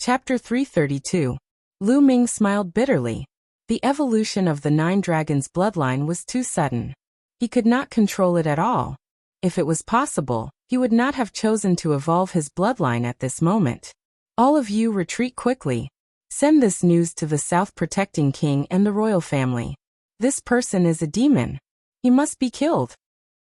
Chapter 332. Lu Ming smiled bitterly. The evolution of the Nine Dragons bloodline was too sudden. He could not control it at all. If it was possible, he would not have chosen to evolve his bloodline at this moment. All of you retreat quickly. Send this news to the South protecting king and the royal family. This person is a demon. He must be killed.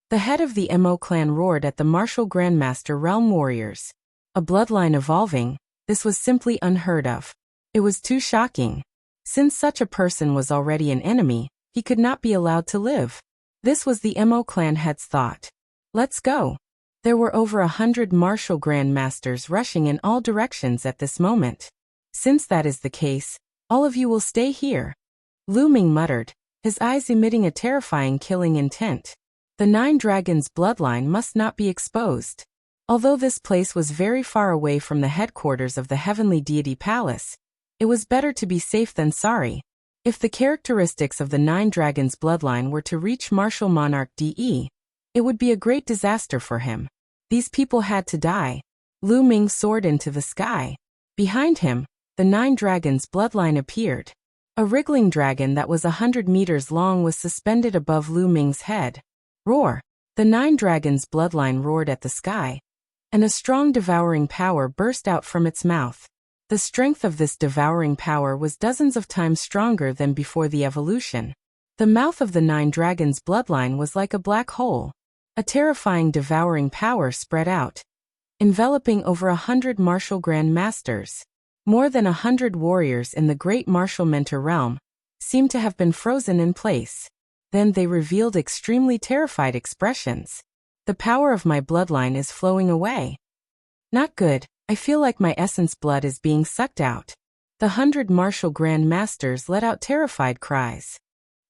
The head of the Mo clan roared at the martial grandmaster realm warriors. A bloodline evolving, this was simply unheard of. It was too shocking. Since such a person was already an enemy, he could not be allowed to live. This was the Mo clan head's thought. Let's go. There were over 100 martial grandmasters rushing in all directions at this moment. Since that is the case, all of you will stay here. Lu Ming muttered, his eyes emitting a terrifying killing intent. The Nine Dragons bloodline must not be exposed. Although this place was very far away from the headquarters of the Heavenly Deity Palace, it was better to be safe than sorry. If the characteristics of the Nine Dragons bloodline were to reach Martial Monarch DE, it would be a great disaster for him. These people had to die. Lu Ming soared into the sky. Behind him, the Nine Dragons bloodline appeared. A wriggling dragon that was 100 meters long was suspended above Lu Ming's head. Roar! The Nine Dragons bloodline roared at the sky, and a strong devouring power burst out from its mouth. The strength of this devouring power was dozens of times stronger than before the evolution. The mouth of the Nine Dragons bloodline was like a black hole. A terrifying devouring power spread out, enveloping over 100 martial grandmasters. More than 100 warriors in the great martial mentor realm seemed to have been frozen in place. Then they revealed extremely terrified expressions. The power of my bloodline is flowing away. Not good. I feel like my essence blood is being sucked out. The 100 martial grandmasters let out terrified cries.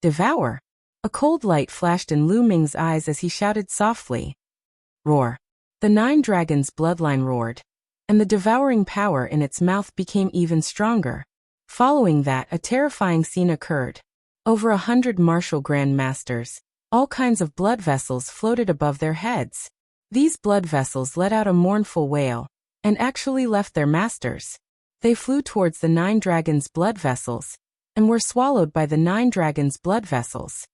Devour! A cold light flashed in Lu Ming's eyes as he shouted softly. Roar! The Nine Dragons bloodline roared, and the devouring power in its mouth became even stronger. Following that, a terrifying scene occurred. Over 100 martial grandmasters, all kinds of blood vessels floated above their heads. These blood vessels let out a mournful wail, and actually left their masters. They flew towards the Nine Dragons blood vessels, and were swallowed by the Nine Dragons blood vessels.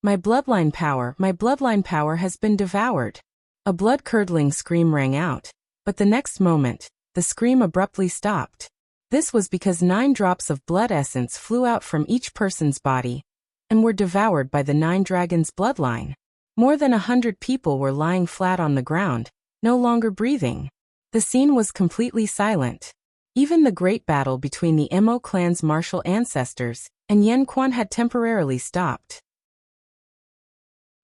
My bloodline power has been devoured. A blood-curdling scream rang out, but the next moment, the scream abruptly stopped. This was because 9 drops of blood essence flew out from each person's body, and were devoured by the Nine Dragons bloodline. More than 100 people were lying flat on the ground, no longer breathing. The scene was completely silent. Even the great battle between the Mo clan's martial ancestors and Yan Quan had temporarily stopped.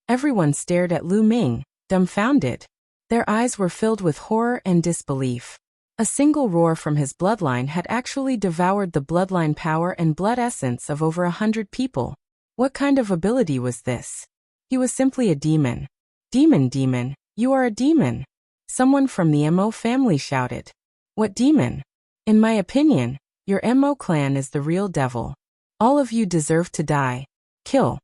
Everyone stared at Lu Ming, dumbfounded. Their eyes were filled with horror and disbelief. A single roar from his bloodline had actually devoured the bloodline power and blood essence of over 100 people. What kind of ability was this? He was simply a demon. Demon, you are a demon. Someone from the Mo family shouted. What demon? In my opinion, your Mo clan is the real devil. All of you deserve to die. Kill.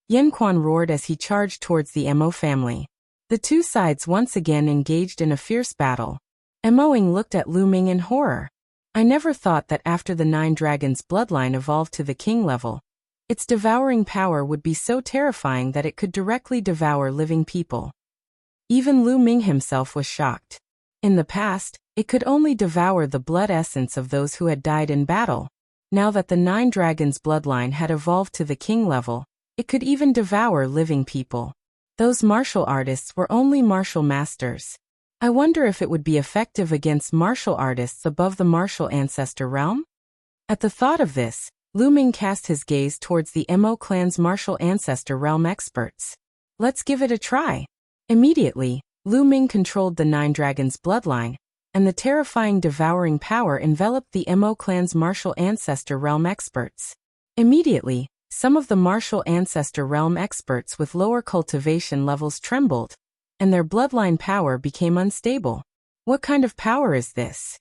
Yan Quan roared as he charged towards the Mo family. The two sides once again engaged in a fierce battle. Moing looked at Lu Ming in horror. I never thought that after the Nine Dragons bloodline evolved to the king level, its devouring power would be so terrifying that it could directly devour living people. Even Lu Ming himself was shocked. In the past, it could only devour the blood essence of those who had died in battle. Now that the Nine Dragons bloodline had evolved to the king level, it could even devour living people. Those martial artists were only martial masters. I wonder if it would be effective against martial artists above the martial ancestor realm? At the thought of this, Lu Ming cast his gaze towards the Mo clan's martial ancestor realm experts. Let's give it a try. Immediately, Lu Ming controlled the Nine Dragons bloodline, and the terrifying devouring power enveloped the Mo clan's martial ancestor realm experts. Immediately, some of the martial ancestor realm experts with lower cultivation levels trembled, and their bloodline power became unstable. What kind of power is this?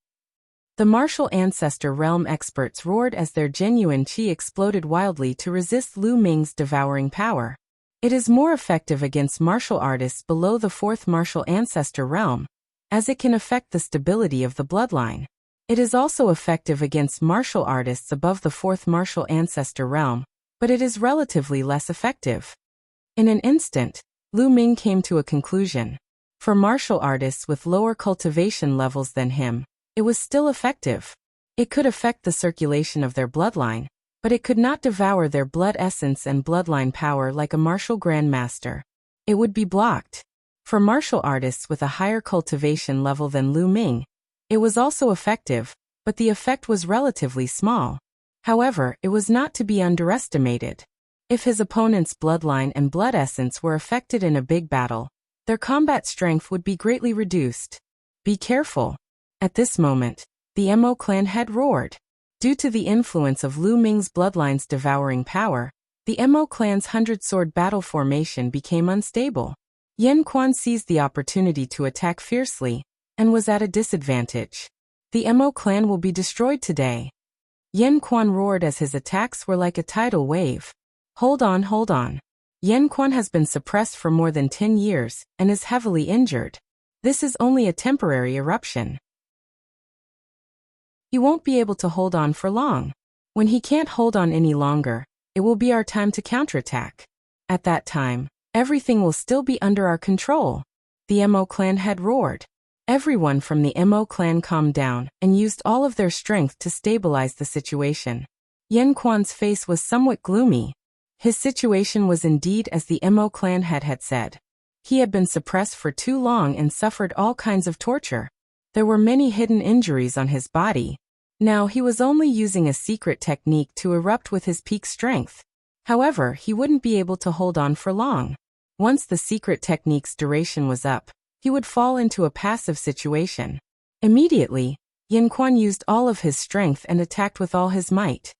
The martial ancestor realm experts roared as their genuine chi exploded wildly to resist Lu Ming's devouring power. It is more effective against martial artists below the 4th martial ancestor realm, as it can affect the stability of the bloodline. It is also effective against martial artists above the 4th martial ancestor realm, but it is relatively less effective. In an instant, Lu Ming came to a conclusion. For martial artists with lower cultivation levels than him, it was still effective. It could affect the circulation of their bloodline, but it could not devour their blood essence and bloodline power like a martial grandmaster. It would be blocked. For martial artists with a higher cultivation level than Lu Ming, it was also effective, but the effect was relatively small. However, it was not to be underestimated. If his opponent's bloodline and blood essence were affected in a big battle, their combat strength would be greatly reduced. Be careful. At this moment, the Mo clan head roared. Due to the influence of Lu Ming's bloodline's devouring power, the Mo clan's 100-sword battle formation became unstable. Yan Quan seized the opportunity to attack fiercely, and was at a disadvantage. The Mo clan will be destroyed today. Yan Quan roared as his attacks were like a tidal wave. Hold on, hold on. Yan Quan has been suppressed for more than 10 years, and is heavily injured. This is only a temporary eruption. He won't be able to hold on for long. When he can't hold on any longer, it will be our time to counterattack. At that time, everything will still be under our control. The Mo clan head roared. Everyone from the Mo clan calmed down and used all of their strength to stabilize the situation. Yan Quan's face was somewhat gloomy. His situation was indeed as the Mo clan head had said. He had been suppressed for too long and suffered all kinds of torture. There were many hidden injuries on his body. Now he was only using a secret technique to erupt with his peak strength. However, he wouldn't be able to hold on for long. Once the secret technique's duration was up, he would fall into a passive situation. Immediately, Yan Quan used all of his strength and attacked with all his might.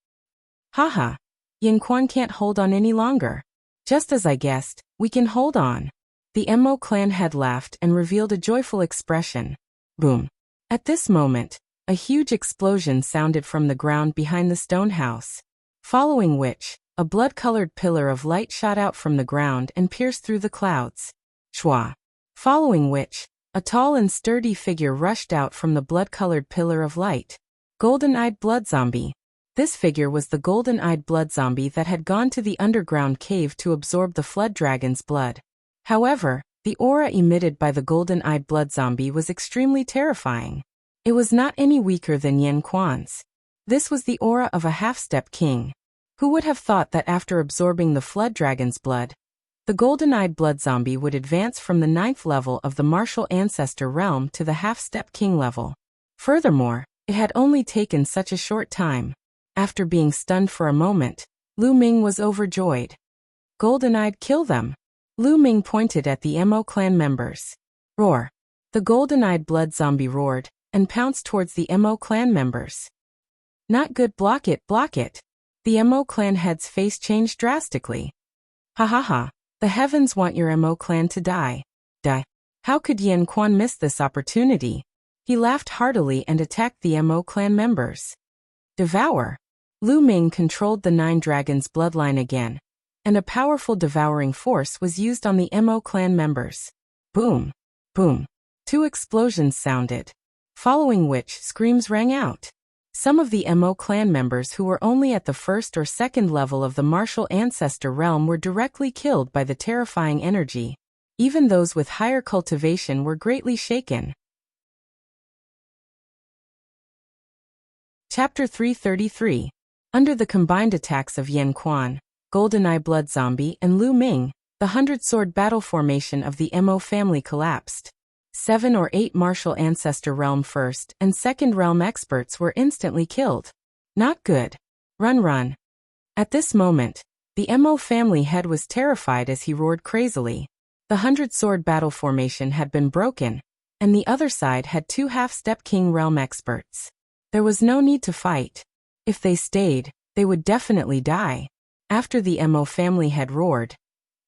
Haha. Yan Quan can't hold on any longer. Just as I guessed, we can hold on. The Mo clan head laughed and revealed a joyful expression. Boom. At this moment, a huge explosion sounded from the ground behind the stone house, following which, a blood-colored pillar of light shot out from the ground and pierced through the clouds. Shwa. Following which, a tall and sturdy figure rushed out from the blood-colored pillar of light. Golden-eyed blood zombie. This figure was the golden-eyed blood zombie that had gone to the underground cave to absorb the flood dragon's blood. However, the aura emitted by the golden-eyed blood zombie was extremely terrifying. It was not any weaker than Yan Quan's. This was the aura of a half-step king. Who would have thought that after absorbing the flood dragon's blood, the golden-eyed blood zombie would advance from the 9th level of the martial ancestor realm to the half-step king level? Furthermore, it had only taken such a short time. After being stunned for a moment, Lu Ming was overjoyed. Golden-eyed, kill them. Lu Ming pointed at the Mo clan members. Roar. The golden-eyed blood zombie roared, and pounced towards the Mo clan members. Not good, block it, block it. The Mo clan head's face changed drastically. Ha ha ha, the heavens want your Mo clan to die. Die. How could Yan Quan miss this opportunity? He laughed heartily and attacked the Mo clan members. Devour. Lu Ming controlled the 9 dragons' bloodline again, and a powerful devouring force was used on the Mo clan members. Boom. Boom. 2 explosions sounded, following which screams rang out. Some of the Mo clan members who were only at the 1st or 2nd level of the martial ancestor realm were directly killed by the terrifying energy. Even those with higher cultivation were greatly shaken. Chapter 333. Under the combined attacks of Yan Quan, Goldeneye Blood Zombie, and Lu Ming, the 100-sword battle formation of the Mo family collapsed. 7 or 8 martial ancestor realm 1st and 2nd realm experts were instantly killed. Not good. Run, run. At this moment, the Mo family head was terrified as he roared crazily. The 100-sword battle formation had been broken, and the other side had 2 half-step king realm experts. There was no need to fight. If they stayed, they would definitely die. After the Mo family had roared,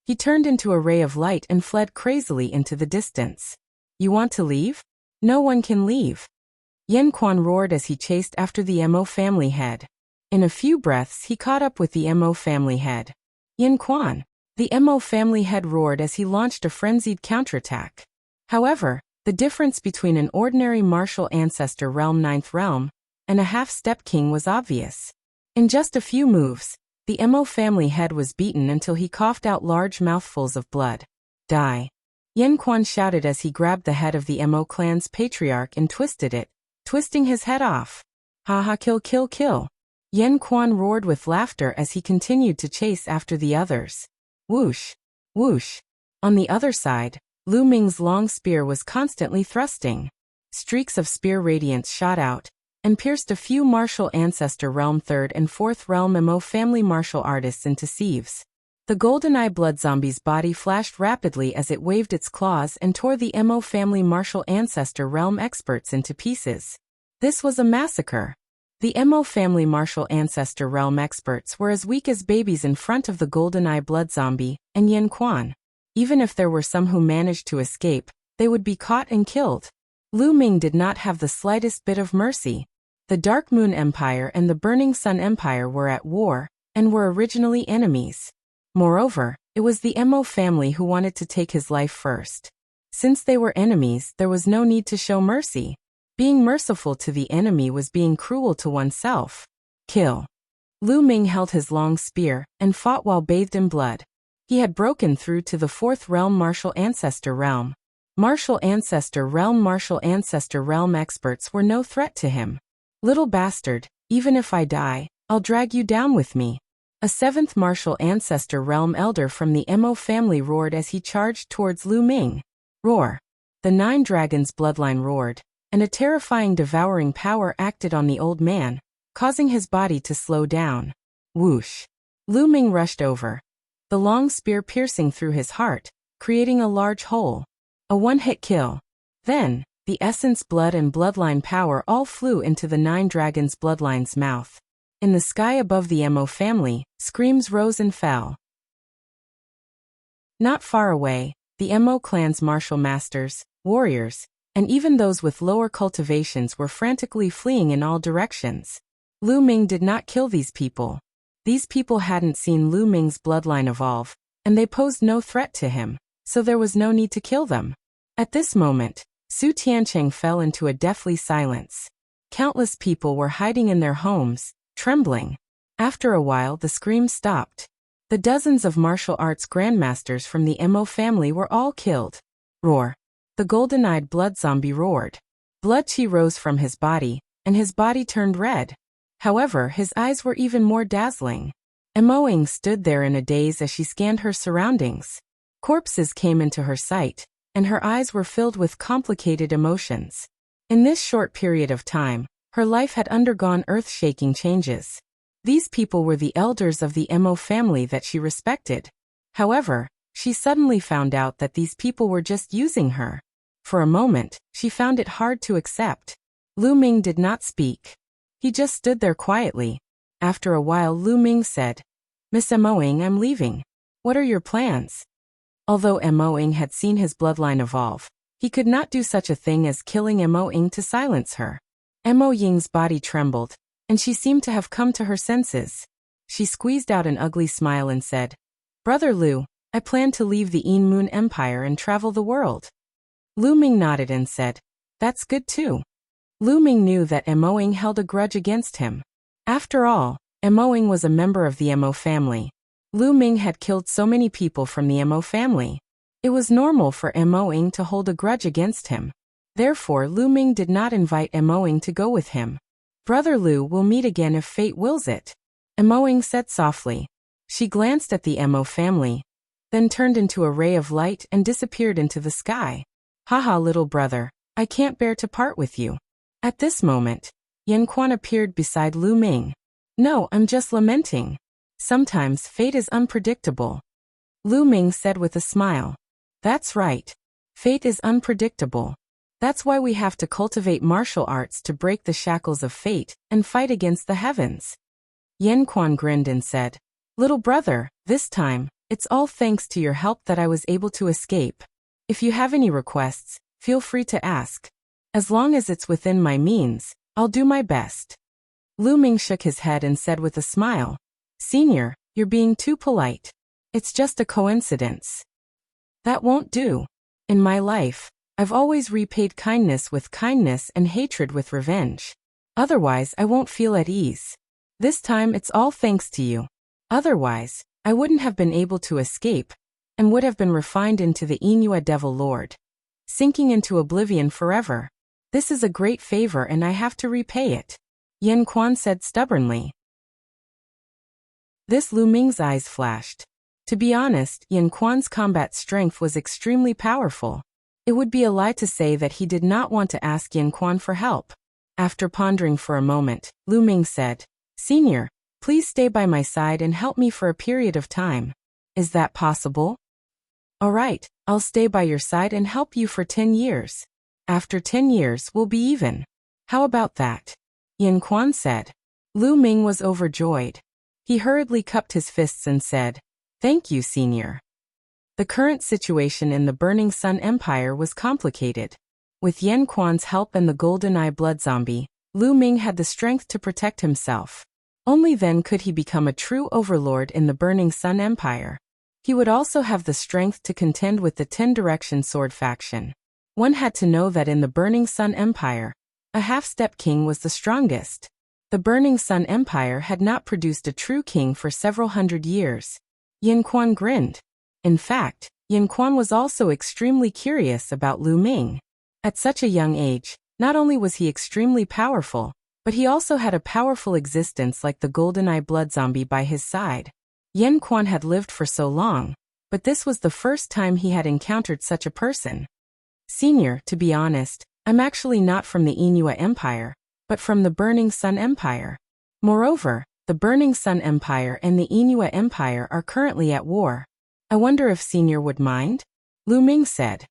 he turned into a ray of light and fled crazily into the distance. You want to leave? No one can leave. Yan Quan roared as he chased after the Mo family head. In a few breaths he caught up with the Mo family head. Yan Quan. The Mo family head roared as he launched a frenzied counterattack. However, The difference between an ordinary martial ancestor realm 9th realm and a half-step king was obvious. In just a few moves, the Mo family head was beaten until he coughed out large mouthfuls of blood. Die! Yan Quan shouted as he grabbed the head of the Mo clan's patriarch and twisted it, twisting his head off. Ha ha, kill, kill, kill! Yan Quan roared with laughter as he continued to chase after the others. Whoosh! Whoosh! On the other side, Lu Ming's long spear was constantly thrusting. Streaks of spear radiance shot out and pierced a few martial ancestor realm 3rd and 4th realm Mo family martial artists into sieves. The golden-eye blood zombie's body flashed rapidly as it waved its claws and tore the Mo family martial ancestor realm experts into pieces. This was a massacre. The Mo family martial ancestor realm experts were as weak as babies in front of the golden-eye blood zombie and Yan Quan. Even if there were some who managed to escape, they would be caught and killed. Lu Ming did not have the slightest bit of mercy. The Dark Moon Empire and the Burning Sun Empire were at war and were originally enemies. Moreover, it was the Mo family who wanted to take his life first. Since they were enemies, there was no need to show mercy. Being merciful to the enemy was being cruel to oneself. Kill. Lu Ming held his long spear and fought while bathed in blood. He had broken through to the 4th realm martial ancestor realm. Martial ancestor realm experts were no threat to him. Little bastard, even if I die, I'll drag you down with me. A 7th martial ancestor realm elder from the Mo family roared as he charged towards Lu Ming. Roar. The 9 dragons bloodline roared, and a terrifying devouring power acted on the old man, causing his body to slow down. Whoosh. Lu Ming rushed over, the long spear piercing through his heart, creating a large hole. A one-hit kill. Then, the essence blood and bloodline power all flew into the 9 dragons bloodline's mouth. In the sky above the Mo family, screams rose and fell. Not far away, the Mo clan's martial masters, warriors, and even those with lower cultivations were frantically fleeing in all directions. Lu Ming did not kill these people. These people hadn't seen Lu Ming's bloodline evolve, and they posed no threat to him, so there was no need to kill them. At this moment, Su Tiancheng fell into a deathly silence. Countless people were hiding in their homes, trembling. After a while, the screams stopped. The dozens of martial arts grandmasters from the Mo family were all killed. Roar. The golden-eyed blood zombie roared. Blood chi rose from his body, and his body turned red. However, his eyes were even more dazzling. Mo Ying stood there in a daze as she scanned her surroundings. Corpses came into her sight, and her eyes were filled with complicated emotions. In this short period of time, her life had undergone earth-shaking changes. These people were the elders of the Mo family that she respected. However, she suddenly found out that these people were just using her. For a moment, she found it hard to accept. Lu Ming did not speak. He just stood there quietly. After a while, Lu Ming said, "Miss Mo Ying, I'm leaving. What are your plans?" Although Mo Ying had seen his bloodline evolve, he could not do such a thing as killing Mo Ying to silence her. Mo Ying's body trembled, and she seemed to have come to her senses. She squeezed out an ugly smile and said, "Brother Lu, I plan to leave the Yin Moon Empire and travel the world." Lu Ming nodded and said, "That's good too." Lu Ming knew that Mo Ying held a grudge against him. After all, Mo Ying was a member of the Mo family. Lu Ming had killed so many people from the Mo family. It was normal for Mo Ying to hold a grudge against him. Therefore, Lu Ming did not invite Mo Ying to go with him. "Brother Lu, we'll meet again if fate wills it," Mo Ying said softly. She glanced at the Mo family, then turned into a ray of light and disappeared into the sky. "Haha, little brother, I can't bear to part with you." At this moment, Yan Quan appeared beside Lu Ming. "No, I'm just lamenting. Sometimes fate is unpredictable," Lu Ming said with a smile. "That's right. Fate is unpredictable. That's why we have to cultivate martial arts to break the shackles of fate and fight against the heavens." Yan Quan grinned and said, "Little brother, this time, it's all thanks to your help that I was able to escape. If you have any requests, feel free to ask. As long as it's within my means, I'll do my best." Lu Ming shook his head and said with a smile, "Senior, you're being too polite. It's just a coincidence." "That won't do. In my life, I've always repaid kindness with kindness and hatred with revenge. Otherwise, I won't feel at ease. This time it's all thanks to you. Otherwise, I wouldn't have been able to escape, and would have been refined into the Inua Devil Lord, sinking into oblivion forever. This is a great favor and I have to repay it, Yan Quan said stubbornly. This Lu Ming's eyes flashed. To be honest, Yan Quan's combat strength was extremely powerful. It would be a lie to say that he did not want to ask Yan Quan for help. After pondering for a moment, Lu Ming said, Senior, please stay by my side and help me for a period of time. Is that possible? All right, I'll stay by your side and help you for 10 years. After 10 years, we'll be even. How about that? Yan Quan said. Lu Ming was overjoyed. He hurriedly cupped his fists and said, Thank you, Senior. The current situation in the Burning Sun Empire was complicated. With Yan Quan's help and the Golden Eye Blood Zombie, Lu Ming had the strength to protect himself. Only then could he become a true overlord in the Burning Sun Empire. He would also have the strength to contend with the 10 Direction Sword faction. One had to know that in the Burning Sun Empire, a half-step king was the strongest. The Burning Sun Empire had not produced a true king for several hundred years. Yan Quan grinned. In fact, Yan Quan was also extremely curious about Lu Ming. At such a young age, not only was he extremely powerful, but he also had a powerful existence like the Golden Eye Blood Zombie by his side. Yan Quan had lived for so long, but this was the first time he had encountered such a person. Senior, to be honest, I'm actually not from the Inua Empire, but from the Burning Sun Empire. Moreover, the Burning Sun Empire and the Inua Empire are currently at war. I wonder if Senior would mind? Lu Ming said.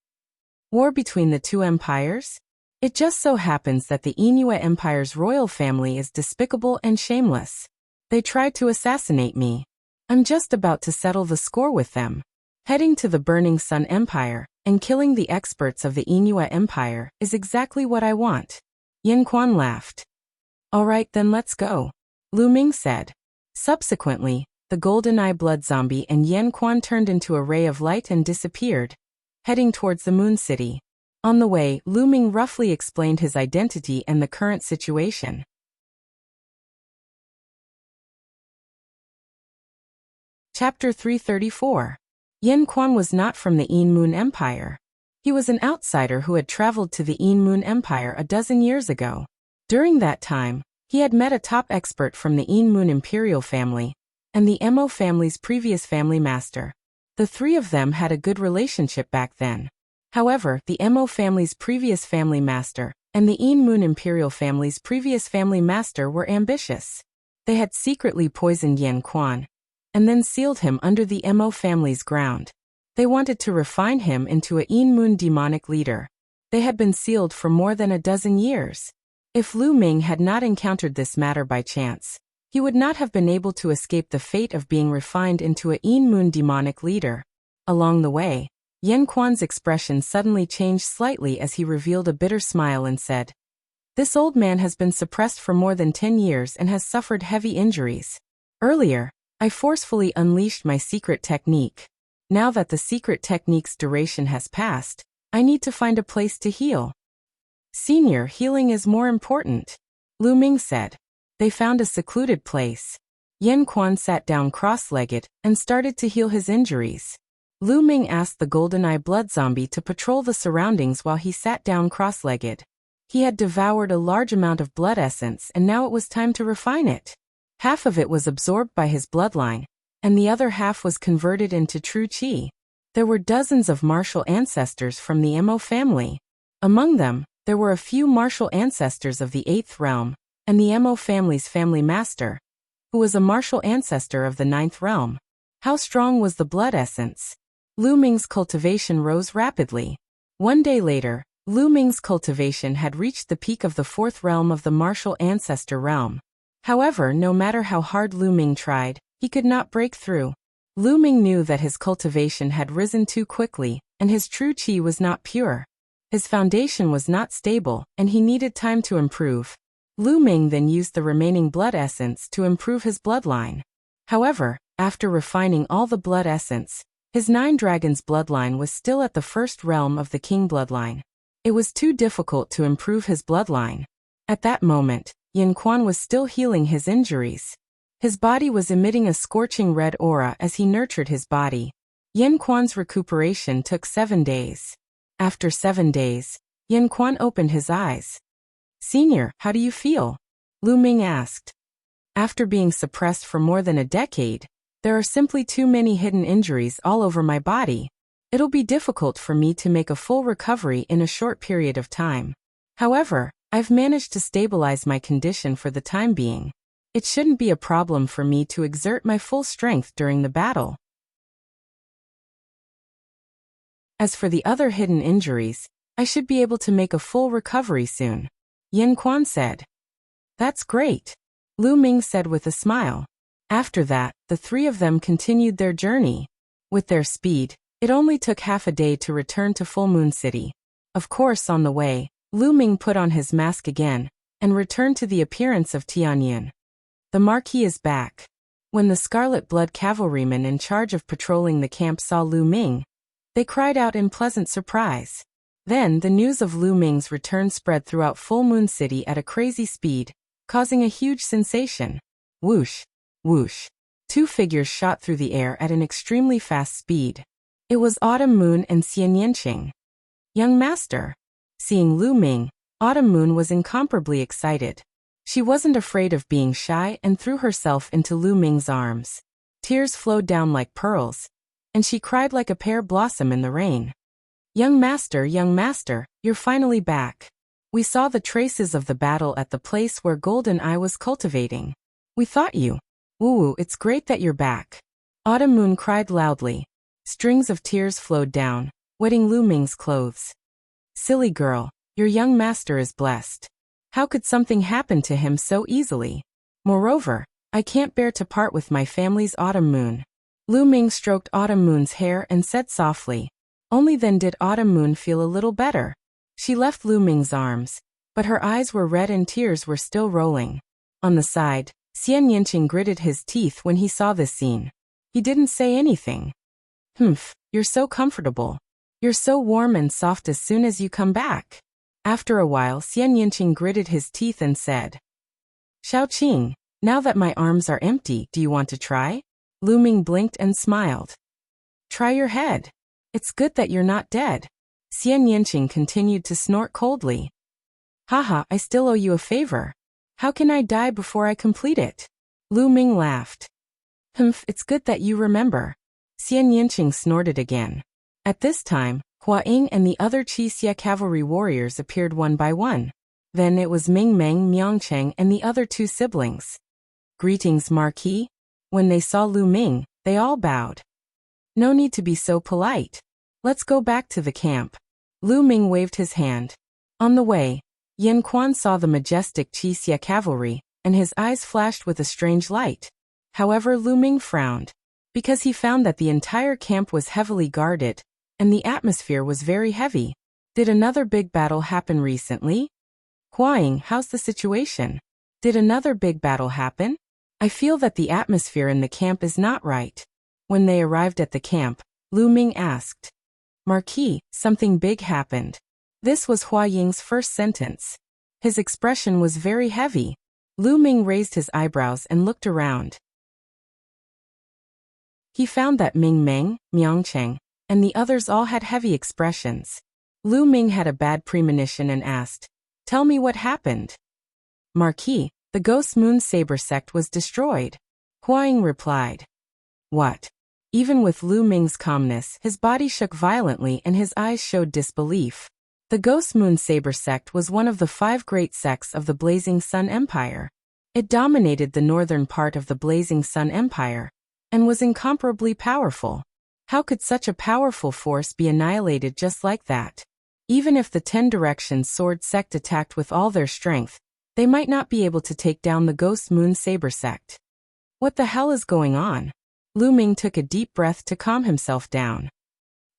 War between the two empires? It just so happens that the Inua Empire's royal family is despicable and shameless. They tried to assassinate me. I'm just about to settle the score with them. Heading to the Burning Sun Empire and killing the experts of the Inua Empire is exactly what I want. Yan Quan laughed. All right, then let's go, Lu Ming said. Subsequently, the Golden Eye Blood Zombie and Yan Quan turned into a ray of light and disappeared, heading towards the Moon City. On the way, Lu Ming roughly explained his identity and the current situation. Chapter 334. Yan Quan was not from the Een Moon Empire. He was an outsider who had traveled to the Een Moon Empire a dozen years ago. During that time, he had met a top expert from the Een Moon Imperial family, and the Mo family's previous family master. The three of them had a good relationship back then. However, the Mo family's previous family master and the Een Moon Imperial family's previous family master were ambitious. They had secretly poisoned Yan Quan, and then sealed him under the Mo family's ground. They wanted to refine him into a Een Moon demonic leader. They had been sealed for more than a dozen years. If Lu Ming had not encountered this matter by chance, he would not have been able to escape the fate of being refined into a Een Moon demonic leader. Along the way, Yan Quan's expression suddenly changed slightly as he revealed a bitter smile and said, This old man has been suppressed for more than 10 years and has suffered heavy injuries. Earlier, I forcefully unleashed my secret technique. Now that the secret technique's duration has passed, I need to find a place to heal. Senior, healing is more important, Lu Ming said. They found a secluded place. Yan Quan sat down cross-legged and started to heal his injuries. Lu Ming asked the Golden Eye Blood Zombie to patrol the surroundings while he sat down cross-legged. He had devoured a large amount of blood essence and now it was time to refine it. Half of it was absorbed by his bloodline, and the other half was converted into true qi. There were dozens of martial ancestors from the Mo family. Among them, there were a few martial ancestors of the 8th realm, and the Mo family's family master, who was a martial ancestor of the 9th realm. How strong was the blood essence? Lu Ming's cultivation rose rapidly. One day later, Lu Ming's cultivation had reached the peak of the 4th realm of the martial ancestor realm. However, no matter how hard Lu Ming tried, he could not break through. Lu Ming knew that his cultivation had risen too quickly, and his true qi was not pure. His foundation was not stable, and he needed time to improve. Lu Ming then used the remaining blood essence to improve his bloodline. However, after refining all the blood essence, his 9 dragons bloodline was still at the 1st realm of the king bloodline. It was too difficult to improve his bloodline. At that moment, Yin Quan was still healing his injuries. His body was emitting a scorching red aura as he nurtured his body. Yin Quan's recuperation took 7 days. After 7 days, Yin Quan opened his eyes. "Senior, how do you feel?" Lu Ming asked. "After being suppressed for more than a decade, there are simply too many hidden injuries all over my body. It'll be difficult for me to make a full recovery in a short period of time. However, I've managed to stabilize my condition for the time being. It shouldn't be a problem for me to exert my full strength during the battle. As for the other hidden injuries, I should be able to make a full recovery soon," Yin Quan said. "That's great," Lu Ming said with a smile. After that, the three of them continued their journey. With their speed, it only took half a day to return to Full Moon City. Of course, on the way, Lu Ming put on his mask again and returned to the appearance of Tianyin. The Marquis is back. When the Scarlet Blood cavalrymen in charge of patrolling the camp saw Lu Ming, they cried out in pleasant surprise. Then the news of Lu Ming's return spread throughout Full Moon City at a crazy speed, causing a huge sensation. Whoosh, whoosh. 2 figures shot through the air at an extremely fast speed. It was Autumn Moon and Xian Yanqing. "Young master." Seeing Lu Ming, Autumn Moon was incomparably excited. She wasn't afraid of being shy and threw herself into Lu Ming's arms. Tears flowed down like pearls, and she cried like a pear blossom in the rain. Young master, you're finally back. We saw the traces of the battle at the place where Golden Eye was cultivating. We thought you. Woo, it's great that you're back." Autumn Moon cried loudly. Strings of tears flowed down, wetting Lu Ming's clothes. "Silly girl, your young master is blessed. How could something happen to him so easily? Moreover, I can't bear to part with my family's Autumn Moon." Lu Ming stroked Autumn Moon's hair and said softly. Only then did Autumn Moon feel a little better. She left Lu Ming's arms, but her eyes were red and tears were still rolling. On the side, Xian Yanqing gritted his teeth when he saw this scene. He didn't say anything. "Humph, you're so comfortable. You're so warm and soft as soon as you come back." After a while, Xian Yanqing gritted his teeth and said, "Xiaoqing, now that my arms are empty, do you want to try?" Lu Ming blinked and smiled. "Try your head. It's good that you're not dead." Xian Yanqing continued to snort coldly. "Haha, I still owe you a favor. How can I die before I complete it?" Lu Ming laughed. "Humph, it's good that you remember." Xian Yanqing snorted again. At this time, Hua Ying and the other Qixia cavalry warriors appeared one by one. Then it was Ming Meng, Miangcheng, and the other 2 siblings. "Greetings, Marquis." When they saw Lu Ming, they all bowed. "No need to be so polite. Let's go back to the camp." Lu Ming waved his hand. On the way, Yin Quan saw the majestic Qixia cavalry, and his eyes flashed with a strange light. However, Lu Ming frowned, because he found that the entire camp was heavily guarded, and the atmosphere was very heavy. Did another big battle happen recently? "Huaing, how's the situation? Did another big battle happen? I feel that the atmosphere in the camp is not right." When they arrived at the camp, Lu Ming asked, "Marquis, something big happened." This was Hua Ying's first sentence. His expression was very heavy. Lu Ming raised his eyebrows and looked around. He found that Ming Meng, Miangcheng, and the others all had heavy expressions. Lu Ming had a bad premonition and asked, "Tell me what happened." "Marquis, the Ghost Moon Saber sect was destroyed." Huaing replied. "What?" Even with Lu Ming's calmness, his body shook violently and his eyes showed disbelief. The Ghost Moon Saber sect was one of the 5 great sects of the Blazing Sun Empire. It dominated the northern part of the Blazing Sun Empire, and was incomparably powerful. How could such a powerful force be annihilated just like that? Even if the 10 Directions Sword sect attacked with all their strength, they might not be able to take down the Ghost Moon Saber sect. What the hell is going on? Lu Ming took a deep breath to calm himself down.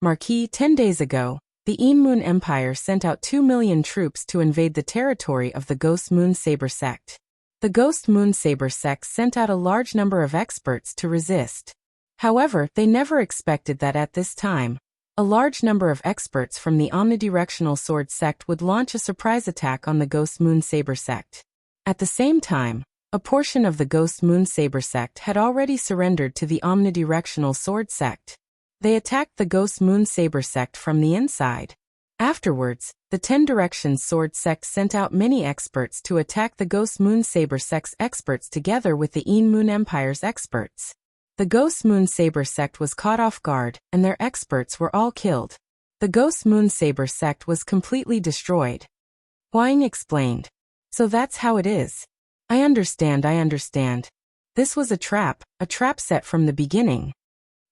"Marquis, 10 days ago, the Yin Moon Empire sent out 2 million troops to invade the territory of the Ghost Moon Saber sect. The Ghost Moon Saber sect sent out a large number of experts to resist. However, they never expected that at this time, A large number of experts from the omnidirectional sword sect would launch a surprise attack on the Ghost Moon Saber sect. At the same time, a portion of the Ghost Moon Saber sect had already surrendered to the omnidirectional sword sect. They attacked the Ghost Moon Saber sect from the inside. Afterwards, the 10 Directions sword sect sent out many experts to attack the Ghost Moon Saber sect's experts together with the Een Moon Empire's experts. The Ghost Moon Saber sect was caught off guard, and their experts were all killed. The Ghost Moon Saber sect was completely destroyed. Huang explained. So that's how it is. I understand. This was a trap set from the beginning.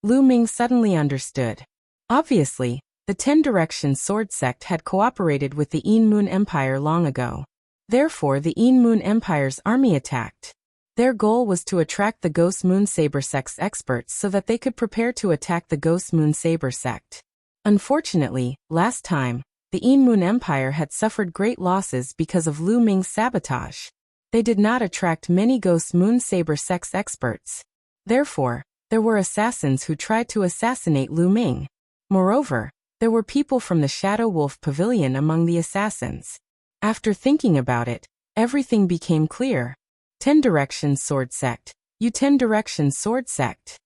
Lu Ming suddenly understood. Obviously, the 10 Directions sword sect had cooperated with the Een Moon Empire long ago. Therefore, the Een Moon Empire's army attacked. Their goal was to attract the Ghost Moon Saber sect's experts so that they could prepare to attack the Ghost Moon Saber sect. Unfortunately, last time, the Een Moon Empire had suffered great losses because of Lu Ming's sabotage. They did not attract many Ghost Moon Saber sect's experts. Therefore, there were assassins who tried to assassinate Lu Ming. Moreover, there were people from the Shadow Wolf Pavilion among the assassins. After thinking about it, everything became clear. 10 Directions sword sect. You 10 Directions sword sect.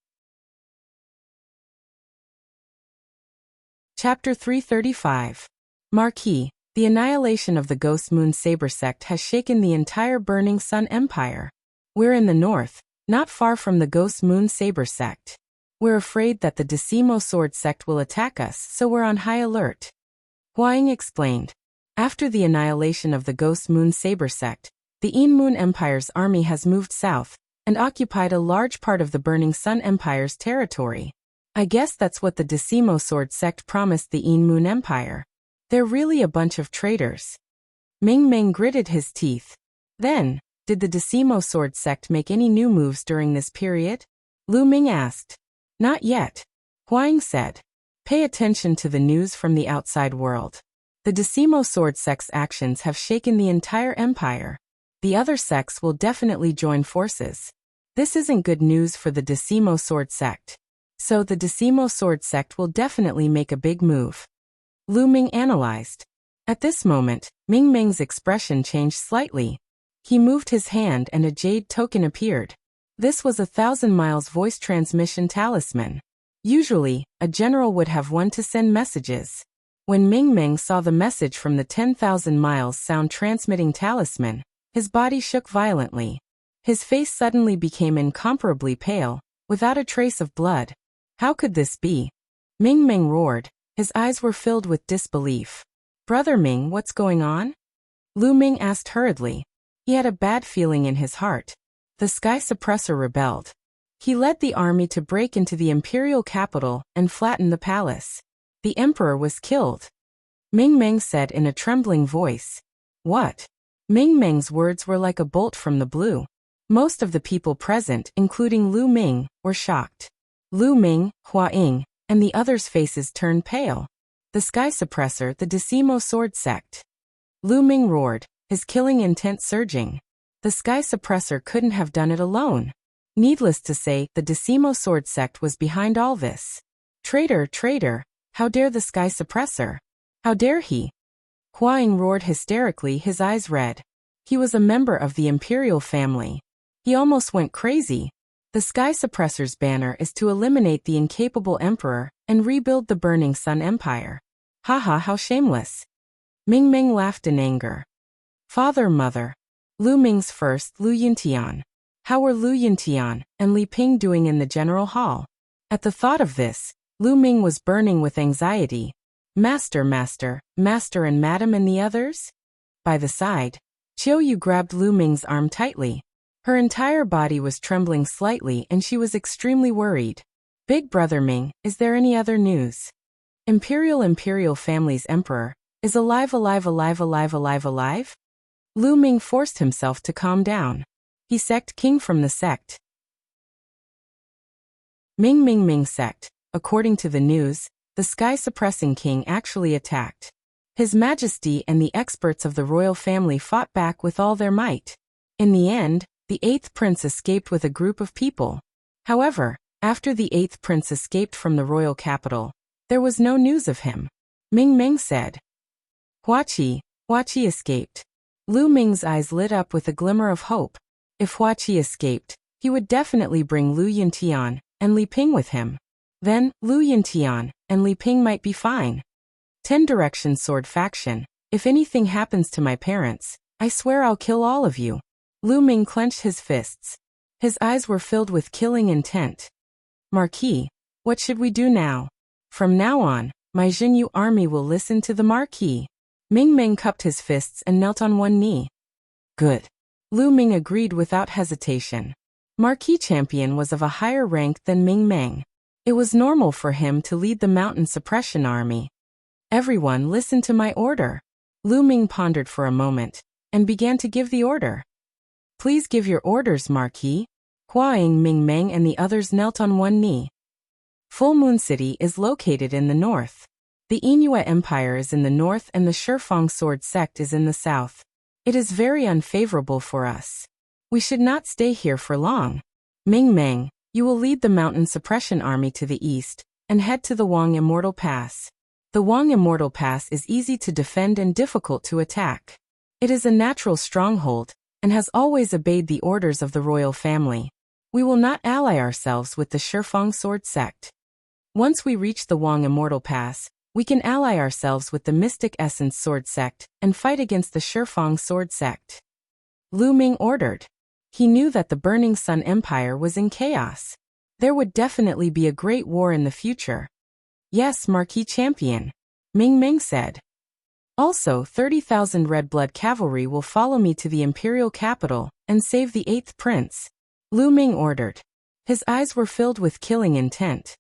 Chapter 335. Marquis, the annihilation of the Ghost Moon Saber sect has shaken the entire Burning Sun Empire. We're in the north, not far from the Ghost Moon Saber sect. We're afraid that the Decimo sword sect will attack us, so we're on high alert. Huang explained. After the annihilation of the Ghost Moon Saber sect, the Een Moon Empire's army has moved south and occupied a large part of the Burning Sun Empire's territory. I guess that's what the Decimo sword sect promised the Een Moon Empire. They're really a bunch of traitors. Ming Ming gritted his teeth. Then, did the Decimo sword sect make any new moves during this period? Lu Ming asked. Not yet. Huang said. Pay attention to the news from the outside world. The Decimo sword sect's actions have shaken the entire empire. The other sects will definitely join forces. This isn't good news for the Decimo sword sect. So the Decimo sword sect will definitely make a big move. Lu Ming analyzed. At this moment, Ming Ming's expression changed slightly. He moved his hand and a jade token appeared. This was 1,000 miles voice transmission talisman. Usually, a general would have one to send messages. When Ming Ming saw the message from the 10,000 miles sound transmitting talisman, his body shook violently. His face suddenly became incomparably pale, without a trace of blood. How could this be? Ming Ming roared. His eyes were filled with disbelief. Brother Ming, what's going on? Lu Ming asked hurriedly. He had a bad feeling in his heart. The Sky Suppressor rebelled. He led the army to break into the imperial capital and flatten the palace. The emperor was killed. Ming Ming said in a trembling voice. What? Ming Ming's words were like a bolt from the blue. Most of the people present, including Lu Ming, were shocked. Lu Ming, Hua Ying, and the others' faces turned pale. The Sky Suppressor, the Decimo sword sect. Lu Ming roared, his killing intent surging. The Sky Suppressor couldn't have done it alone. Needless to say, the Decimo sword sect was behind all this. Traitor, how dare the Sky Suppressor? How dare he? Hua Ying roared hysterically, his eyes red. He was a member of the imperial family. He almost went crazy. The Sky Suppressor's banner is to eliminate the incapable emperor and rebuild the Burning Sun Empire. Haha, how shameless. Ming Ming laughed in anger. Father, mother. Lu Ming's first, Lu Yintian. How were Lu Yintian and Li Ping doing in the general hall? At the thought of this, Lu Ming was burning with anxiety. Master and madam and the others? By the side, Chiu Yu grabbed Lu Ming's arm tightly. Her entire body was trembling slightly and she was extremely worried. Big brother Ming, is there any other news? Imperial family's emperor is alive? Lu Ming forced himself to calm down. He sect king from the sect. Ming sect. According to the news, the sky-suppressing king actually attacked. His Majesty and the experts of the royal family fought back with all their might. In the end, the 8th prince escaped with a group of people. However, after the 8th prince escaped from the royal capital, There was no news of him. Ming Meng said. Huaqi escaped. Lu Ming's eyes lit up with a glimmer of hope. If Huaqi escaped, he would definitely bring Lu Yintian and Li Ping with him. Then, Lu Yintian and Li Ping might be fine. 10 Directions Sword Faction. If anything happens to my parents, I swear I'll kill all of you. Lu Ming clenched his fists. His eyes were filled with killing intent. Marquis, what should we do now? From now on, my Jinyu army will listen to the Marquis. Ming Meng cupped his fists and knelt on one knee. Good. Lu Ming agreed without hesitation. Marquis Champion was of a higher rank than Ming Meng. It was normal for him to lead the mountain suppression army. Everyone listen to my order. Lu Ming pondered for a moment and began to give the order. Please give your orders, Marquis. Huaing, Ming Meng and the others knelt on one knee. Full Moon City is located in the north. The Inua Empire is in the north and the Shifang Sword Sect is in the south. It is very unfavorable for us. We should not stay here for long. Ming Meng, you will lead the mountain suppression army to the east and head to the Wang Immortal Pass. The Wang Immortal Pass is easy to defend and difficult to attack. It is a natural stronghold and has always obeyed the orders of the royal family. We will not ally ourselves with the Shifang Sword Sect. Once we reach the Wang Immortal Pass, we can ally ourselves with the Mystic Essence Sword Sect and fight against the Shifang Sword Sect. Lu Ming ordered. He knew that the Burning Sun Empire was in chaos. There would definitely be a great war in the future. Yes, Marquis Champion. Ming Meng said. Also, 30,000 Red Blood Cavalry will follow me to the Imperial capital and save the 8th Prince. Lu Ming ordered. His eyes were filled with killing intent.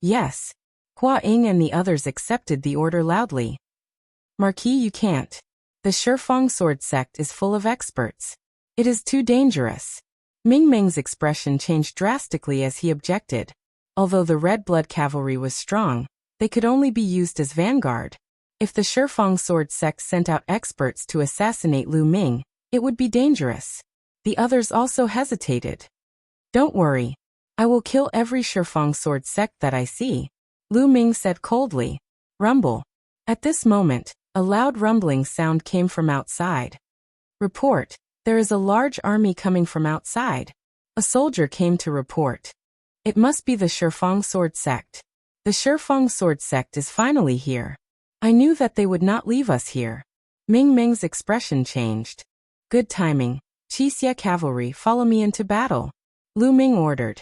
Yes. Hua Ying and the others accepted the order loudly. Marquis, you can't. The Shifang Sword Sect is full of experts. It is too dangerous. Ming Meng's expression changed drastically as he objected. Although the Red Blood Cavalry was strong, they could only be used as vanguard. If the Shifang Sword Sect sent out experts to assassinate Lu Ming, it would be dangerous. The others also hesitated. Don't worry. I will kill every Shifang Sword Sect that I see. Lu Ming said coldly. Rumble. At this moment, a loud rumbling sound came from outside. Report. There is a large army coming from outside. A soldier came to report. It must be the Shifang Sword Sect. The Shifang Sword Sect is finally here. I knew that they would not leave us here. Ming Meng's expression changed. Good timing. Qixia Cavalry, follow me into battle. Lu Ming ordered.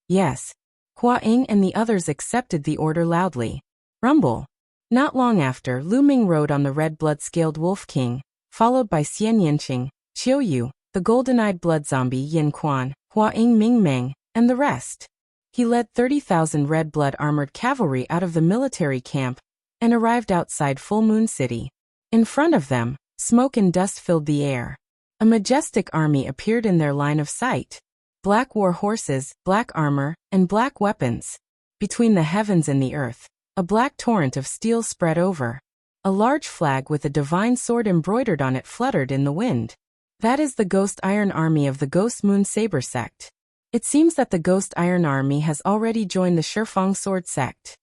Yes. Hua Ying and the others accepted the order loudly. Rumble. Not long after, Lu Ming rode on the red blood-scaled Wolf King, followed by Xian Yanqing, Qiu Yu, the golden-eyed blood zombie Yin Quan, Hua Ying, Ming Meng, and the rest. He led 30,000 red blood armored cavalry out of the military camp and arrived outside Full Moon City. In front of them, smoke and dust filled the air. A majestic army appeared in their line of sight. Black war horses, black armor, and black weapons. Between the heavens and the earth, a black torrent of steel spread over. A large flag with a divine sword embroidered on it fluttered in the wind. That is the Ghost Iron Army of the Ghost Moon Saber Sect. It seems that the Ghost Iron Army has already joined the Shifang Sword Sect.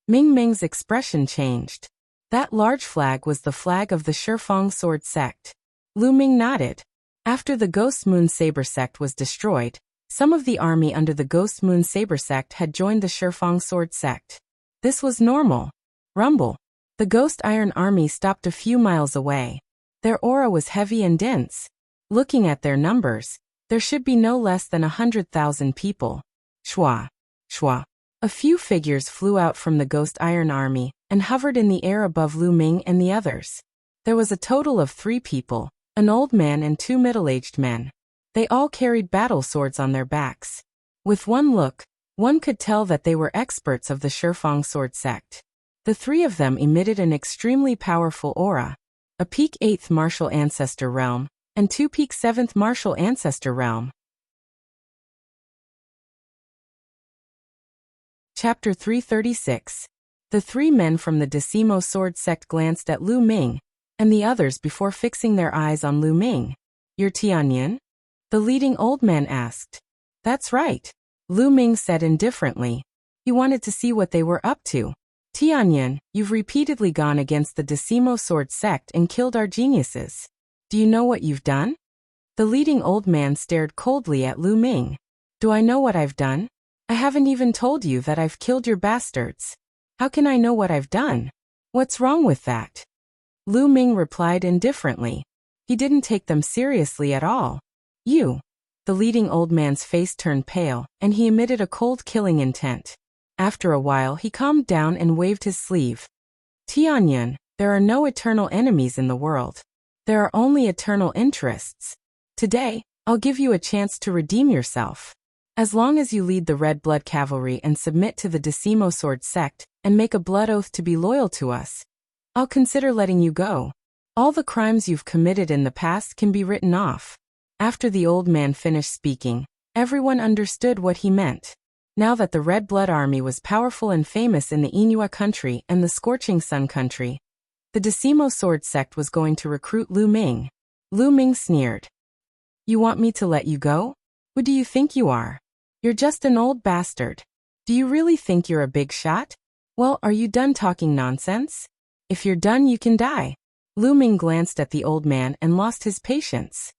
Ming Meng's expression changed. That large flag was the flag of the Shifang Sword Sect. Lu Ming nodded. After the Ghost Moon Saber Sect was destroyed, some of the army under the Ghost Moon Saber Sect had joined the Shifang Sword Sect. This was normal. Rumble. The Ghost Iron Army stopped a few miles away. Their aura was heavy and dense. Looking at their numbers, there should be no less than 100,000 people. Shwa. Shwa. A few figures flew out from the Ghost Iron Army and hovered in the air above Lu Ming and the others. There was a total of 3 people, an old man and 2 middle-aged men. They all carried battle swords on their backs. With one look, one could tell that they were experts of the Shifang Sword Sect. The 3 of them emitted an extremely powerful aura, a peak 8th Martial Ancestor Realm, and 2 peak 7th Martial Ancestor Realm. Chapter 336. The 3 men from the Decimo Sword Sect glanced at Lu Ming and the others before fixing their eyes on Lu Ming. You're Tianyan? The leading old man asked. That's right. Lu Ming said indifferently. He wanted to see what they were up to. Tianyan, you've repeatedly gone against the Decimo Sword sect and killed our geniuses. Do you know what you've done? The leading old man stared coldly at Lu Ming. Do I know what I've done? I haven't even told you that I've killed your bastards. How can I know what I've done? What's wrong with that? Lu Ming replied indifferently. He didn't take them seriously at all. You. The leading old man's face turned pale, and he emitted a cold killing intent. After a while he calmed down and waved his sleeve. Tianyan, there are no eternal enemies in the world. There are only eternal interests. Today, I'll give you a chance to redeem yourself. As long as you lead the Red Blood Cavalry and submit to the Decimo Sword sect, and make a blood oath to be loyal to us, I'll consider letting you go. All the crimes you've committed in the past can be written off. After the old man finished speaking, everyone understood what he meant. Now that the Red Blood Army was powerful and famous in the Inua country and the Scorching Sun country, the Decimo Sword sect was going to recruit Lu Ming. Lu Ming sneered. You want me to let you go? Who do you think you are? You're just an old bastard. Do you really think you're a big shot? Well, are you done talking nonsense? If you're done, you can die. Lu Ming glanced at the old man and lost his patience.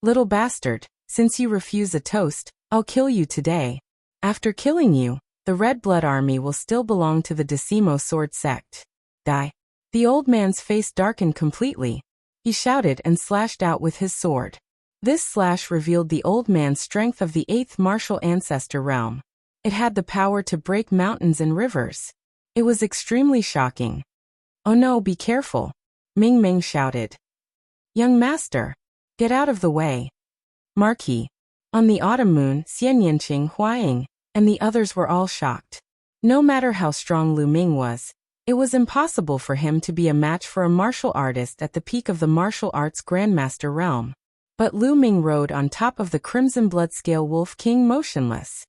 Little bastard, since you refuse a toast, I'll kill you today. After killing you, the Red Blood Army will still belong to the Decimo Sword sect. Die. The old man's face darkened completely. He shouted and slashed out with his sword. This slash revealed the old man's strength of the 8th martial ancestor realm. It had the power to break mountains and rivers. It was extremely shocking. Oh no, be careful. Ming Ming shouted. Young master, get out of the way. Marquis. On the autumn moon, Xian Yanqing Huaying, and the others were all shocked. No matter how strong Lu Ming was, it was impossible for him to be a match for a martial artist at the peak of the martial arts Grandmaster realm. But Lu Ming rode on top of the Crimson Bloodscale Wolf King motionless.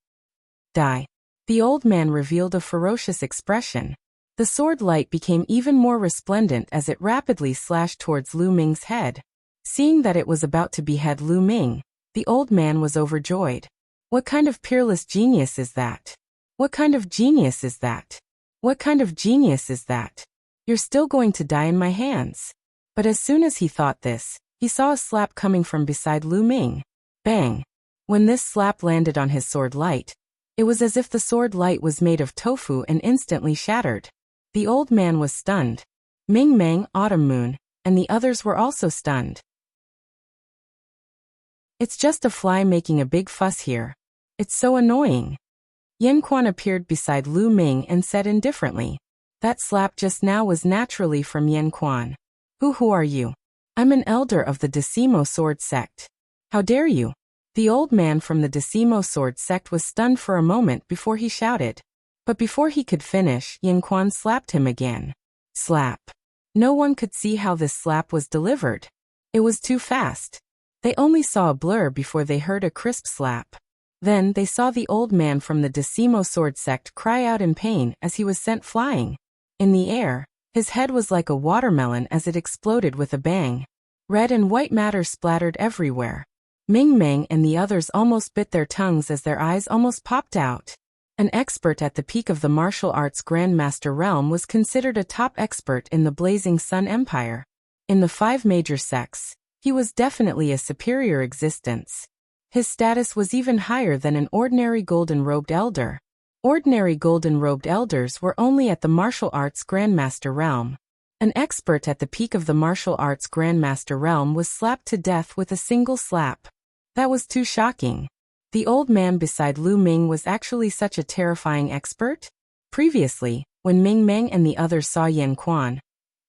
Die. The old man revealed a ferocious expression. The sword light became even more resplendent as it rapidly slashed towards Lu Ming's head. Seeing that it was about to behead Lu Ming, the old man was overjoyed. What kind of peerless genius is that? What kind of genius is that? What kind of genius is that? You're still going to die in my hands. But as soon as he thought this, he saw a slap coming from beside Lu Ming. Bang! When this slap landed on his sword light, it was as if the sword light was made of tofu and instantly shattered. The old man was stunned. Ming Meng, Autumn Moon, and the others were also stunned. It's just a fly making a big fuss here. It's so annoying. Yan Quan appeared beside Lu Ming and said indifferently. That slap just now was naturally from Yan Quan. Who are you? I'm an elder of the Decimo Sword sect. How dare you? The old man from the Decimo Sword sect was stunned for a moment before he shouted. But before he could finish, Yan Quan slapped him again. Slap. No one could see how this slap was delivered. It was too fast. They only saw a blur before they heard a crisp slap. Then they saw the old man from the Decimo Sword sect cry out in pain as he was sent flying. In the air, his head was like a watermelon as it exploded with a bang. Red and white matter splattered everywhere. Ming Meng and the others almost bit their tongues as their eyes almost popped out. An expert at the peak of the martial arts Grandmaster realm was considered a top expert in the Blazing Sun Empire. In the 5 major sects, he was definitely a superior existence. His status was even higher than an ordinary golden-robed elder. Ordinary golden-robed elders were only at the martial arts Grandmaster realm. An expert at the peak of the martial arts Grandmaster realm was slapped to death with a single slap. That was too shocking. The old man beside Lu Ming was actually such a terrifying expert? Previously, when Ming Meng and the others saw Yan Quan,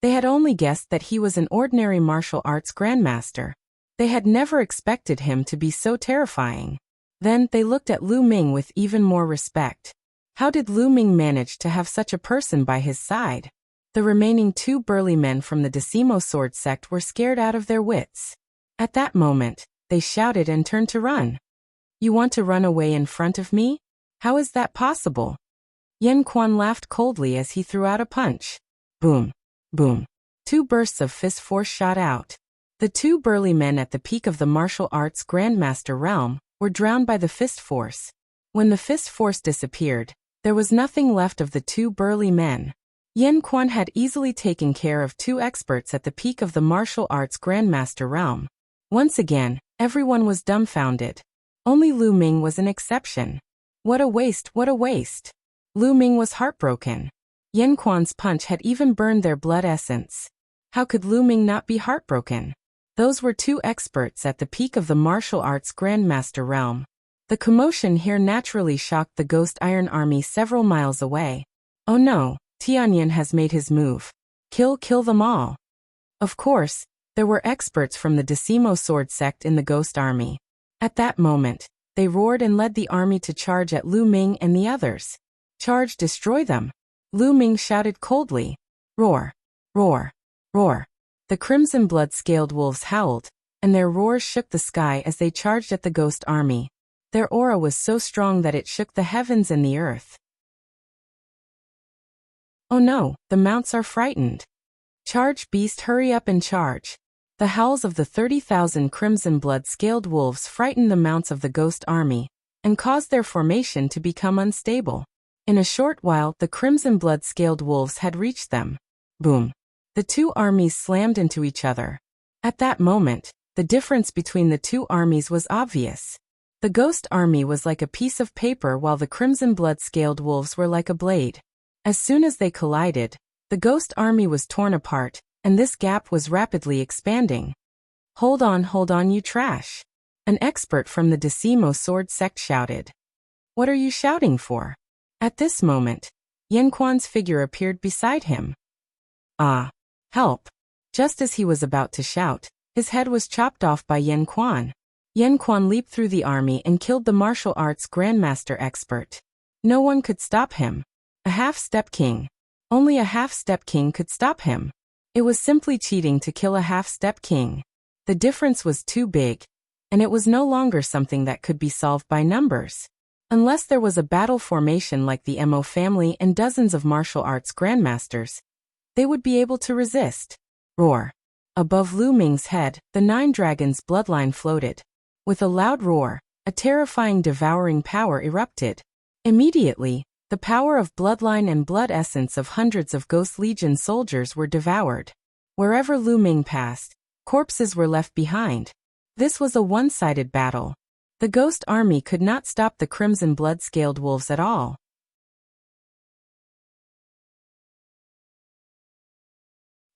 they had only guessed that he was an ordinary martial arts grandmaster. They had never expected him to be so terrifying. Then they looked at Lu Ming with even more respect. How did Lu Ming manage to have such a person by his side? The remaining 2 burly men from the Decimo Sword sect were scared out of their wits. At that moment, they shouted and turned to run. You want to run away in front of me? How is that possible? Yan Quan laughed coldly as he threw out a punch. Boom. Boom. 2 bursts of fist force shot out. The 2 burly men at the peak of the martial arts Grandmaster realm were drowned by the fist force. When the fist force disappeared, There was nothing left of the two burly men. Yen Quan had easily taken care of two experts at the peak of the martial arts grandmaster realm. Once again, everyone was dumbfounded. Only Lu Ming was an exception. What a waste, what a waste. Lu Ming was heartbroken. Yen Quan's punch had even burned their blood essence. How could Lu Ming not be heartbroken? Those were two experts at the peak of the martial arts grandmaster realm. The commotion here naturally shocked the Ghost Iron Army several miles away. Oh no, Tianyan has made his move. Kill them all. Of course, there were experts from the Decimo Sword sect in the Ghost Army. At that moment, they roared and led the army to charge at Lu Ming and the others. Charge, destroy them. Lu Ming shouted coldly. Roar, roar, roar. The crimson blood-scaled wolves howled, and their roars shook the sky as they charged at the Ghost Army. Their aura was so strong that it shook the heavens and the earth. Oh no, the mounts are frightened. Charge, beast, hurry up and charge. The howls of the 30,000 crimson blood-scaled wolves frightened the mounts of the Ghost Army, and caused their formation to become unstable. In a short while, the crimson blood-scaled wolves had reached them. Boom. The two armies slammed into each other. At that moment, the difference between the two armies was obvious. The Ghost Army was like a piece of paper while the crimson blood-scaled wolves were like a blade. As soon as they collided, the Ghost Army was torn apart, and this gap was rapidly expanding. Hold on, you trash. An expert from the Decimo Sword sect shouted. What are you shouting for? At this moment, Yen Quan's figure appeared beside him. Ah! Help! Just as he was about to shout, his head was chopped off by Yen Quan. Yen Quan leaped through the army and killed the martial arts grandmaster expert. No one could stop him. A half-step king. Only a half-step king could stop him. It was simply cheating to kill a half-step king. The difference was too big, and it was no longer something that could be solved by numbers. Unless there was a battle formation like the Mo family and dozens of martial arts grandmasters, they would be able to resist. Roar. Above Lu Ming's head, the Nine Dragons' bloodline floated. With a loud roar, a terrifying devouring power erupted. Immediately, the power of bloodline and blood essence of hundreds of Ghost Legion soldiers were devoured. Wherever Lu Ming passed, corpses were left behind. This was a one-sided battle. The Ghost Army could not stop the crimson blood-scaled wolves at all.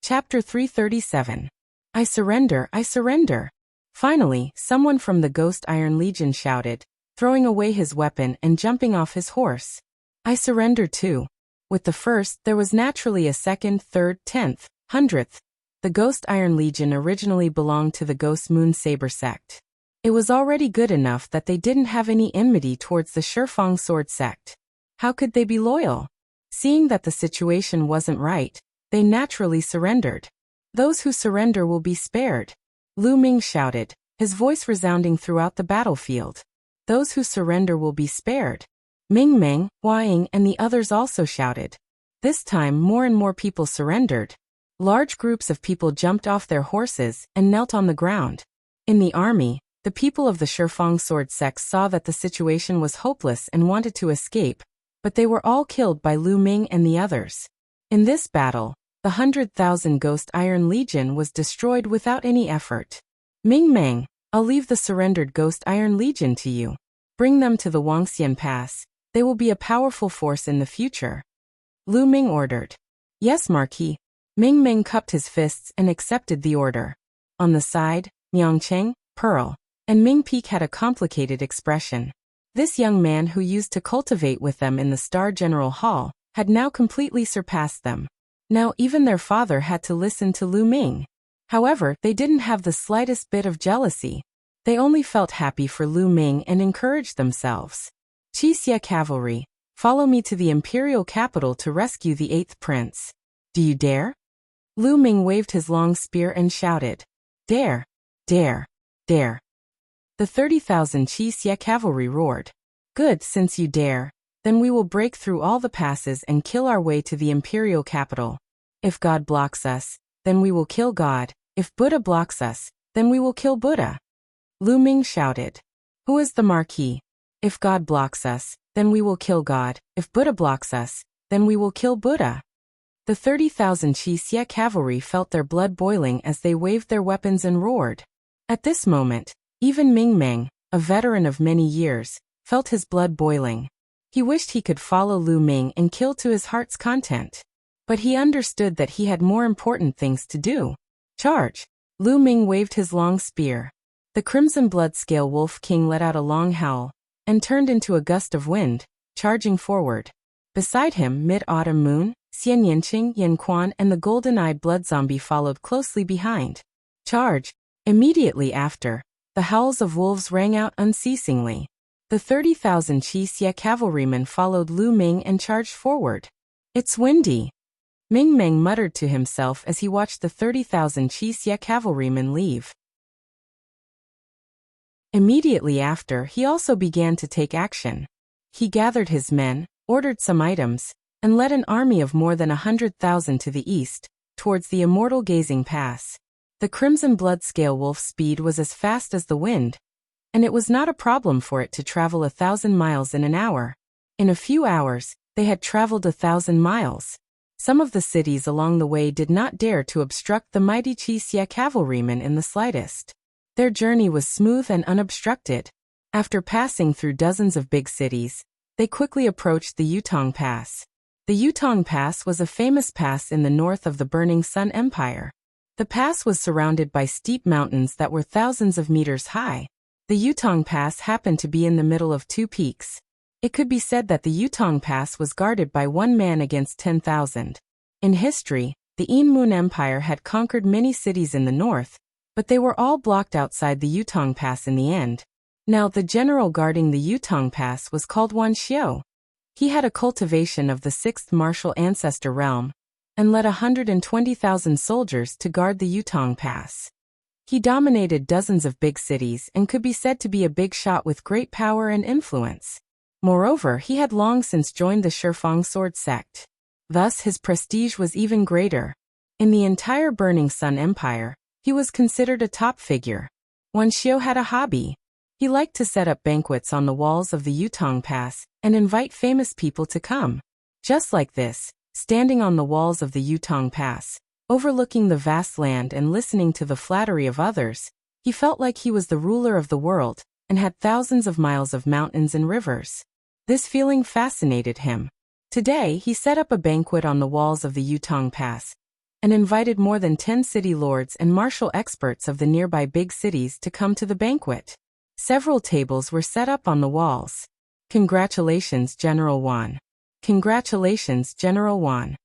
Chapter 337. I surrender, I surrender. Finally, someone from the Ghost Iron Legion shouted, throwing away his weapon and jumping off his horse. I surrender too. With the first, there was naturally a second, third, 10th, 100th. The Ghost Iron Legion originally belonged to the Ghost Moon Saber sect. It was already good enough that they didn't have any enmity towards the Shifang Sword sect. How could they be loyal? Seeing that the situation wasn't right, they naturally surrendered. Those who surrender will be spared. Lu Ming shouted, his voice resounding throughout the battlefield. Those who surrender will be spared. Ming Meng, Hua Ying, and the others also shouted. This time more and more people surrendered. Large groups of people jumped off their horses and knelt on the ground. In the army, the people of the Shifang Sword sect saw that the situation was hopeless and wanted to escape, but they were all killed by Lu Ming and the others. In this battle, the 100,000 Ghost Iron Legion was destroyed without any effort. Ming Meng, I'll leave the surrendered Ghost Iron Legion to you. Bring them to the Wuxia Pass. They will be a powerful force in the future. Lu Ming ordered. Yes, Marquis. Ming Meng cupped his fists and accepted the order. On the side, Miangcheng, Pearl, and Ming Peak had a complicated expression. This young man who used to cultivate with them in the Star General Hall had now completely surpassed them. Now even their father had to listen to Lu Ming. However, they didn't have the slightest bit of jealousy. They only felt happy for Lu Ming and encouraged themselves. Wuxia cavalry, follow me to the imperial capital to rescue the 8th prince. Do you dare? Lu Ming waved his long spear and shouted. Dare, dare, dare. The 30,000 Wuxia cavalry roared. Good, since you dare, then we will break through all the passes and kill our way to the imperial capital. If God blocks us, then we will kill God. If Buddha blocks us, then we will kill Buddha. Lu Ming shouted. Who is the Marquis? If God blocks us, then we will kill God. If Buddha blocks us, then we will kill Buddha. The 30,000 Wuxia cavalry felt their blood boiling as they waved their weapons and roared. At this moment, even Ming Meng, a veteran of many years, felt his blood boiling. He wished he could follow Lu Ming and kill to his heart's content. But he understood that he had more important things to do. Charge! Lu Ming waved his long spear. The crimson blood-scale wolf king let out a long howl and turned into a gust of wind, charging forward. Beside him, Mid-Autumn Moon, Xian Yinqing, Yin Quan, and the golden-eyed blood zombie followed closely behind. Charge! Immediately after, the howls of wolves rang out unceasingly. The 30,000 Wuxia cavalrymen followed Lu Ming and charged forward. It's windy. Ming Meng muttered to himself as he watched the 30,000 Wuxia cavalrymen leave. Immediately after, he also began to take action. He gathered his men, ordered some items, and led an army of more than 100,000 to the east, towards the immortal Gazing Pass. The crimson blood-scale wolf's speed was as fast as the wind, and it was not a problem for it to travel 1,000 miles in an hour. In a few hours, they had traveled 1,000 miles. Some of the cities along the way did not dare to obstruct the mighty Wuxia cavalrymen in the slightest. Their journey was smooth and unobstructed. After passing through dozens of big cities, they quickly approached the Yutong Pass. The Yutong Pass was a famous pass in the north of the Burning Sun Empire. The pass was surrounded by steep mountains that were thousands of meters high. The Yutong Pass happened to be in the middle of two peaks. It could be said that the Yutong Pass was guarded by one man against 10,000. In history, the Moon Empire had conquered many cities in the north, but they were all blocked outside the Yutong Pass in the end. Now the general guarding the Yutong Pass was called Wuxia. He had a cultivation of the 6th martial ancestor realm, and led 120,000 soldiers to guard the Yutong Pass. He dominated dozens of big cities and could be said to be a big shot with great power and influence. Moreover, he had long since joined the Shifang sword sect. Thus his prestige was even greater. In the entire Burning Sun Empire, he was considered a top figure. Wuxia had a hobby. He liked to set up banquets on the walls of the Yutong Pass and invite famous people to come. Just like this, standing on the walls of the Yutong Pass, overlooking the vast land and listening to the flattery of others, he felt like he was the ruler of the world and had thousands of miles of mountains and rivers. This feeling fascinated him. Today, he set up a banquet on the walls of the Yutong Pass and invited more than 10 city lords and martial experts of the nearby big cities to come to the banquet. Several tables were set up on the walls. Congratulations, General Wan. Congratulations, General Wan.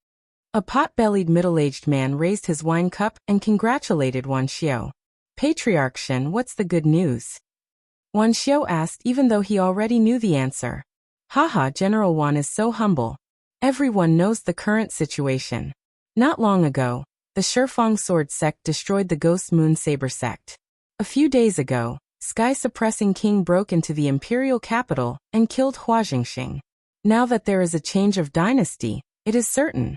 A pot-bellied middle-aged man raised his wine cup and congratulated Wuxia. Patriarch Shen, what's the good news? Wuxia asked, even though he already knew the answer. Haha, General Wan is so humble. Everyone knows the current situation. Not long ago, the Shifang sword sect destroyed the Ghost Moon Saber sect. A few days ago, Sky-suppressing king broke into the imperial capital and killed Hua Jingxing. Now that there is a change of dynasty, it is certain.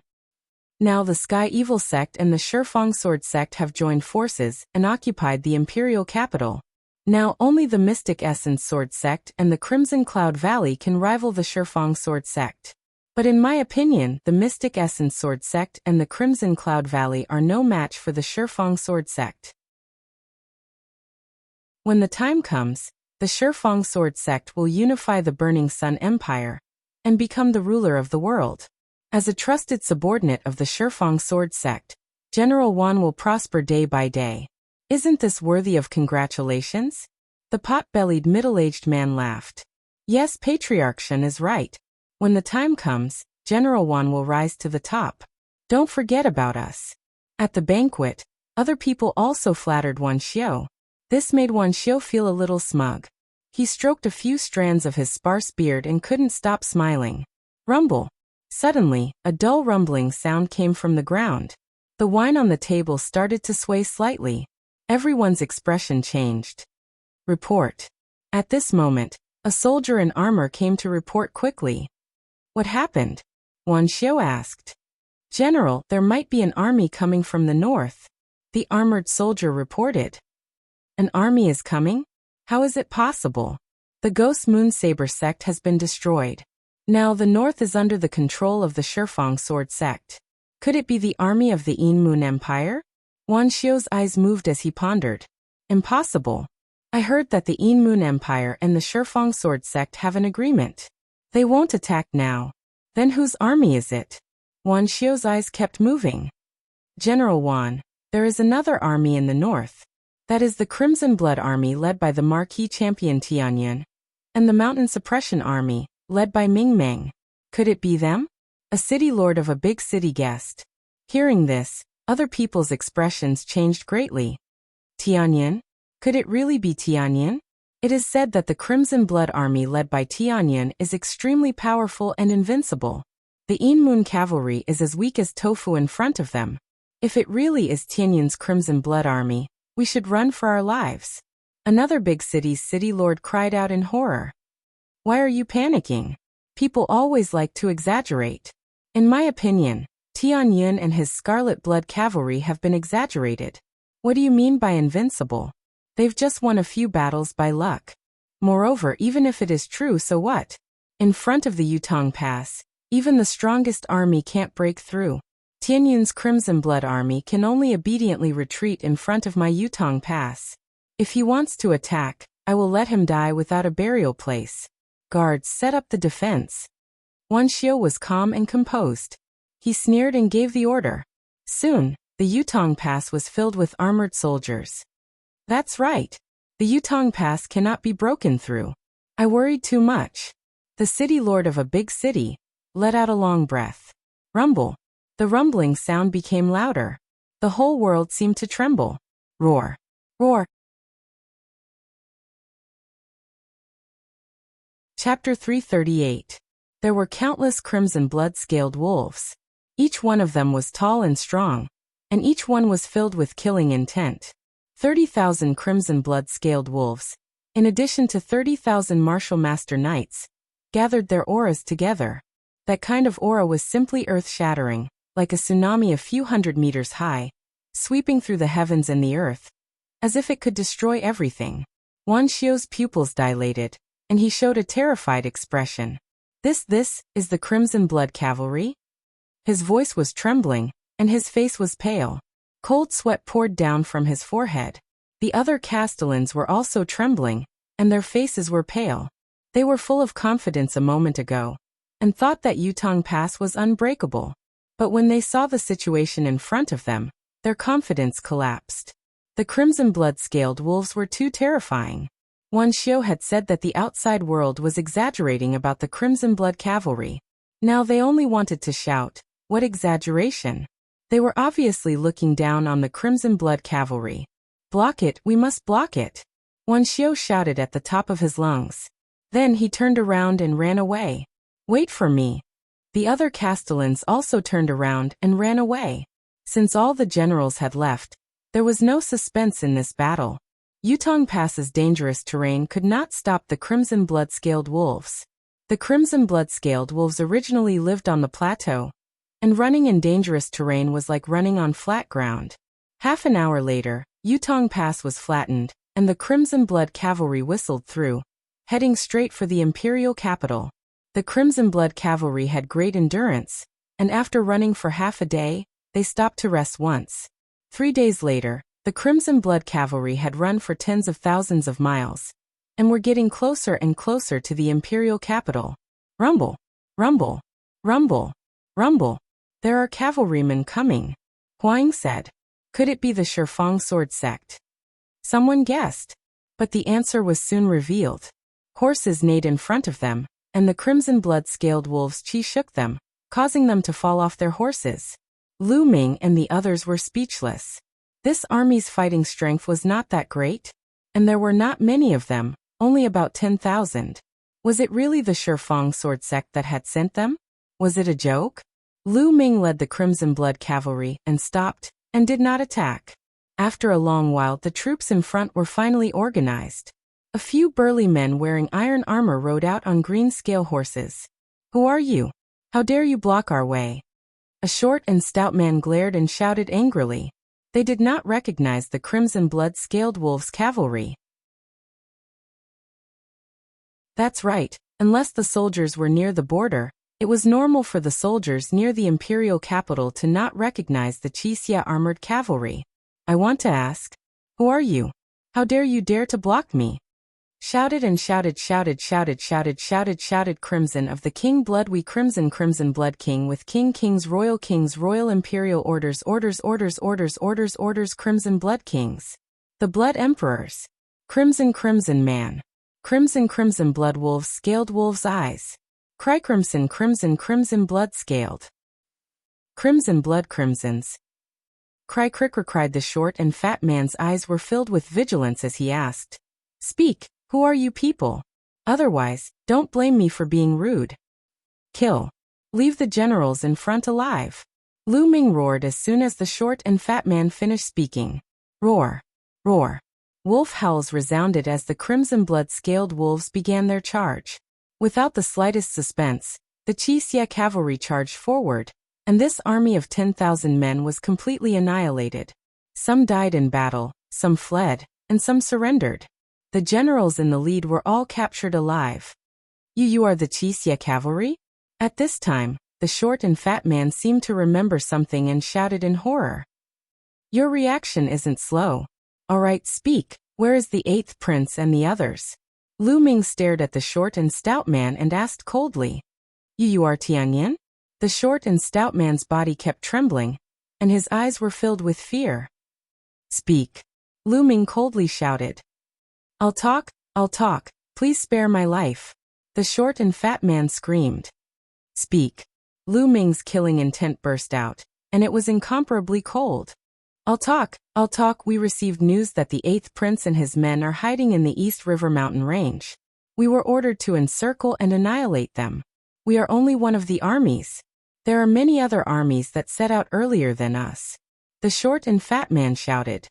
Now the Sky Evil sect and the Shifang sword sect have joined forces and occupied the imperial capital. Now only the Mystic Essence sword sect and the Crimson Cloud Valley can rival the Shifang sword sect. But in my opinion, the Mystic Essence sword sect and the Crimson Cloud Valley are no match for the Shifang sword sect. When the time comes, the Shifang sword sect will unify the Burning Sun Empire and become the ruler of the world. As a trusted subordinate of the Shifang sword sect, General Wan will prosper day by day. Isn't this worthy of congratulations? The pot-bellied middle-aged man laughed. Yes, Patriarch Shen is right. When the time comes, General Wan will rise to the top. Don't forget about us. At the banquet, other people also flattered Wuxia. This made Wuxia feel a little smug. He stroked a few strands of his sparse beard and couldn't stop smiling. Rumble. Suddenly, a dull rumbling sound came from the ground. The wine on the table started to sway slightly. Everyone's expression changed. Report. At this moment, a soldier in armor came to report quickly. What happened? Wuxia asked. General, there might be an army coming from the north. The armored soldier reported. An army is coming? How is it possible? The Ghost Moon Saber sect has been destroyed. Now the north is under the control of the Shifang Sword sect. Could it be the army of the Yin Moon Empire? Wan Xiu's eyes moved as he pondered. Impossible. I heard that the Yin Moon Empire and the Shifang Sword sect have an agreement. They won't attack now. Then whose army is it? Wan Xiu's eyes kept moving. General Wan, there is another army in the north. That is the Crimson Blood Army led by the Marquis Champion Tianyan. And the Mountain Suppression Army, led by Ming Meng. Could it be them? A city lord of a big city guessed. Hearing this, other people's expressions changed greatly. Tianyan? Could it really be Tianyan? It is said that the Crimson Blood Army led by Tianyan is extremely powerful and invincible. The Yin Moon Cavalry is as weak as tofu in front of them. If it really is Tianyan's Crimson Blood Army, we should run for our lives. Another big city's city lord cried out in horror. Why are you panicking? People always like to exaggerate. In my opinion, Tianyan and his Scarlet Blood Cavalry have been exaggerated. What do you mean by invincible? They've just won a few battles by luck. Moreover, even if it is true, so what? In front of the Yutong Pass, even the strongest army can't break through. Tianyan's Crimson Blood Army can only obediently retreat in front of my Yutong Pass. If he wants to attack, I will let him die without a burial place. Guards, set up the defense. Wan Xiu was calm and composed. He sneered and gave the order. Soon, the Yutong Pass was filled with armored soldiers. That's right. The Yutong Pass cannot be broken through. I worried too much. The city lord of a big city let out a long breath. Rumble. The rumbling sound became louder. The whole world seemed to tremble. Roar. Roar. Chapter 338. There were countless crimson blood-scaled wolves. Each one of them was tall and strong, and each one was filled with killing intent. 30,000 crimson blood-scaled wolves, in addition to 30,000 martial master knights, gathered their auras together. That kind of aura was simply earth-shattering, like a tsunami a few hundred meters high, sweeping through the heavens and the earth, as if it could destroy everything. Wan Xiu's pupils dilated, and he showed a terrified expression. This is the Crimson Blood Cavalry? His voice was trembling, and his face was pale. Cold sweat poured down from his forehead. The other castellans were also trembling, and their faces were pale. They were full of confidence a moment ago, and thought that Yutong Pass was unbreakable. But when they saw the situation in front of them, their confidence collapsed. The Crimson Blood-scaled wolves were too terrifying. Wan Xiu had said that the outside world was exaggerating about the Crimson Blood Cavalry. Now they only wanted to shout, "What exaggeration?" They were obviously looking down on the Crimson Blood Cavalry. "Block it, we must block it!" Wan Xiu shouted at the top of his lungs. Then he turned around and ran away. "Wait for me!" The other castellans also turned around and ran away. Since all the generals had left, there was no suspense in this battle. Yutong Pass's dangerous terrain could not stop the Crimson Blood-scaled wolves. The Crimson Blood-scaled wolves originally lived on the plateau, and running in dangerous terrain was like running on flat ground. Half an hour later, Yutong Pass was flattened, and the Crimson Blood Cavalry whistled through, heading straight for the imperial capital. The Crimson Blood Cavalry had great endurance, and after running for half a day, they stopped to rest once. 3 days later, the Crimson Blood Cavalry had run for tens of thousands of miles, and were getting closer and closer to the imperial capital. Rumble! Rumble! Rumble! Rumble! There are cavalrymen coming, Huang said. Could it be the Shifang Sword sect? Someone guessed, but the answer was soon revealed. Horses neighed in front of them, and the Crimson Blood-scaled wolves' chi shook them, causing them to fall off their horses. Lu Ming and the others were speechless. This army's fighting strength was not that great, and there were not many of them, only about 10,000. Was it really the Shifang Sword sect that had sent them? Was it a joke? Lu Ming led the Crimson Blood Cavalry and stopped, and did not attack. After a long while, the troops in front were finally organized. A few burly men wearing iron armor rode out on green scale horses. "Who are you? How dare you block our way?" A short and stout man glared and shouted angrily. They did not recognize the Crimson Blood-scaled wolves' cavalry. That's right, unless the soldiers were near the border, it was normal for the soldiers near the imperial capital to not recognize the Wuxia armored cavalry. I want to ask, who are you? How dare you dare to block me? Shouted and shouted Crimson of the King Blood we Crimson Blood King with King's Royal Imperial Orders Crimson Blood Kings. The Blood Emperors. Crimson Man. Crimson Blood Wolves Scaled Wolves' Eyes. Cry Crimson Blood Scaled. Crimson Blood Crimsons. Cry cried the short and fat man's eyes were filled with vigilance as he asked. Speak, who are you people? Otherwise, don't blame me for being rude. Kill. Leave the generals in front alive. Lu Ming roared as soon as the short and fat man finished speaking. Roar. Roar. Wolf howls resounded as the crimson blood-scaled wolves began their charge. Without the slightest suspense, the Wuxia cavalry charged forward, and this army of 10,000 men was completely annihilated. Some died in battle, some fled, and some surrendered. The generals in the lead were all captured alive. You are the Wuxia cavalry? At this time, the short and fat man seemed to remember something and shouted in horror. Your reaction isn't slow. All right, speak. Where is the 8th prince and the others? Lu Ming stared at the short and stout man and asked coldly. You are Tianyan? The short and stout man's body kept trembling, and his eyes were filled with fear. Speak. Lu Ming coldly shouted. I'll talk, please spare my life. The short and fat man screamed. Speak. Lu Ming's killing intent burst out, and it was incomparably cold. I'll talk, we received news that the 8th prince and his men are hiding in the East River mountain range. We were ordered to encircle and annihilate them. We are only one of the armies. There are many other armies that set out earlier than us. The short and fat man shouted.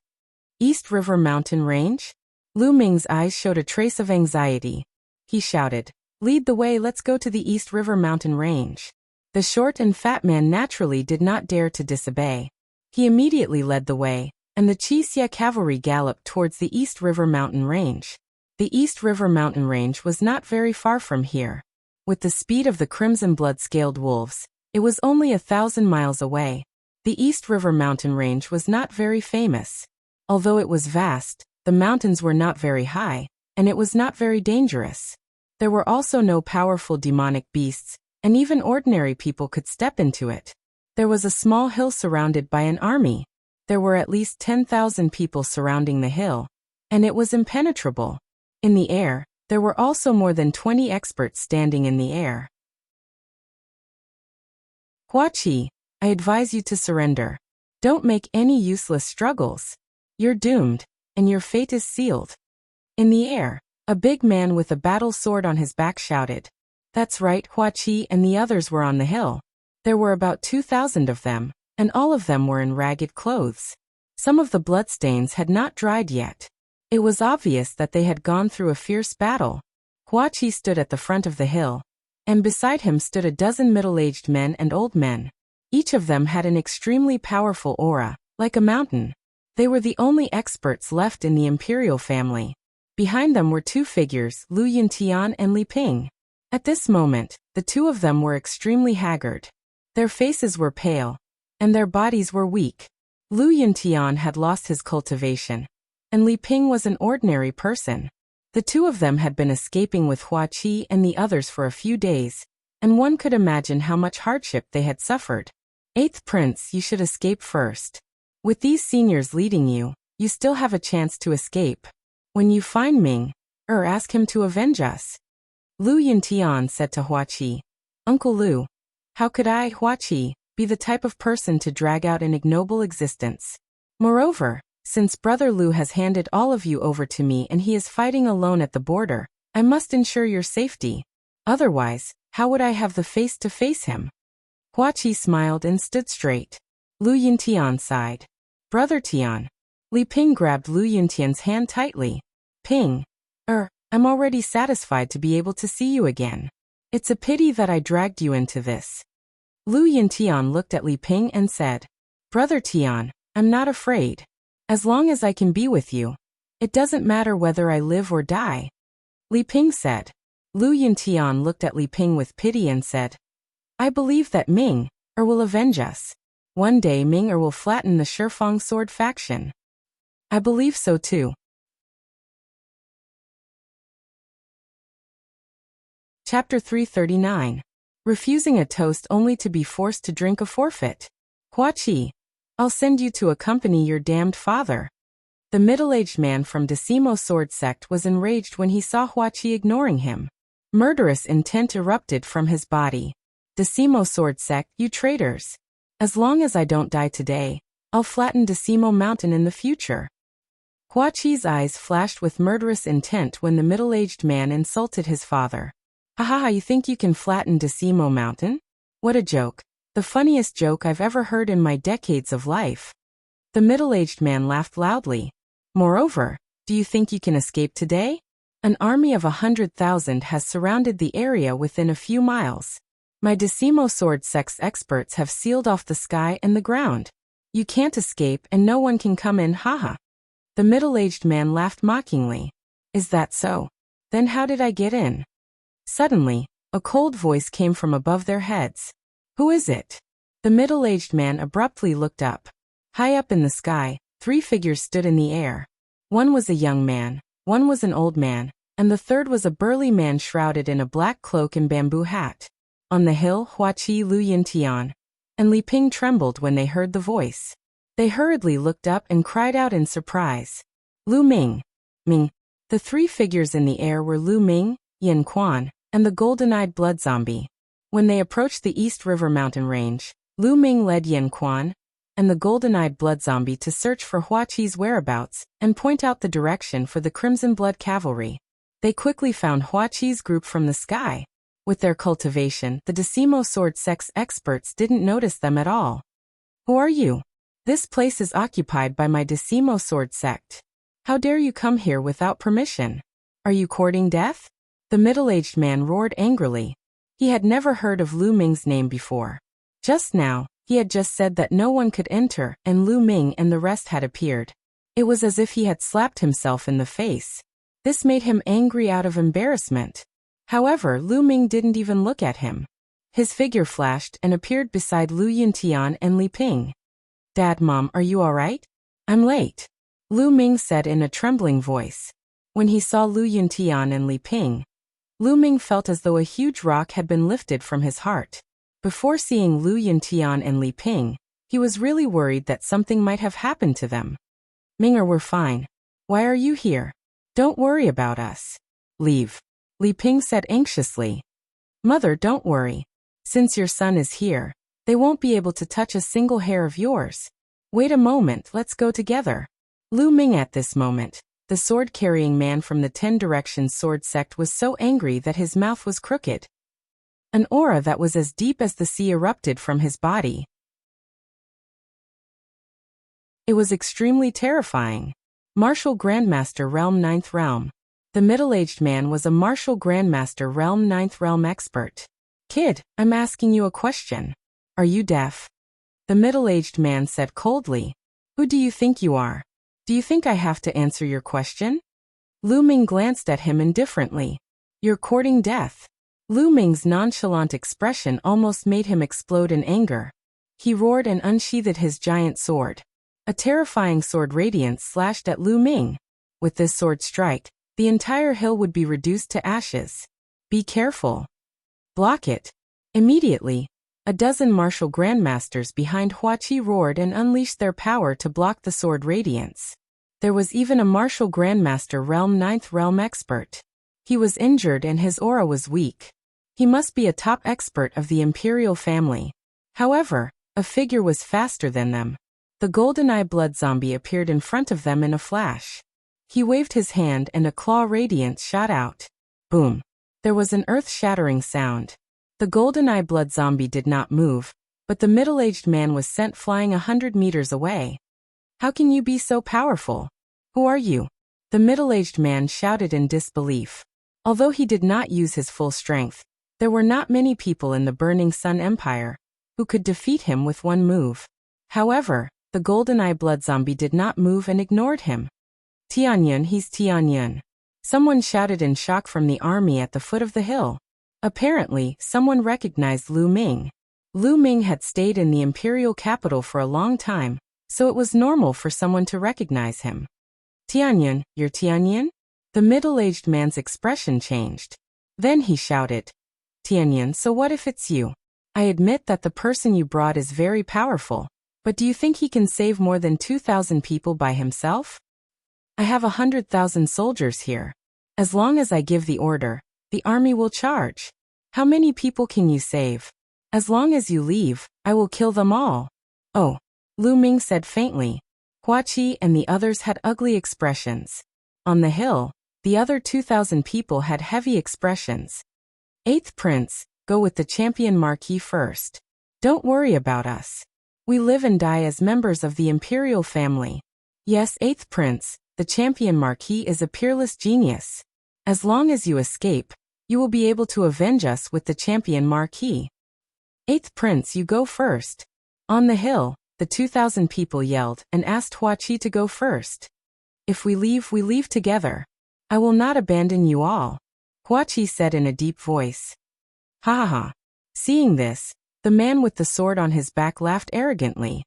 East River mountain range? Lu Ming's eyes showed a trace of anxiety. He shouted, lead the way, let's go to the East River mountain range. The short and fat man naturally did not dare to disobey. He immediately led the way, and the Wuxia cavalry galloped towards the East River mountain range. The East River mountain range was not very far from here. With the speed of the crimson blood-scaled wolves, it was only 1,000 miles away. The East River mountain range was not very famous. Although it was vast, the mountains were not very high, and it was not very dangerous. There were also no powerful demonic beasts, and even ordinary people could step into it. There was a small hill surrounded by an army. There were at least 10,000 people surrounding the hill, and it was impenetrable. In the air, there were also more than 20 experts standing in the air. Huaqi, I advise you to surrender. Don't make any useless struggles. You're doomed, and your fate is sealed. In the air, a big man with a battle sword on his back shouted. That's right, Huaqi and the others were on the hill. There were about 2,000 of them, and all of them were in ragged clothes. Some of the bloodstains had not dried yet. It was obvious that they had gone through a fierce battle. Huaqi stood at the front of the hill, and beside him stood a dozen middle-aged men and old men. Each of them had an extremely powerful aura, like a mountain. They were the only experts left in the imperial family. Behind them were two figures, Lu Yuntian and Li Ping. At this moment, the two of them were extremely haggard. Their faces were pale, and their bodies were weak. Lu Yuntian had lost his cultivation, and Li Ping was an ordinary person. The two of them had been escaping with Huaqi and the others for a few days, and one could imagine how much hardship they had suffered. 8th Prince, you should escape first. With these seniors leading you, you still have a chance to escape. When you find Ming, ask him to avenge us. Lu Yuntian said to Huaqi. Uncle Lu, how could I, Huaqi, be the type of person to drag out an ignoble existence? Moreover, since Brother Lu has handed all of you over to me and he is fighting alone at the border, I must ensure your safety. Otherwise, how would I have the face to face him? Huaqi smiled and stood straight. Lu Yuntian sighed. Brother Tian. Li Ping grabbed Lu Yuntian's hand tightly. Ping. I'm already satisfied to be able to see you again. It's a pity that I dragged you into this. Lu Yuntian looked at Li Ping and said, Brother Tian, I'm not afraid. As long as I can be with you, it doesn't matter whether I live or die. Li Ping said, Lu Yuntian looked at Li Ping with pity and said, I believe that Ming-er will avenge us. One day Ming-er will flatten the Shifeng sword faction. I believe so too. Chapter 339. Refusing a toast only to be forced to drink a forfeit. Hua Qi, I'll send you to accompany your damned father. The middle-aged man from Decimo Sword Sect was enraged when he saw Hua Qi ignoring him. Murderous intent erupted from his body. Decimo Sword Sect, you traitors. As long as I don't die today, I'll flatten Decimo Mountain in the future. Hua Qi's eyes flashed with murderous intent when the middle-aged man insulted his father. Ha ha ha, you think you can flatten Decimo Mountain? What a joke. The funniest joke I've ever heard in my decades of life. The middle-aged man laughed loudly. Moreover, do you think you can escape today? An army of 100,000 has surrounded the area within a few miles. My Decimo Sword Sect's experts have sealed off the sky and the ground. You can't escape and no one can come in, haha. The middle-aged man laughed mockingly. Is that so? Then how did I get in? Suddenly, a cold voice came from above their heads. Who is it? The middle-aged man abruptly looked up. High up in the sky, 3 figures stood in the air. One was a young man, one was an old man, and the third was a burly man shrouded in a black cloak and bamboo hat. On the hill, Hua Qi, Lu Yuntian, and Li Ping trembled when they heard the voice. They hurriedly looked up and cried out in surprise. Lu Ming. Ming. The 3 figures in the air were Lu Ming, Yin Quan, and the golden-eyed blood zombie. When they approached the East River mountain range, Lu Ming led Yin Quan and the golden-eyed blood zombie to search for Hua Qi's whereabouts and point out the direction for the Crimson Blood Cavalry. They quickly found Hua Qi's group from the sky. With their cultivation, the Decimo Sword Sect's experts didn't notice them at all. Who are you? This place is occupied by my Decimo Sword Sect. How dare you come here without permission? Are you courting death? The middle-aged man roared angrily. He had never heard of Lu Ming's name before. Just now, he had just said that no one could enter, and Lu Ming and the rest had appeared. It was as if he had slapped himself in the face. This made him angry out of embarrassment. However, Lu Ming didn't even look at him. His figure flashed and appeared beside Lu Yuntian and Li Ping. Dad, Mom, are you alright? I'm late, Lu Ming said in a trembling voice. When he saw Lu Yuntian and Li Ping, Lu Ming felt as though a huge rock had been lifted from his heart. Before seeing Lu Yuntian and Li Ping, he was really worried that something might have happened to them. Ming-er, we're fine. Why are you here? Don't worry about us. Leave, Li Ping said anxiously. Mother, don't worry. Since your son is here, they won't be able to touch a single hair of yours. Wait a moment, let's go together. Lu Ming at this moment, the sword-carrying man from the 10 Directions Sword Sect, was so angry that his mouth was crooked. An aura that was as deep as the sea erupted from his body. It was extremely terrifying. Martial Grandmaster Realm 9th Realm. The middle-aged man was a Martial Grandmaster Realm 9th Realm expert. Kid, I'm asking you a question. Are you deaf? The middle-aged man said coldly. Who do you think you are? Do you think I have to answer your question? Lu Ming glanced at him indifferently. You're courting death. Lu Ming's nonchalant expression almost made him explode in anger. He roared and unsheathed his giant sword. A terrifying sword radiance slashed at Lu Ming. With this sword strike, the entire hill would be reduced to ashes. Be careful. Block it. Immediately, a dozen martial grandmasters behind Hua Qi roared and unleashed their power to block the sword radiance. There was even a martial grandmaster Realm 9th Realm expert. He was injured and his aura was weak. He must be a top expert of the imperial family. However, a figure was faster than them. The golden-eye blood zombie appeared in front of them in a flash. He waved his hand and a claw radiance shot out. Boom. There was an earth-shattering sound. The golden-eye blood zombie did not move, but the middle-aged man was sent flying 100 meters away. How can you be so powerful? Who are you? The middle-aged man shouted in disbelief. Although he did not use his full strength, there were not many people in the Burning Sun Empire who could defeat him with one move. However, the golden-eye blood zombie did not move and ignored him. Tianyun, he's Tianyun. Someone shouted in shock from the army at the foot of the hill. Apparently, someone recognized Lu Ming. Lu Ming had stayed in the imperial capital for a long time, so it was normal for someone to recognize him. Tianyan, you're Tianyan? The middle-aged man's expression changed. Then he shouted, Tianyan, so what if it's you? I admit that the person you brought is very powerful, but do you think he can save more than 2,000 people by himself? I have 100,000 soldiers here. As long as I give the order, the army will charge. How many people can you save? As long as you leave, I will kill them all. Oh, Lu Ming said faintly. Hua Qi and the others had ugly expressions. On the hill, the other 2,000 people had heavy expressions. Eighth Prince, go with the champion Marquis first. Don't worry about us. We live and die as members of the imperial family. Yes, Eighth Prince, the champion Marquis is a peerless genius. As long as you escape, you will be able to avenge us with the champion Marquis. Eighth Prince, you go first. On the hill, the 2,000 people yelled and asked Hua Qi to go first. If we leave together. I will not abandon you all, Hua Qi said in a deep voice. Ha ha ha. Seeing this, the man with the sword on his back laughed arrogantly.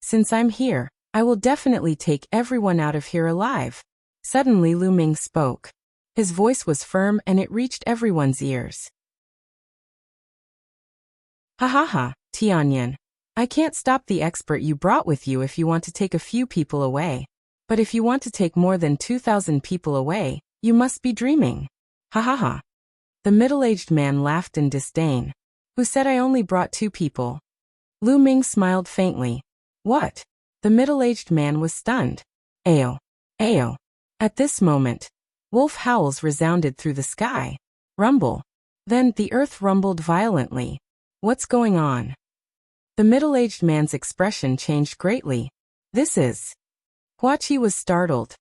Since I'm here, I will definitely take everyone out of here alive. Suddenly Lu Ming spoke. His voice was firm and it reached everyone's ears. Ha ha ha, Tianyan. I can't stop the expert you brought with you if you want to take a few people away. But if you want to take more than 2,000 people away, you must be dreaming. Ha ha ha. The middle-aged man laughed in disdain. Who said I only brought 2 people? Lu Ming smiled faintly. What? The middle-aged man was stunned. Ayo. Ayo. At this moment, wolf howls resounded through the sky. Rumble. Then the earth rumbled violently. What's going on? The middle-aged man's expression changed greatly. This is... Hua Qi was startled.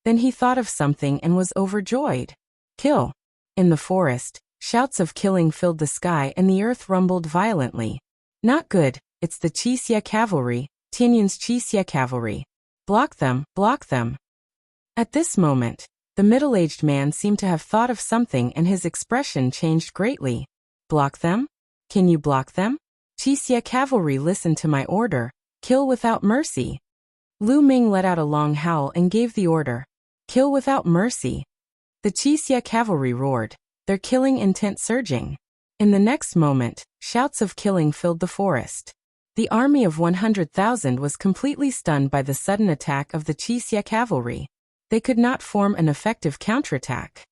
Then he thought of something and was overjoyed. Kill. In the forest, shouts of killing filled the sky and the earth rumbled violently. Not good, it's the Qixia cavalry, Tianyan's Qixia cavalry. Block them, block them. At this moment, the middle-aged man seemed to have thought of something and his expression changed greatly. Block them? Can you block them? Qixia cavalry, listen to my order. Kill without mercy. Lu Ming let out a long howl and gave the order. Kill without mercy. The Qixia cavalry roared, their killing intent surging. In the next moment, shouts of killing filled the forest. The army of 100,000 was completely stunned by the sudden attack of the Qixia cavalry. They could not form an effective counterattack.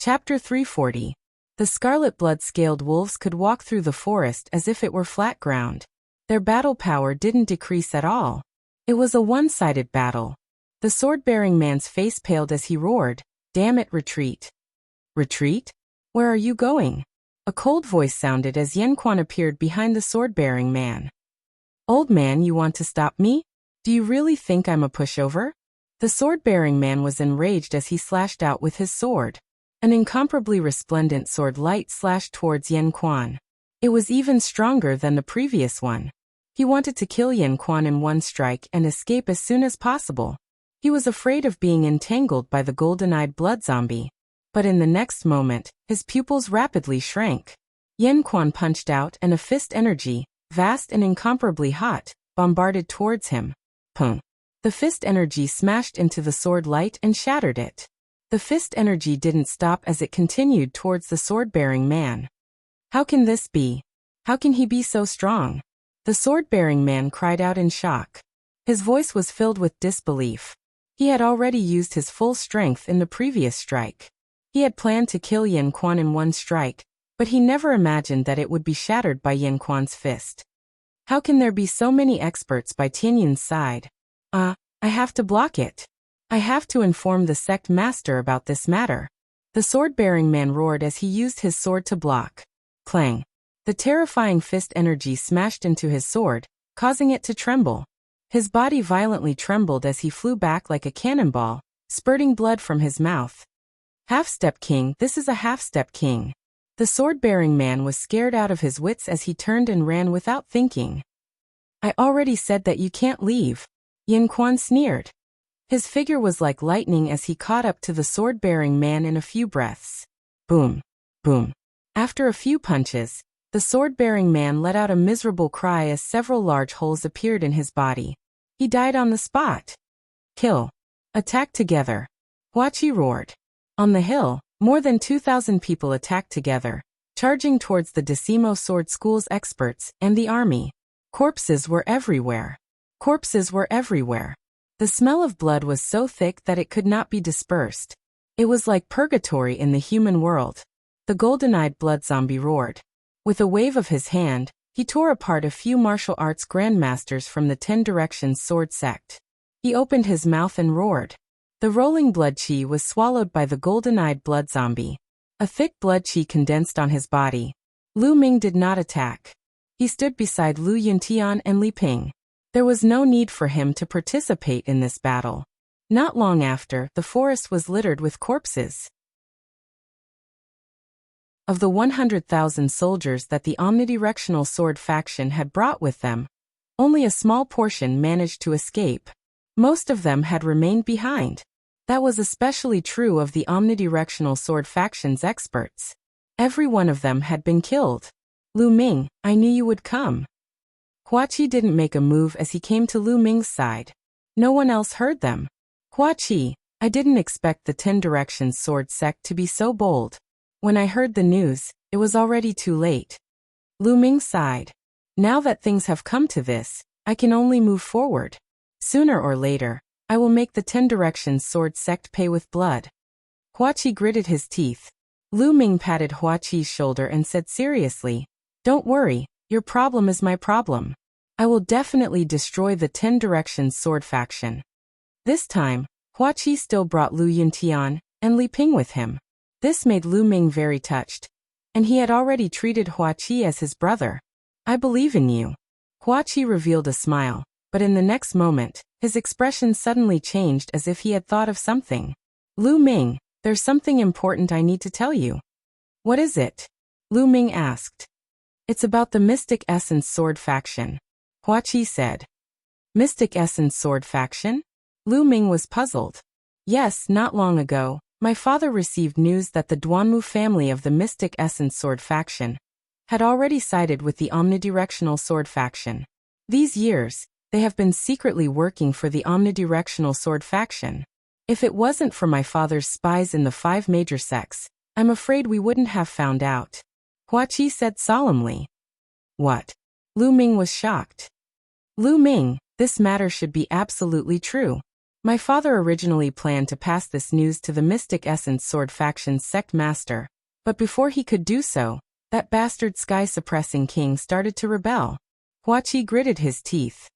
Chapter 340. The scarlet blood-scaled wolves could walk through the forest as if it were flat ground. Their battle power didn't decrease at all. It was a one-sided battle. The sword-bearing man's face paled as he roared, "Damn it, retreat." Retreat? Where are you going? A cold voice sounded as Yan Quan appeared behind the sword-bearing man. Old man, you want to stop me? Do you really think I'm a pushover? The sword-bearing man was enraged as he slashed out with his sword. An incomparably resplendent sword light slashed towards Yan Quan. It was even stronger than the previous one. He wanted to kill Yan Quan in one strike and escape as soon as possible. He was afraid of being entangled by the golden-eyed blood zombie. But in the next moment, his pupils rapidly shrank. Yan Quan punched out and a fist energy, vast and incomparably hot, bombarded towards him. Pung. The fist energy smashed into the sword light and shattered it. The fist energy didn't stop as it continued towards the sword-bearing man. How can this be? How can he be so strong? The sword-bearing man cried out in shock. His voice was filled with disbelief. He had already used his full strength in the previous strike. He had planned to kill Yan Quan in one strike, but he never imagined that it would be shattered by Yan Quan's fist. How can there be so many experts by Tianyan's side? I have to block it. I have to inform the sect master about this matter. The sword-bearing man roared as he used his sword to block. Clang. The terrifying fist energy smashed into his sword, causing it to tremble. His body violently trembled as he flew back like a cannonball, spurting blood from his mouth. Half-step king, this is a half-step king. The sword-bearing man was scared out of his wits as he turned and ran without thinking. I already said that you can't leave. Yin Quan sneered. His figure was like lightning as he caught up to the sword-bearing man in a few breaths. Boom. Boom. After a few punches, the sword-bearing man let out a miserable cry as several large holes appeared in his body. He died on the spot. Kill. Attack together. Huaqi roared. On the hill, more than 2,000 people attacked together, charging towards the Decimo Sword School's experts and the army. Corpses were everywhere. Corpses were everywhere. The smell of blood was so thick that it could not be dispersed. It was like purgatory in the human world. The golden-eyed blood zombie roared. With a wave of his hand, he tore apart a few martial arts grandmasters from the 10 Directions sword sect. He opened his mouth and roared. The rolling blood chi was swallowed by the golden-eyed blood zombie. A thick blood chi condensed on his body. Lu Ming did not attack. He stood beside Lu Yuntian and Li Ping. There was no need for him to participate in this battle. Not long after, the forest was littered with corpses. Of the 100,000 soldiers that the omnidirectional sword faction had brought with them, only a small portion managed to escape. Most of them had remained behind. That was especially true of the omnidirectional sword faction's experts. Every one of them had been killed. Lu Ming, I knew you would come. Huaqi didn't make a move as he came to Lu Ming's side. No one else heard them. Huaqi, I didn't expect the 10 Directions sword sect to be so bold. When I heard the news, it was already too late. Lu Ming sighed. Now that things have come to this, I can only move forward. Sooner or later, I will make the 10 Directions sword sect pay with blood. Huaqi gritted his teeth. Lu Ming patted Huaqi's shoulder and said seriously, Don't worry, your problem is my problem. I will definitely destroy the 10 Directions sword faction. This time, Huaqi still brought Lu Yuntian and Li Ping with him. This made Lu Ming very touched, and he had already treated Huaqi as his brother. I believe in you. Huaqi revealed a smile, but in the next moment, his expression suddenly changed as if he had thought of something. Lu Ming, there's something important I need to tell you. What is it? Lu Ming asked. It's about the Mystic Essence Sword faction. Huaqi said. Mystic Essence Sword faction? Lu Ming was puzzled. Yes, not long ago, my father received news that the Duanmu family of the Mystic Essence Sword faction had already sided with the omnidirectional sword faction. These years, they have been secretly working for the omnidirectional sword faction. If it wasn't for my father's spies in the 5 major sects, I'm afraid we wouldn't have found out. Huaqi said solemnly. What? Lu Ming was shocked. Lu Ming, this matter should be absolutely true. My father originally planned to pass this news to the Mystic Essence Sword faction's sect master, but before he could do so, that bastard sky-suppressing king started to rebel. Huaqi gritted his teeth.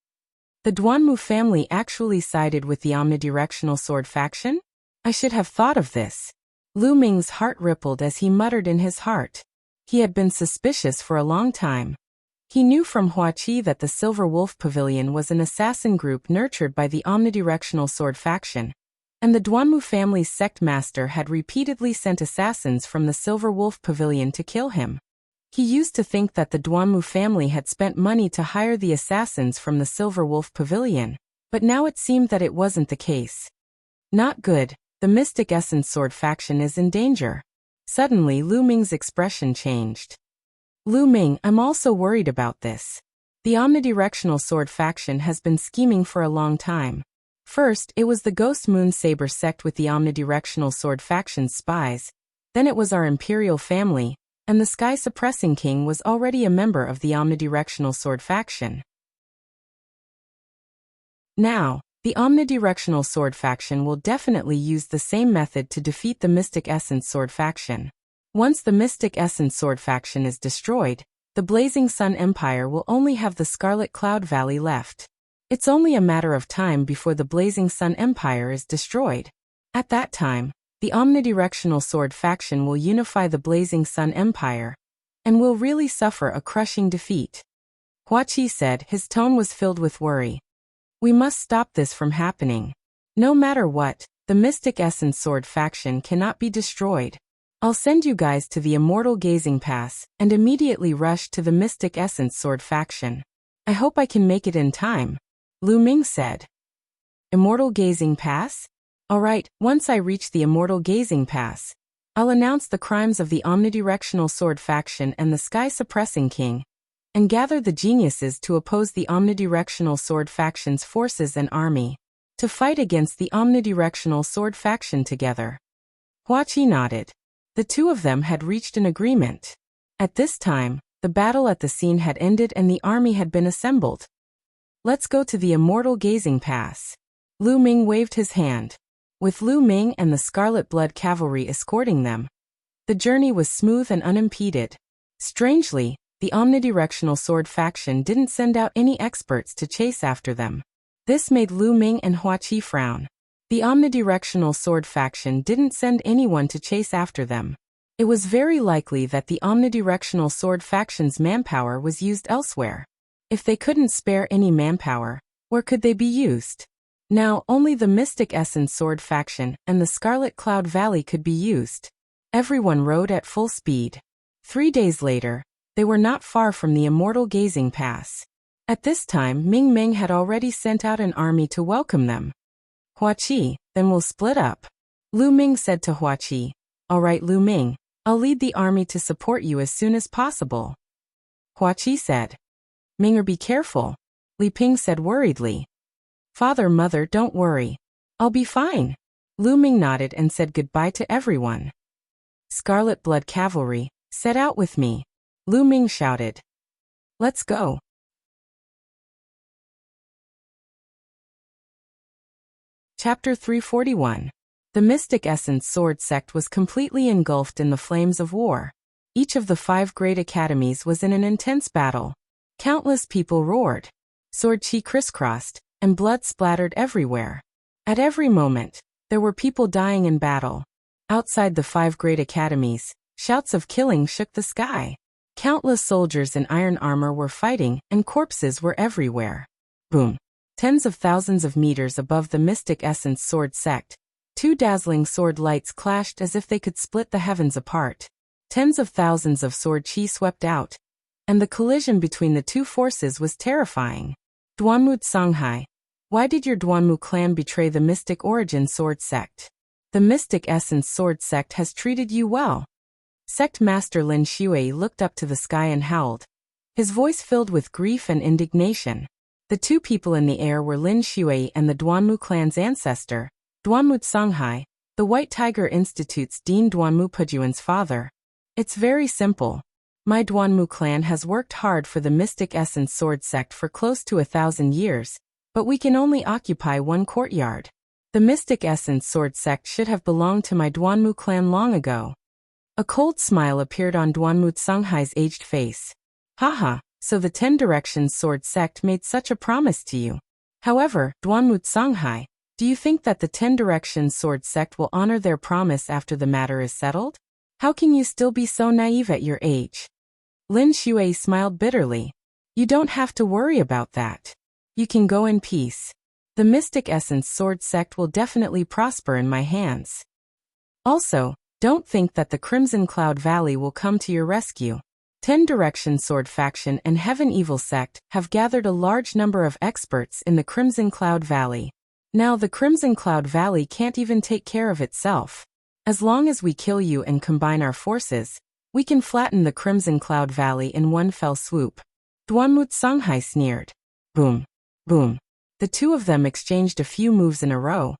The Duanmu family actually sided with the omnidirectional sword faction? I should have thought of this. Lu Ming's heart rippled as he muttered in his heart. He had been suspicious for a long time. He knew from Huaqi that the Silver Wolf Pavilion was an assassin group nurtured by the omnidirectional sword faction, and the Duanmu family's sect master had repeatedly sent assassins from the Silver Wolf Pavilion to kill him. He used to think that the Duanmu family had spent money to hire the assassins from the Silver Wolf Pavilion, but now it seemed that it wasn't the case. Not good, the Mystic Essence Sword faction is in danger. Suddenly Lu Ming's expression changed. Lu Ming, I'm also worried about this. The omnidirectional sword faction has been scheming for a long time. First, it was the Ghost Moon Saber sect with the omnidirectional sword faction's spies, then it was our imperial family, and the sky-suppressing king was already a member of the omnidirectional sword faction. Now, the omnidirectional sword faction will definitely use the same method to defeat the Mystic Essence sword faction. Once the Mystic Essence sword faction is destroyed, the Blazing Sun Empire will only have the Scarlet Cloud Valley left. It's only a matter of time before the Blazing Sun Empire is destroyed. At that time, the omnidirectional sword faction will unify the Blazing Sun Empire, and will really suffer a crushing defeat. Huaqi said, his tone was filled with worry. We must stop this from happening. No matter what, the Mystic Essence sword faction cannot be destroyed. I'll send you guys to the Immortal Gazing Pass and immediately rush to the Mystic Essence sword faction. I hope I can make it in time. Lu Ming said. Immortal Gazing Pass? Alright, once I reach the Immortal Gazing Pass, I'll announce the crimes of the Omnidirectional Sword faction and the Sky Suppressing King, and gather the geniuses to oppose the Omnidirectional Sword faction's forces and army, to fight against the Omnidirectional Sword faction together. Huaqi nodded. The two of them had reached an agreement. At this time, the battle at the scene had ended and the army had been assembled. Let's go to the Immortal Gazing Pass. Lu Ming waved his hand. With Lu Ming and the Scarlet Blood Cavalry escorting them, the journey was smooth and unimpeded. Strangely, the Omnidirectional Sword faction didn't send out any experts to chase after them. This made Lu Ming and Huaqi frown. The Omnidirectional Sword faction didn't send anyone to chase after them. It was very likely that the Omnidirectional Sword faction's manpower was used elsewhere. If they couldn't spare any manpower, where could they be used? Now, only the Mystic Essence Sword faction and the Scarlet Cloud Valley could be used. Everyone rode at full speed. 3 days later, they were not far from the Immortal Gazing Pass. At this time, Ming Ming had already sent out an army to welcome them. Huaqi, then we'll split up. Lu Ming said to Huaqi. Alright Lu Ming, I'll lead the army to support you as soon as possible. Huaqi said. Ming'er, be careful. Li Ping said worriedly. Father, mother, don't worry. I'll be fine. Lu Ming nodded and said goodbye to everyone. Scarlet Blood Cavalry, set out with me. Lu Ming shouted. Let's go. Chapter 341. The Mystic Essence Sword sect was completely engulfed in the flames of war. Each of the 5 great academies was in an intense battle. Countless people roared. Sword chi crisscrossed, and blood splattered everywhere. At every moment, there were people dying in battle. Outside the 5 great academies, shouts of killing shook the sky. Countless soldiers in iron armor were fighting, and corpses were everywhere. Boom. Tens of thousands of meters above the Mystic Essence Sword sect, 2 dazzling sword lights clashed as if they could split the heavens apart. Tens of thousands of sword chi swept out, and the collision between the 2 forces was terrifying. Duanmu Songhai, why did your Duanmu clan betray the Mystic Origin Sword sect? The Mystic Essence Sword sect has treated you well. Sect Master Lin Shui looked up to the sky and howled, his voice filled with grief and indignation. The 2 people in the air were Lin Shui and the Duanmu clan's ancestor, Duanmu Songhai, the White Tiger Institute's Dean Duanmu Pujuan's father. It's very simple. My Duanmu clan has worked hard for the Mystic Essence Sword sect for close to 1,000 years, but we can only occupy 1 courtyard. The Mystic Essence Sword sect should have belonged to my Duanmu clan long ago. A cold smile appeared on Duanmu Songhai's aged face. Haha, so the 10 Directions Sword sect made such a promise to you. However, Duanmu Songhai, do you think that the 10 Directions Sword sect will honor their promise after the matter is settled? How can you still be so naive at your age? Lin Shui smiled bitterly. You don't have to worry about that. You can go in peace. The Mystic Essence Sword sect will definitely prosper in my hands. Also, don't think that the Crimson Cloud Valley will come to your rescue. 10 Directions Sword faction and Heaven Evil sect have gathered a large number of experts in the Crimson Cloud Valley. Now the Crimson Cloud Valley can't even take care of itself. As long as we kill you and combine our forces, we can flatten the Crimson Cloud Valley in one fell swoop. Duanmu Songhai sneered. Boom. Boom. The 2 of them exchanged a few moves in a row,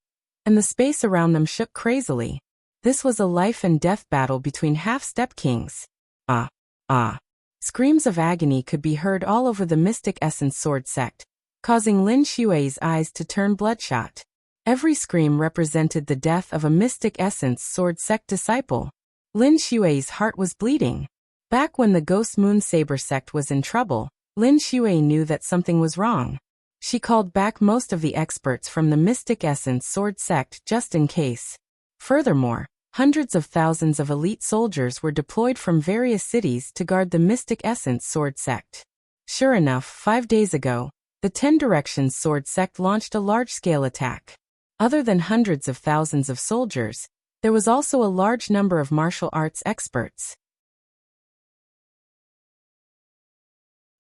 and the space around them shook crazily. This was a life and death battle between half-step kings. Ah. Ah. Screams of agony could be heard all over the Mystic Essence Sword sect, causing Lin Shui's eyes to turn bloodshot. Every scream represented the death of a Mystic Essence Sword sect disciple. Lin Shui's heart was bleeding. Back when the Ghost Moon Saber sect was in trouble, Lin Shui knew that something was wrong. She called back most of the experts from the Mystic Essence Sword sect just in case. Furthermore, hundreds of thousands of elite soldiers were deployed from various cities to guard the Mystic Essence Sword sect. Sure enough, 5 days ago, the 10 Directions Sword sect launched a large-scale attack. Other than hundreds of thousands of soldiers, there was also a large number of martial arts experts.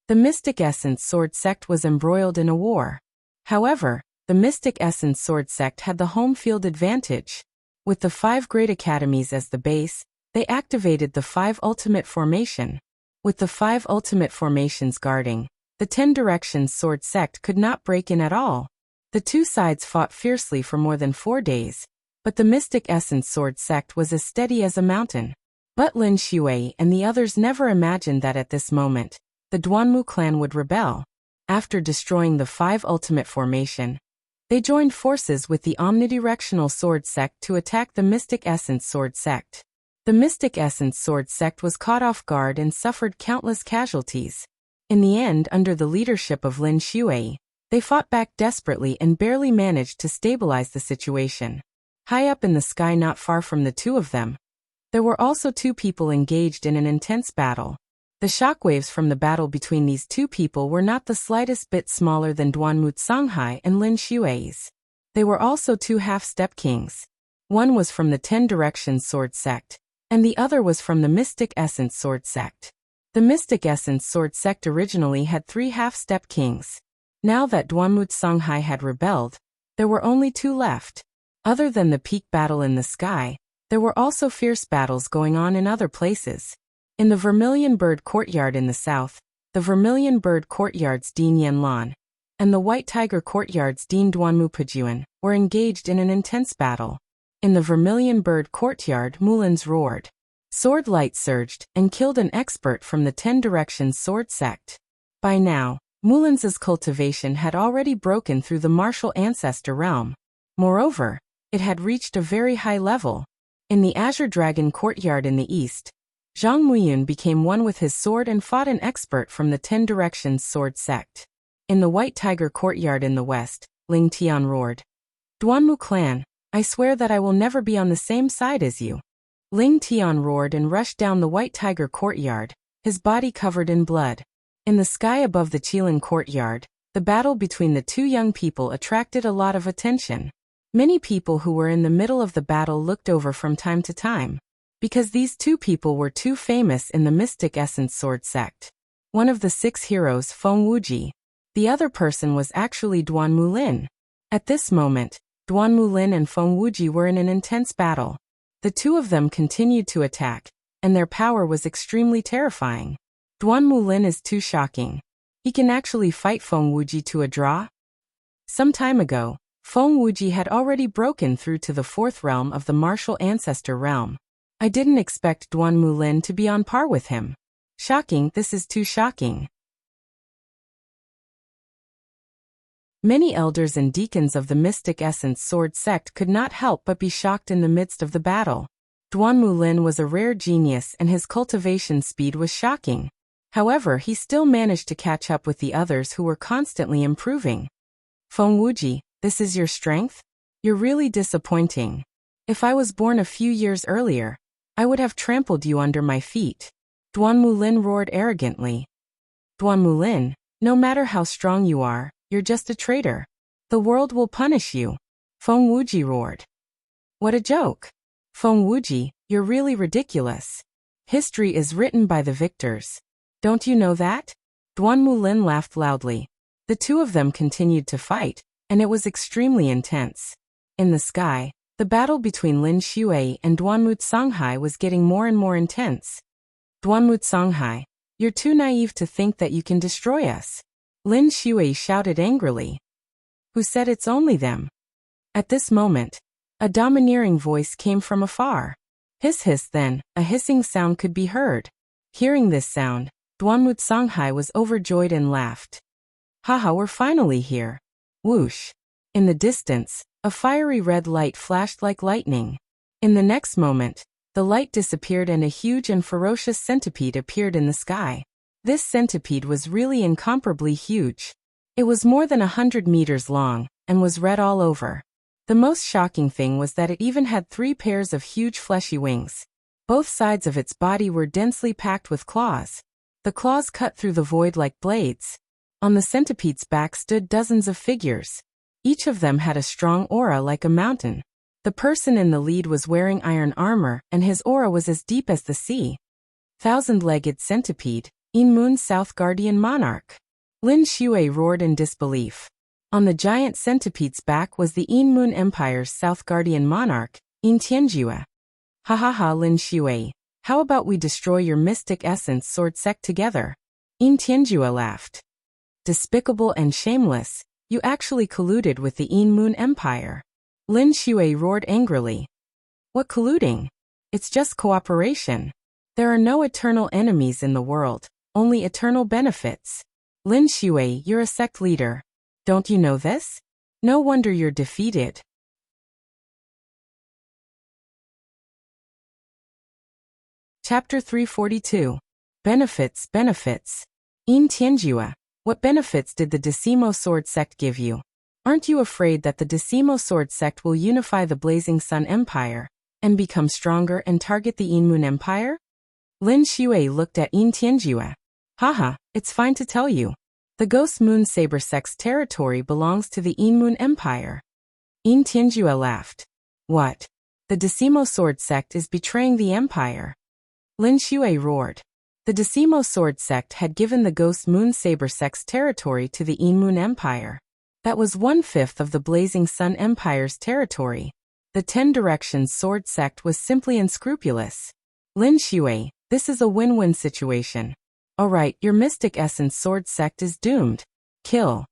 The Mystic Essence Sword sect was embroiled in a war. However, The Mystic Essence Sword Sect had the home field advantage. With the 5 great academies as the base, they activated the 5 ultimate formation. With the 5 ultimate formations guarding, the 10 Directions Sword Sect could not break in at all. The two sides fought fiercely for more than 4 days, but the Mystic Essence Sword Sect was as steady as a mountain. But Lin Shui and the others never imagined that at this moment, the Duanmu clan would rebel. After destroying the 5 ultimate formation, they joined forces with the Omnidirectional Sword Sect to attack the Mystic Essence Sword Sect. The Mystic Essence Sword Sect was caught off guard and suffered countless casualties. In the end, under the leadership of Lin Shui, they fought back desperately and barely managed to stabilize the situation. High up in the sky not far from the two of them, there were also 2 people engaged in an intense battle. The shockwaves from the battle between these 2 people were not the slightest bit smaller than Duanmu Songhai and Lin Shui's. They were also 2 half-step kings. One was from the 10 Directions Sword Sect, and the other was from the Mystic Essence Sword Sect. The Mystic Essence Sword Sect originally had 3 half-step kings. Now that Duanmu Songhai had rebelled, there were only 2 left. Other than the peak battle in the sky, there were also fierce battles going on in other places. In the Vermilion Bird Courtyard in the south, the Vermilion Bird Courtyard's Din Yanlan and the White Tiger Courtyard's Din Duanmu Pajuan were engaged in an intense battle. In the Vermilion Bird Courtyard, Mulin's roared. Sword light surged and killed an expert from the 10 Directions Sword Sect. By now, Mulin's cultivation had already broken through the martial ancestor realm. Moreover, it had reached a very high level. In the Azure Dragon Courtyard in the east, Zhang Muyun became one with his sword and fought an expert from the 10 Directions Sword Sect. In the White Tiger Courtyard in the west, Ling Tian roared. Duanmu clan, I swear that I will never be on the same side as you. Ling Tian roared and rushed down the White Tiger Courtyard, his body covered in blood. In the sky above the Qilin Courtyard, the battle between the 2 young people attracted a lot of attention. Many people who were in the middle of the battle looked over from time to time, because these 2 people were too famous in the Mystic Essence Sword Sect. One of the 6 heroes, Feng Wuji. The other person was actually Duanmu Lin. At this moment, Duanmu Lin and Feng Wuji were in an intense battle. The 2 of them continued to attack, and their power was extremely terrifying. Duanmu Lin is too shocking. He can actually fight Feng Wuji to a draw? Some time ago, Feng Wuji had already broken through to the 4th realm of the martial ancestor realm. I didn't expect Duanmu Lin to be on par with him. Shocking, this is too shocking. Many elders and deacons of the Mystic Essence Sword Sect could not help but be shocked in the midst of the battle. Duanmu Lin was a rare genius and his cultivation speed was shocking. However, he still managed to catch up with the others who were constantly improving. Feng Wuji, this is your strength? You're really disappointing. If I was born a few years earlier, I would have trampled you under my feet. Duanmu Lin roared arrogantly. Duanmu Lin, no matter how strong you are, you're just a traitor. The world will punish you. Feng Wuji roared. What a joke. Feng Wuji, you're really ridiculous. History is written by the victors. Don't you know that? Duanmu Lin laughed loudly. The 2 of them continued to fight, and it was extremely intense. In the sky, the battle between Lin Shui and Duanmu Songhai was getting more and more intense. Duanmu Songhai, you're too naive to think that you can destroy us. Lin Shui shouted angrily. Who said it's only them? At this moment, a domineering voice came from afar. Hiss hiss, then, a hissing sound could be heard. Hearing this sound, Duanmu Songhai was overjoyed and laughed. Haha, we're finally here. Whoosh. In the distance, a fiery red light flashed like lightning. In the next moment, the light disappeared and a huge and ferocious centipede appeared in the sky. This centipede was really incomparably huge. It was more than 100 meters long, and was red all over. The most shocking thing was that it even had 3 pairs of huge fleshy wings. Both sides of its body were densely packed with claws. The claws cut through the void like blades. On the centipede's back stood dozens of figures. Each of them had a strong aura like a mountain. The person in the lead was wearing iron armor, and his aura was as deep as the sea. Thousand-legged centipede, In Moon's South Guardian Monarch. Lin Shui roared in disbelief. On the giant centipede's back was the Yin Moon Empire's South Guardian monarch, Yin Tianjue. Ha ha ha, Lin Shui. How about we destroy your mystic essence sword sect together? Yin Tianjue laughed. Despicable and shameless, you actually colluded with the Yin Moon Empire. Lin Shui roared angrily. What colluding? It's just cooperation. There are no eternal enemies in the world, only eternal benefits. Lin Shui, you're a sect leader. Don't you know this? No wonder you're defeated. Chapter 342. Benefits. Yin Tianjue, what benefits did the Decimo Sword Sect give you? Aren't you afraid that the Decimo Sword Sect will unify the Blazing Sun Empire and become stronger and target the Yin Moon Empire? Lin Shui looked at Yin Tianjue. Haha, it's fine to tell you. The Ghost Moon Saber Sect's territory belongs to the Yin Moon Empire. Yin Tianjue laughed. What? The Decimo Sword Sect is betraying the Empire. Lin Shui roared. The Decimo Sword Sect had given the Ghost Moon Saber Sect's territory to the Yin Moon Empire. That was 1/5 of the Blazing Sun Empire's territory. The 10 Directions Sword Sect was simply unscrupulous. Lin Shui, this is a win-win situation. Alright, your Mystic Essence Sword Sect is doomed. Kill.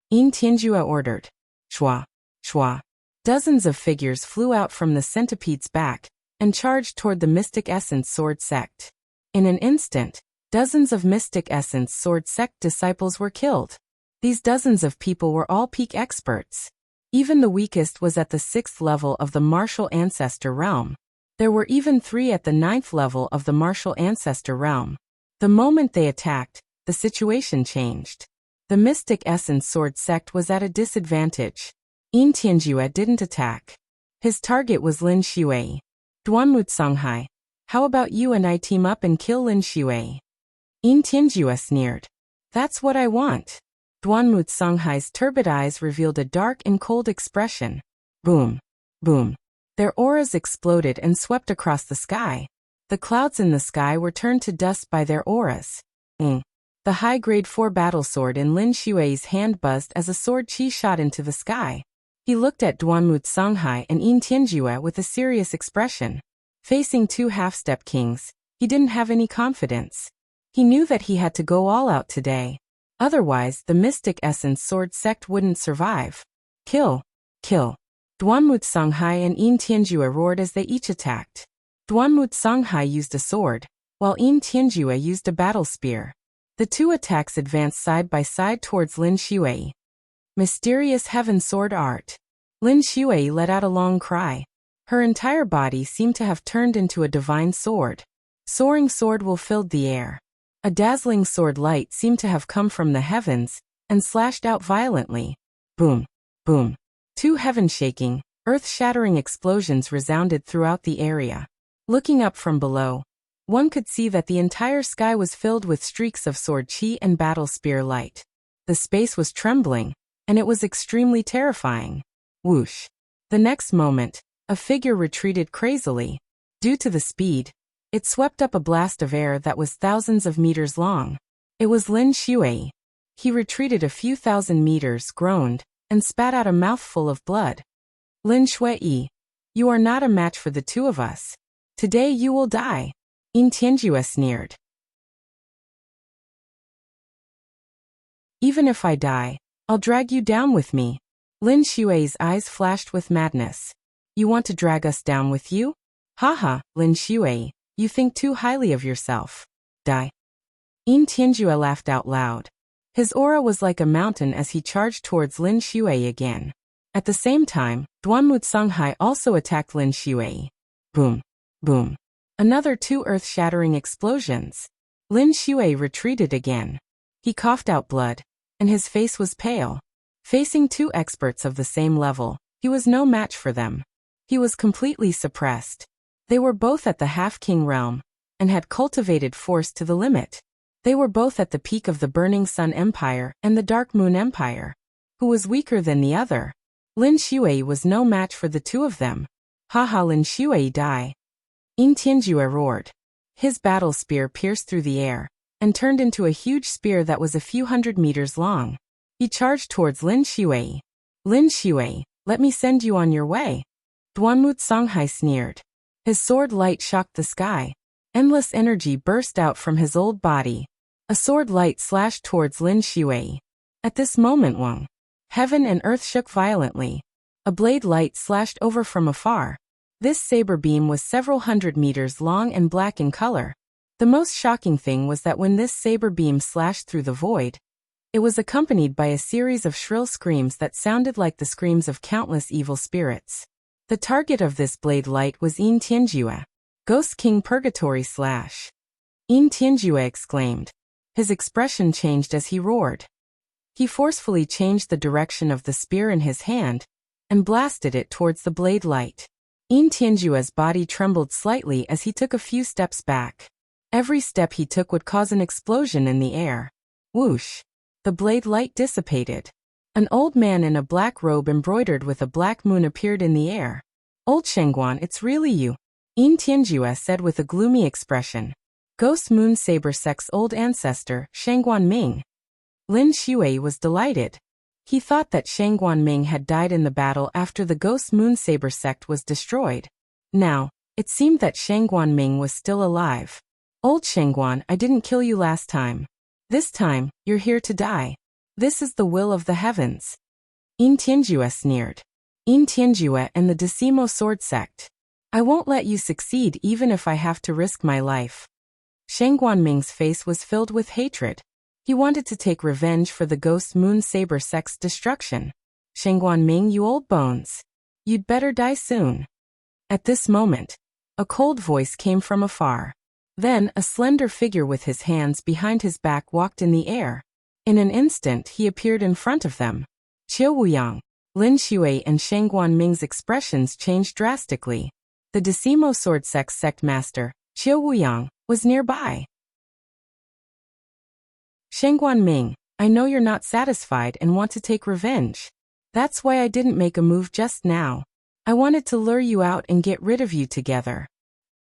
Yin Tianjue ordered. Shwa. Shwa. Dozens of figures flew out from the centipede's back and charged toward the Mystic Essence Sword Sect. In an instant, dozens of Mystic Essence Sword Sect disciples were killed. These dozens of people were all peak experts. Even the weakest was at the 6th level of the Martial Ancestor realm. There were even 3 at the 9th level of the Martial Ancestor realm. The moment they attacked, the situation changed. The Mystic Essence Sword Sect was at a disadvantage. Yin Tianjue didn't attack. His target was Lin Shui. Duanmu Songhai, how about you and I team up and kill Lin Shui? Yin Tianjue sneered. That's what I want. Duanmu Songhai's turbid eyes revealed a dark and cold expression. Boom. Boom. Their auras exploded and swept across the sky. The clouds in the sky were turned to dust by their auras. The high-grade 4 battle sword in Lin Shui's hand buzzed as a sword chi shot into the sky. He looked at Duanmu Songhai and Yin Tianjue with a serious expression. Facing 2 half-step kings, he didn't have any confidence. He knew that he had to go all out today. Otherwise, the Mystic Essence Sword Sect wouldn't survive. Kill. Kill. Duanmu Songhai and Yin Tianjue roared as they each attacked. Duanmu Songhai used a sword, while Yin Tianjue used a battle spear. The 2 attacks advanced side by side towards Lin Shui. Mysterious Heaven Sword Art. Lin Shui let out a long cry. Her entire body seemed to have turned into a divine sword. Soaring sword will filled the air. A dazzling sword light seemed to have come from the heavens and slashed out violently. Boom. Boom. 2 heaven-shaking, earth-shattering explosions resounded throughout the area. Looking up from below, one could see that the entire sky was filled with streaks of sword chi and battle spear light. The space was trembling, and it was extremely terrifying. Whoosh. The next moment, a figure retreated crazily. Due to the speed, it swept up a blast of air that was thousands of meters long. It was Lin Shui. He retreated a few thousand meters, groaned, and spat out a mouthful of blood. Lin Shui, you are not a match for the 2 of us. Today you will die. Yin Tianjue sneered. Even if I die, I'll drag you down with me. Lin Shui's eyes flashed with madness. You want to drag us down with you? Haha, Lin Shui, you think too highly of yourself. Die. Yin Tianjue laughed out loud. His aura was like a mountain as he charged towards Lin Shui again. At the same time, Duanmu Songhai also attacked Lin Shui. Boom. Boom. Another 2 earth-shattering explosions. Lin Shui retreated again. He coughed out blood, and his face was pale. Facing 2 experts of the same level, he was no match for them. He was completely suppressed. They were both at the half-king realm, and had cultivated force to the limit. They were both at the peak of the Burning Sun Empire and the Dark Moon Empire. Who was weaker than the other? Lin Shui was no match for the 2 of them. Haha, Lin Shui die. Yin Tianjue roared. His battle spear pierced through the air, and turned into a huge spear that was a few hundred meters long. He charged towards Lin Shui. Lin Shui, let me send you on your way. Duanmu Songhai sneered. His sword light shocked the sky. Endless energy burst out from his old body. A sword light slashed towards Lin Shui. At this moment, Wang, heaven and earth shook violently. A blade light slashed over from afar. This saber beam was several hundred meters long and black in color. The most shocking thing was that when this saber beam slashed through the void, it was accompanied by a series of shrill screams that sounded like the screams of countless evil spirits. The target of this blade light was Yin Tianjue, Ghost King Purgatory Slash. Yin Tianjue exclaimed. His expression changed as he roared. He forcefully changed the direction of the spear in his hand and blasted it towards the blade light. Yin Tianjue's body trembled slightly as he took a few steps back. Every step he took would cause an explosion in the air. Whoosh! The blade light dissipated. An old man in a black robe embroidered with a black moon appeared in the air. Old Shengguan, it's really you, Yin Tianjue said with a gloomy expression. Ghost Moon Saber Sect's old ancestor, Shengguan Ming. Lin Shui was delighted. He thought that Shengguan Ming had died in the battle after the Ghost Moon Saber Sect was destroyed. Now, it seemed that Shengguan Ming was still alive. Old Shengguan, I didn't kill you last time. This time, you're here to die. This is the will of the heavens. Yin Tianjue sneered. Yin Tianjue and the Decimo Sword Sect. I won't let you succeed even if I have to risk my life. Shengguan Ming's face was filled with hatred. He wanted to take revenge for the Ghost Moon Saber Sect's destruction. Shengguan Ming, you old bones. You'd better die soon. At this moment, a cold voice came from afar. Then, a slender figure with his hands behind his back walked in the air. In an instant, he appeared in front of them. Qiu Wuyang, Lin Shui and Shengguan Ming's expressions changed drastically. The Decimo Sword Sect master, Qiu Wuyang, was nearby. Shengguan Ming, I know you're not satisfied and want to take revenge. That's why I didn't make a move just now. I wanted to lure you out and get rid of you together.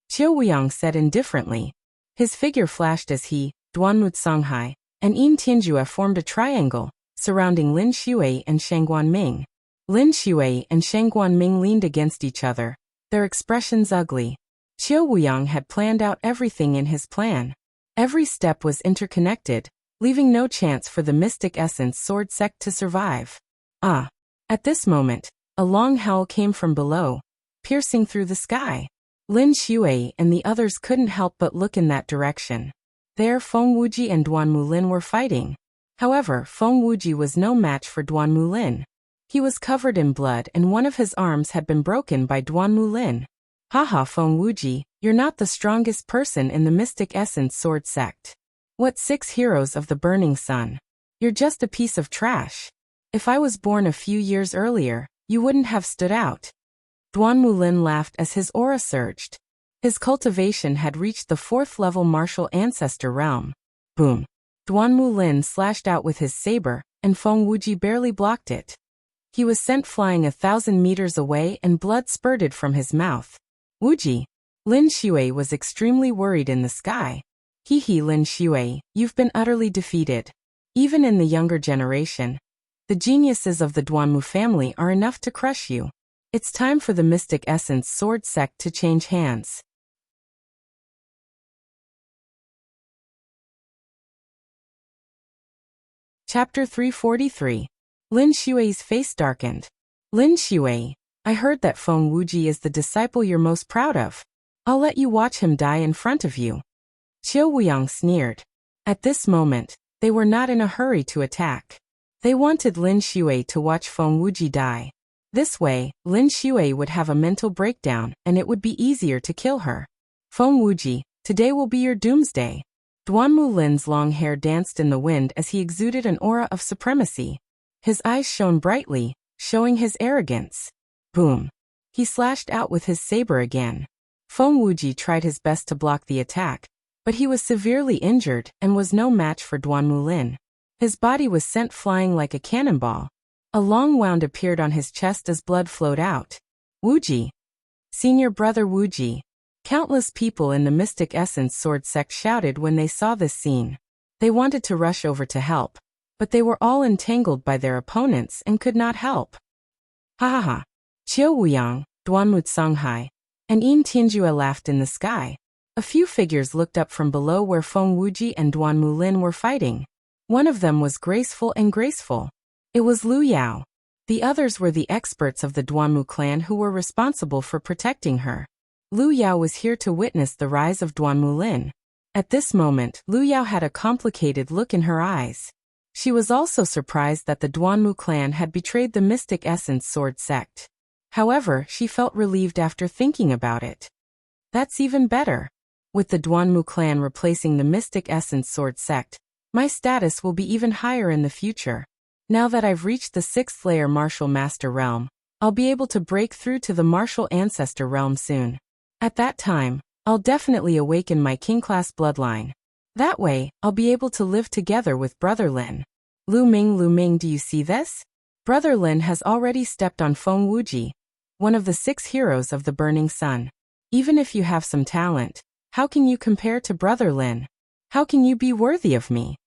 Qiu Wuyang said indifferently. His figure flashed as he, Duanmu Songhai, and Yin Tianjue formed a triangle, surrounding Lin Shui and Shengguan Ming. Lin Shui and Shengguan Ming leaned against each other, their expressions ugly. Qiu Wuyang had planned out everything in his plan. Every step was interconnected, leaving no chance for the Mystic Essence Sword Sect to survive. Ah! At this moment, a long howl came from below, piercing through the sky. Lin Shui and the others couldn't help but look in that direction. There Feng Wuji and Duanmu Lin were fighting. However, Feng Wuji was no match for Duanmu Lin. He was covered in blood and one of his arms had been broken by Duanmu Lin. Haha, Feng Wuji, you're not the strongest person in the Mystic Essence Sword Sect. What 6 heroes of the Burning Sun? You're just a piece of trash. If I was born a few years earlier, you wouldn't have stood out. Duanmu Lin laughed as his aura surged. His cultivation had reached the 4th level martial ancestor realm. Boom. Duanmu Lin slashed out with his saber, and Feng Wuji barely blocked it. He was sent flying 1,000 meters away and blood spurted from his mouth. Wuji. Lin Shui was extremely worried in the sky. Hee Lin Shui, you've been utterly defeated. Even in the younger generation, the geniuses of the Duanmu family are enough to crush you. It's time for the Mystic Essence Sword Sect to change hands. Chapter 343. Lin Shui's face darkened. Lin Shui, I heard that Feng Wuji is the disciple you're most proud of. I'll let you watch him die in front of you. Qiu Wuyang sneered. At this moment, they were not in a hurry to attack. They wanted Lin Shui to watch Feng Wuji die. This way, Lin Shui would have a mental breakdown and it would be easier to kill her. Feng Wuji, today will be your doomsday. Duanmu Lin's long hair danced in the wind as he exuded an aura of supremacy. His eyes shone brightly, showing his arrogance. Boom. He slashed out with his saber again. Feng Wuji tried his best to block the attack, but he was severely injured and was no match for Duanmu Lin. His body was sent flying like a cannonball. A long wound appeared on his chest as blood flowed out. Wuji. Senior brother Wuji. Countless people in the Mystic Essence Sword Sect shouted when they saw this scene. They wanted to rush over to help, but they were all entangled by their opponents and could not help. Ha ha ha. Qiu Wuyang, Duanmu Songhai, and Yin Tianjue laughed in the sky. A few figures looked up from below where Feng Wuji and Duanmu Lin were fighting. One of them was graceful. It was Lu Yao. The others were the experts of the Duanmu clan who were responsible for protecting her. Lu Yao was here to witness the rise of Duanmu Lin. At this moment, Lu Yao had a complicated look in her eyes. She was also surprised that the Duanmu clan had betrayed the Mystic Essence Sword sect. However, she felt relieved after thinking about it. That's even better. With the Duanmu clan replacing the Mystic Essence Sword sect, my status will be even higher in the future. Now that I've reached the 6th layer Martial Master realm, I'll be able to break through to the Martial Ancestor realm soon. At that time, I'll definitely awaken my king-class bloodline. That way, I'll be able to live together with Brother Lin. Lu Ming, do you see this? Brother Lin has already stepped on Feng Wuji, one of the 6 heroes of the Burning Sun. Even if you have some talent, how can you compare to Brother Lin? How can you be worthy of me?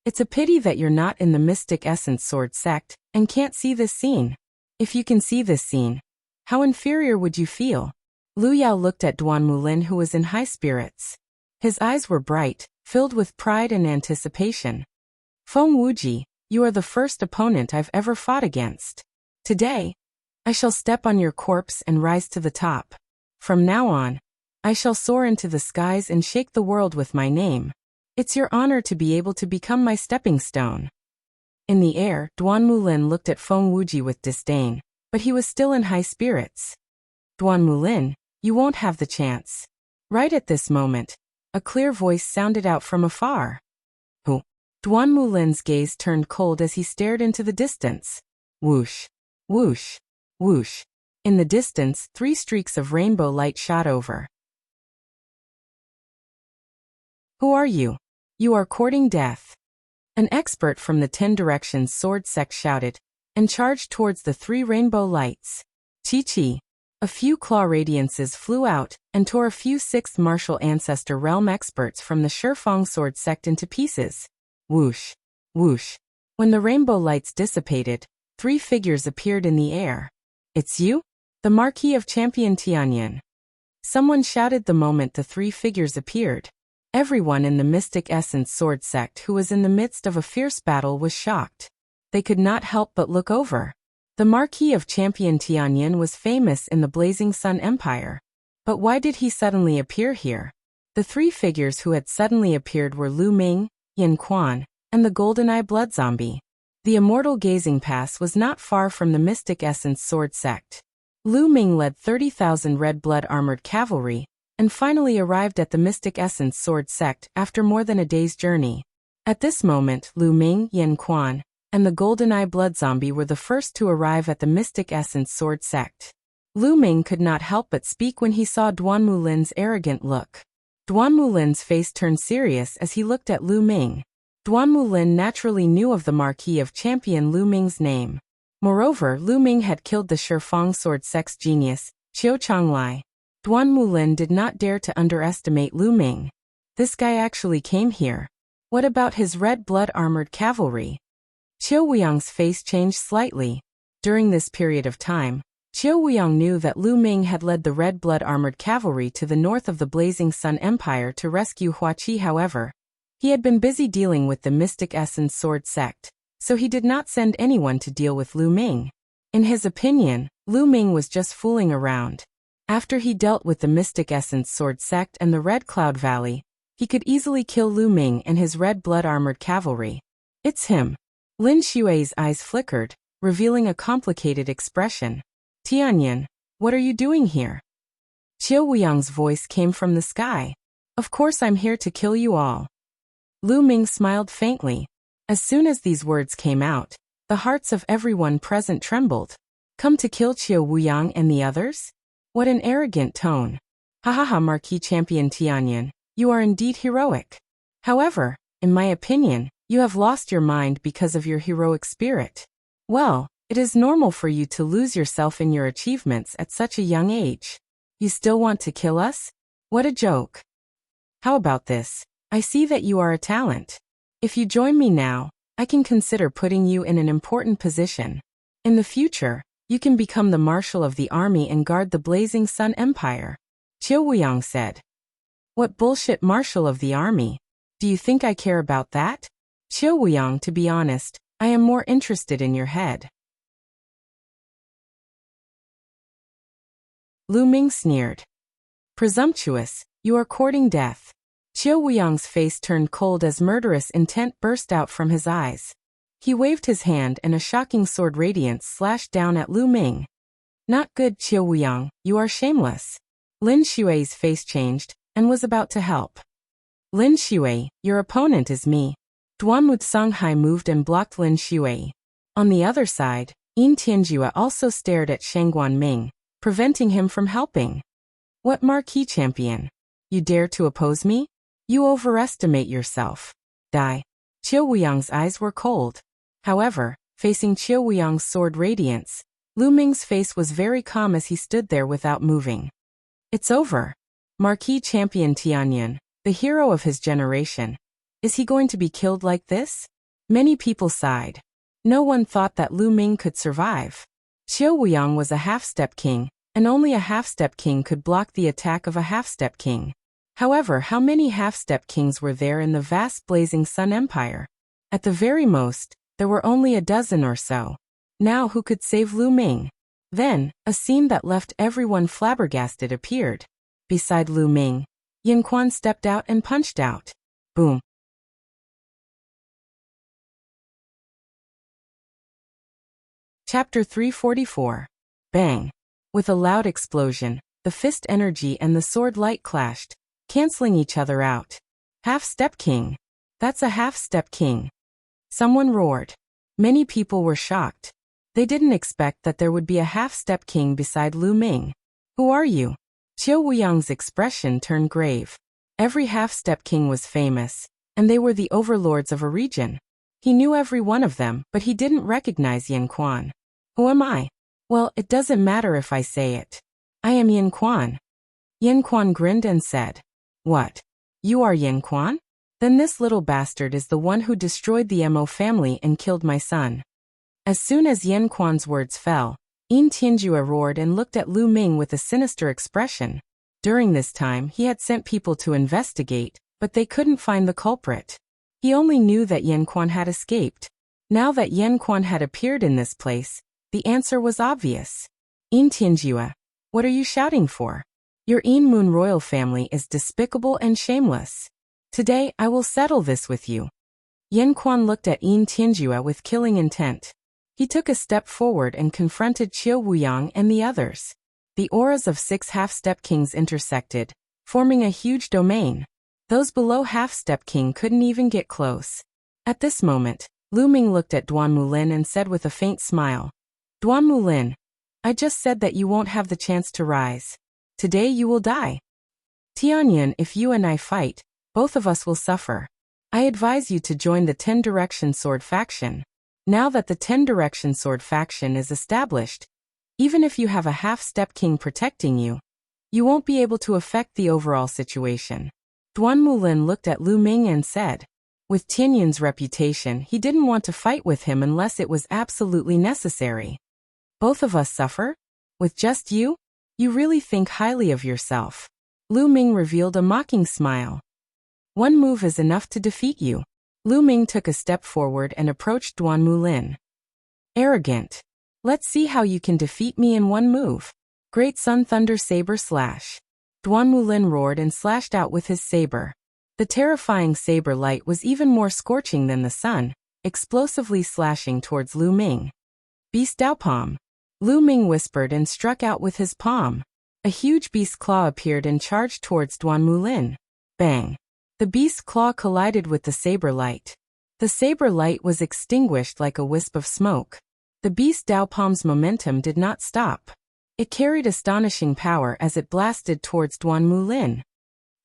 It's a pity that you're not in the Mystic Essence Sword sect and can't see this scene. If you can see this scene, how inferior would you feel? Lu Yao looked at Duanmu Lin, who was in high spirits. His eyes were bright, filled with pride and anticipation. Feng Wuji, you are the first opponent I've ever fought against. Today, I shall step on your corpse and rise to the top. From now on, I shall soar into the skies and shake the world with my name. It's your honor to be able to become my stepping stone. In the air, Duanmu Lin looked at Feng Wuji with disdain, but he was still in high spirits. Duanmu Lin, you won't have the chance. Right at this moment, a clear voice sounded out from afar. Who? Duanmu Lin's gaze turned cold as he stared into the distance. Whoosh, whoosh, whoosh. In the distance, 3 streaks of rainbow light shot over. Who are you? You are courting death. An expert from the 10 Directions Sword sect shouted, and charged towards the 3 rainbow lights. Chi-chi. A few claw radiances flew out, and tore a few 6th Martial Ancestor realm experts from the Shifeng Sword sect into pieces. Whoosh, whoosh. When the rainbow lights dissipated, 3 figures appeared in the air. It's you? The Marquis of Champion Tianyan. Someone shouted the moment the 3 figures appeared. Everyone in the Mystic Essence Sword sect who was in the midst of a fierce battle was shocked. They could not help but look over. The Marquis of Champion Tianyan was famous in the Blazing Sun Empire. But why did he suddenly appear here? The 3 figures who had suddenly appeared were Lu Ming, Yin Quan, and the GoldenEye Blood Zombie. The Immortal Gazing Pass was not far from the Mystic Essence Sword sect. Lu Ming led 30,000 red blood armored cavalry, and finally arrived at the Mystic Essence Sword sect after more than a day's journey. At this moment, Lu Ming, Yin Quan, and the GoldenEye Blood Zombie were the first to arrive at the Mystic Essence Sword sect. Lu Ming could not help but speak when he saw Duanmu Lin's arrogant look. Duanmu Lin's face turned serious as he looked at Lu Ming. Duanmu Lin naturally knew of the Marquis of Champion Lu Ming's name. Moreover, Lu Ming had killed the Shifeng Sword sect's genius, Qiu Changlai. Duanmu Lin did not dare to underestimate Lu Ming. This guy actually came here. What about his red blood armored cavalry? Qiu Wuyang's face changed slightly. During this period of time, Qiu Wuyang knew that Lu Ming had led the red blood armored cavalry to the north of the Blazing Sun Empire to rescue Huaqi. However, he had been busy dealing with the Mystic Essence Sword sect, so he did not send anyone to deal with Lu Ming. In his opinion, Lu Ming was just fooling around. After he dealt with the Mystic Essence Sword sect and the Red Cloud Valley, he could easily kill Lu Ming and his red blood armored cavalry. It's him. Lin Xue's eyes flickered, revealing a complicated expression. Tianyan, what are you doing here? Qiu Wuyang's voice came from the sky. Of course I'm here to kill you all. Lu Ming smiled faintly. As soon as these words came out, the hearts of everyone present trembled. Come to kill Qiu Wuyang and the others? What an arrogant tone. Ha ha ha, Marquis Champion Tianyan, you are indeed heroic. However, in my opinion, you have lost your mind because of your heroic spirit. Well, it is normal for you to lose yourself in your achievements at such a young age. You still want to kill us? What a joke. How about this? I see that you are a talent. If you join me now, I can consider putting you in an important position. In the future, you can become the marshal of the army and guard the Blazing Sun Empire. Qiu Wuyang said. What bullshit marshal of the army? Do you think I care about that? Qiu Wuyang, to be honest, I am more interested in your head. Lu Ming sneered. Presumptuous, you are courting death. Qiu Wuyang's face turned cold as murderous intent burst out from his eyes. He waved his hand and a shocking sword radiance slashed down at Lu Ming. Not good, Qiu Wuyang, you are shameless. Lin Xue's face changed and was about to help. Lin Xue, your opponent is me. Duanmu Songhai moved and blocked Lin Xue. On the other side, Yin Tianjue also stared at Shangguan Ming, preventing him from helping. What marquee champion? You dare to oppose me? You overestimate yourself. Die. Qiu Wuyang's eyes were cold. However, facing Qiu Wuyang's sword radiance, Lu Ming's face was very calm as he stood there without moving. It's over. Marquis Champion Tianyan, the hero of his generation. Is he going to be killed like this? Many people sighed. No one thought that Lu Ming could survive. Qiu Wuyang was a half-step king, and only a half-step king could block the attack of a half-step king. However, how many half-step kings were there in the vast Blazing Sun Empire? At the very most, there were only a dozen or so. Now who could save Lu Ming? Then, a scene that left everyone flabbergasted appeared. Beside Lu Ming, Yin Quan stepped out and punched out. Boom. Chapter 344. Bang. With a loud explosion, the fist energy and the sword light clashed, canceling each other out. Half-step king. That's a half-step king. Someone roared. Many people were shocked. They didn't expect that there would be a half-step king beside Lu Ming. Who are you? Qiu Wuyang's expression turned grave. Every half-step king was famous, and they were the overlords of a region. He knew every one of them, but he didn't recognize Yin Quan. Who am I? Well, it doesn't matter if I say it. I am Yin Quan. Yin Quan grinned and said. What? You are Yin Quan? Then this little bastard is the one who destroyed the Mo family and killed my son. As soon as Yin Quan's words fell, Yin Tianjue roared and looked at Lu Ming with a sinister expression. During this time he had sent people to investigate, but they couldn't find the culprit. He only knew that Yin Quan had escaped. Now that Yin Quan had appeared in this place, the answer was obvious. Yin Tianjue, what are you shouting for? Your Yin Moon royal family is despicable and shameless. Today I will settle this with you. Yin Quan looked at Yin Tianjue with killing intent. He took a step forward and confronted Qiu Wuyang and the others. The auras of 6 half-step kings intersected, forming a huge domain. Those below half-step king couldn't even get close. At this moment, Lu Ming looked at Duanmu Lin and said with a faint smile, Duanmu Lin, I just said that you won't have the chance to rise. Today you will die. Tianyan, if you and I fight, both of us will suffer. I advise you to join the 10 Direction Sword faction. Now that the 10 Direction Sword faction is established, even if you have a half-step king protecting you, you won't be able to affect the overall situation. Duanmu Lin looked at Lu Ming and said, with Tianyan's reputation, he didn't want to fight with him unless it was absolutely necessary. Both of us suffer? With just you? You really think highly of yourself. Lu Ming revealed a mocking smile. One move is enough to defeat you. Lu Ming took a step forward and approached Duanmu Lin. Arrogant. Let's see how you can defeat me in one move. Great Sun Thunder Saber Slash. Duanmu Lin roared and slashed out with his saber. The terrifying saber light was even more scorching than the sun, explosively slashing towards Lu Ming. Beast Dao Palm. Lu Ming whispered and struck out with his palm. A huge beast claw appeared and charged towards Duanmu Lin. Bang. The beast's claw collided with the saber light. The saber light was extinguished like a wisp of smoke. The beast Dao Palm's momentum did not stop. It carried astonishing power as it blasted towards Duanmu Lin.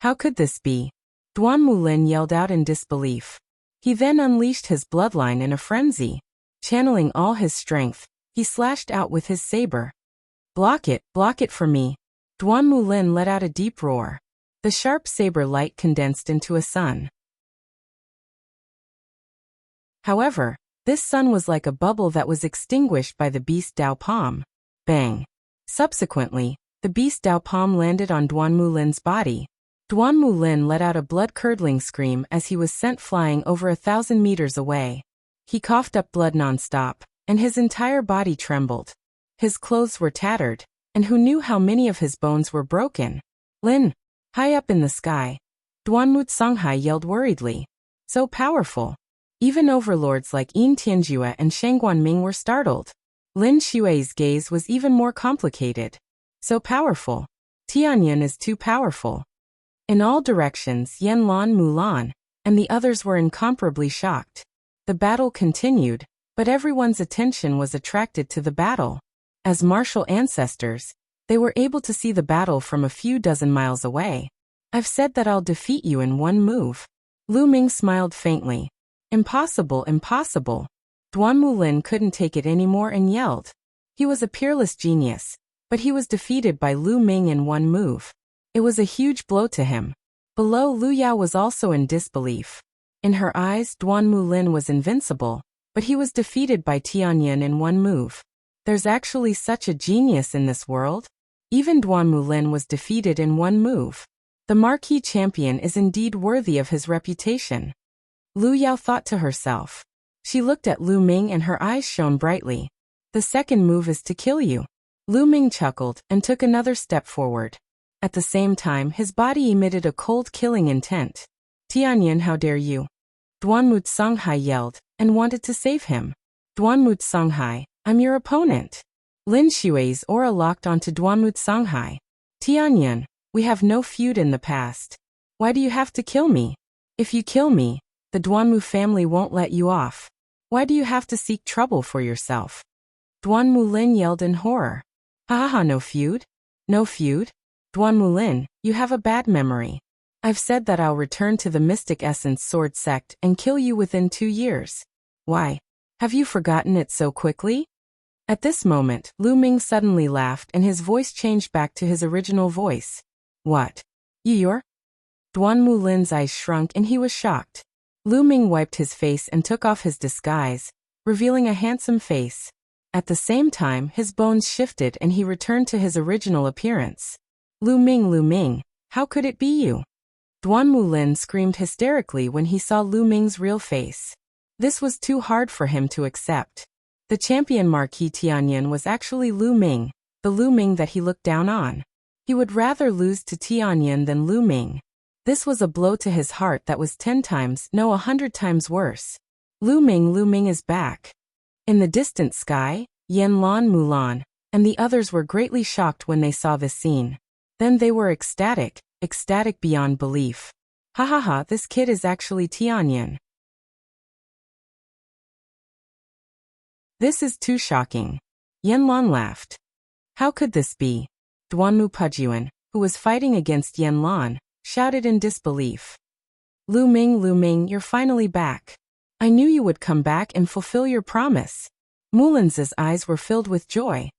How could this be? Duanmu Lin yelled out in disbelief. He then unleashed his bloodline in a frenzy. Channeling all his strength, he slashed out with his saber. Block it for me. Duanmu Lin let out a deep roar. The sharp saber light condensed into a sun. However, this sun was like a bubble that was extinguished by the beast Dao Palm. Bang! Subsequently, the beast Dao Palm landed on Duanmu Lin's body. Duanmu Lin let out a blood-curdling scream as he was sent flying over 1,000 meters away. He coughed up blood non-stop, and his entire body trembled. His clothes were tattered, and who knew how many of his bones were broken? Lin! High up in the sky, Duanmu Songhai yelled worriedly. So powerful. Even overlords like Yin Tianjue and Shang Guanming were startled. Lin Xue's gaze was even more complicated. So powerful. Tianyan is too powerful. In all directions, Yanlan, Mulan, and the others were incomparably shocked. The battle continued, but everyone's attention was attracted to the battle. As martial ancestors, they were able to see the battle from a few dozen miles away. I've said that I'll defeat you in one move. Lu Ming smiled faintly. Impossible, impossible. Duanmu Lin couldn't take it anymore and yelled. He was a peerless genius, but he was defeated by Lu Ming in one move. It was a huge blow to him. Below, Lu Yao was also in disbelief. In her eyes, Duanmu Lin was invincible, but he was defeated by Tianyan in one move. There's actually such a genius in this world? Even Duanmu Lin was defeated in one move. The marquee champion is indeed worthy of his reputation. Lu Yao thought to herself. She looked at Lu Ming and her eyes shone brightly. The second move is to kill you. Lu Ming chuckled and took another step forward. At the same time, his body emitted a cold killing intent. Tianyan, how dare you? Duanmu Songhai yelled and wanted to save him. Duanmu Songhai, I'm your opponent. Lin Xue's aura locked onto Duanmu Songhai. Tianyan, we have no feud in the past. Why do you have to kill me? If you kill me, the Duanmu family won't let you off. Why do you have to seek trouble for yourself? Duanmu Lin yelled in horror. Ha ha ha, no feud? No feud? Duanmu Lin, you have a bad memory. I've said that I'll return to the Mystic Essence Sword Sect and kill you within 2 years. Why? Have you forgotten it so quickly? At this moment, Lu Ming suddenly laughed and his voice changed back to his original voice. What? You're? Duanmu Lin's eyes shrunk and he was shocked. Lu Ming wiped his face and took off his disguise, revealing a handsome face. At the same time, his bones shifted and he returned to his original appearance. Lu Ming, how could it be you? Duanmu Lin screamed hysterically when he saw Lu Ming's real face. This was too hard for him to accept. The champion Marquis Tianyan was actually Lu Ming, the Lu Ming that he looked down on. He would rather lose to Tianyan than Lu Ming. This was a blow to his heart that was 10 times, no 100 times worse. Lu Ming is back. In the distant sky, Yanlan, Mulan, and the others were greatly shocked when they saw this scene. Then they were ecstatic beyond belief. Ha ha ha, this kid is actually Tianyan. This is too shocking. Yanlan laughed. How could this be? Duanmu Pujuan, who was fighting against Yanlan, shouted in disbelief. Lu Ming, you're finally back. I knew you would come back and fulfill your promise. Mulan's eyes were filled with joy.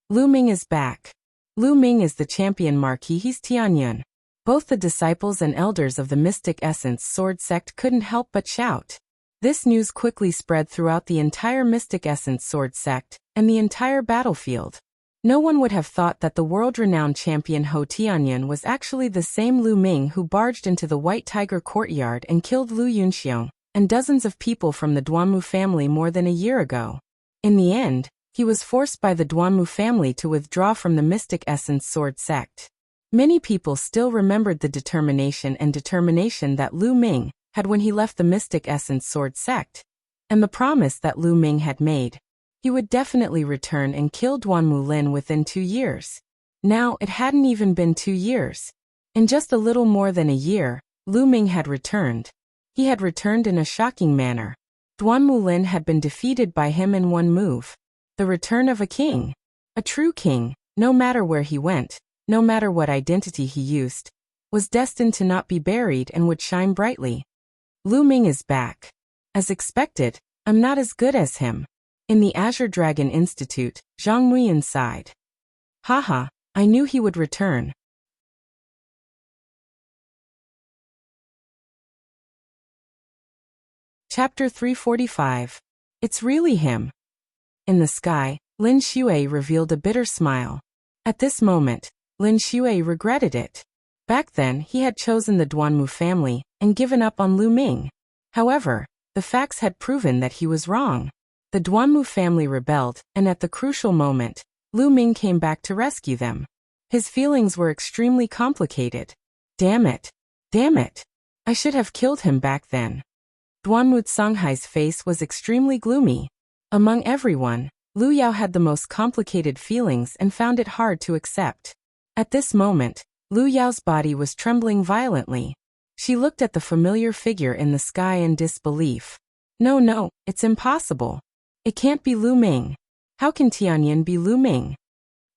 Lu Ming is back. Lu Ming is the champion Marquis, he's Tianyan. Both the disciples and elders of the Mystic Essence Sword Sect couldn't help but shout. This news quickly spread throughout the entire Mystic Essence Sword Sect and the entire battlefield. No one would have thought that the world-renowned champion Ho Tianyan was actually the same Lu Ming who barged into the White Tiger courtyard and killed Lu Yunxiong and dozens of people from the Duanmu family more than a year ago. In the end, he was forced by the Duanmu family to withdraw from the Mystic Essence Sword Sect. Many people still remembered the determination that Lu Ming had when he left the Mystic Essence Sword Sect, and the promise that Lu Ming had made. He would definitely return and kill Duanmu Lin within 2 years. Now, it hadn't even been 2 years. In just a little more than a year, Lu Ming had returned. He had returned in a shocking manner. Duanmu Lin had been defeated by him in one move. The return of a king. A true king, no matter where he went, no matter what identity he used, was destined to not be buried and would shine brightly. Lu Ming is back. As expected, I'm not as good as him. In the Azure Dragon Institute, Zhang Muyan sighed. Haha, I knew he would return. Chapter 345. It's really him. In the sky, Lin Shui revealed a bitter smile. At this moment, Lin Shui regretted it. Back then he had chosen the Duanmu family and given up on Lu Ming. However, the facts had proven that he was wrong. The Duanmu family rebelled, and at the crucial moment, Lu Ming came back to rescue them. His feelings were extremely complicated. Damn it! Damn it! I should have killed him back then. Duanmu Songhai's face was extremely gloomy. Among everyone, Lu Yao had the most complicated feelings and found it hard to accept. At this moment, Lu Yao's body was trembling violently. She looked at the familiar figure in the sky in disbelief. No, it's impossible. It can't be Lu Ming. How can Tianyan be Lu Ming?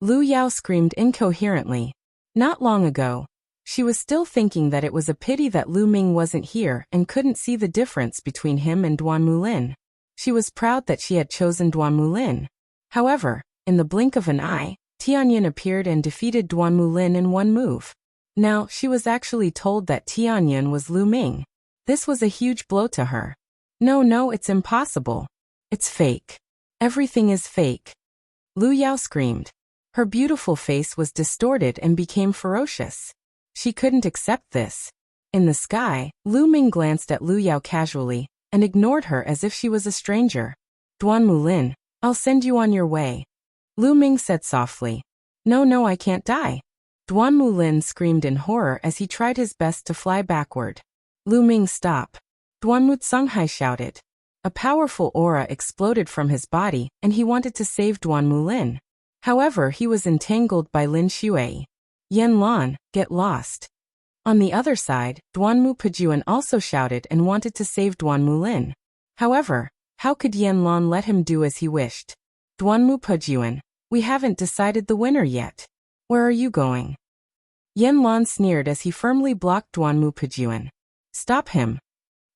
Lu Yao screamed incoherently. Not long ago, she was still thinking that it was a pity that Lu Ming wasn't here and couldn't see the difference between him and Duanmu Lin. She was proud that she had chosen Duanmu Lin. However, in the blink of an eye, Tianyan appeared and defeated Duanmu Lin in one move. Now, she was actually told that Tianyan was Lu Ming. This was a huge blow to her. No, it's impossible. It's fake. Everything is fake. Lu Yao screamed. Her beautiful face was distorted and became ferocious. She couldn't accept this. In the sky, Lu Ming glanced at Lu Yao casually and ignored her as if she was a stranger. Duanmu Lin, I'll send you on your way. Lu Ming said softly. No, I can't die. Duanmu Lin screamed in horror as he tried his best to fly backward. Lu Ming, stop. Duanmu Songhai shouted. A powerful aura exploded from his body and he wanted to save Duanmu Lin. However, he was entangled by Lin Shui. Yan Lan, get lost. On the other side, Duanmu Pejuan also shouted and wanted to save Duanmu Lin. However, how could Yan Lan let him do as he wished? Duanmu Pejuan, we haven't decided the winner yet. Where are you going? Yan Lan sneered as he firmly blocked Duanmu Pejuan. Stop him.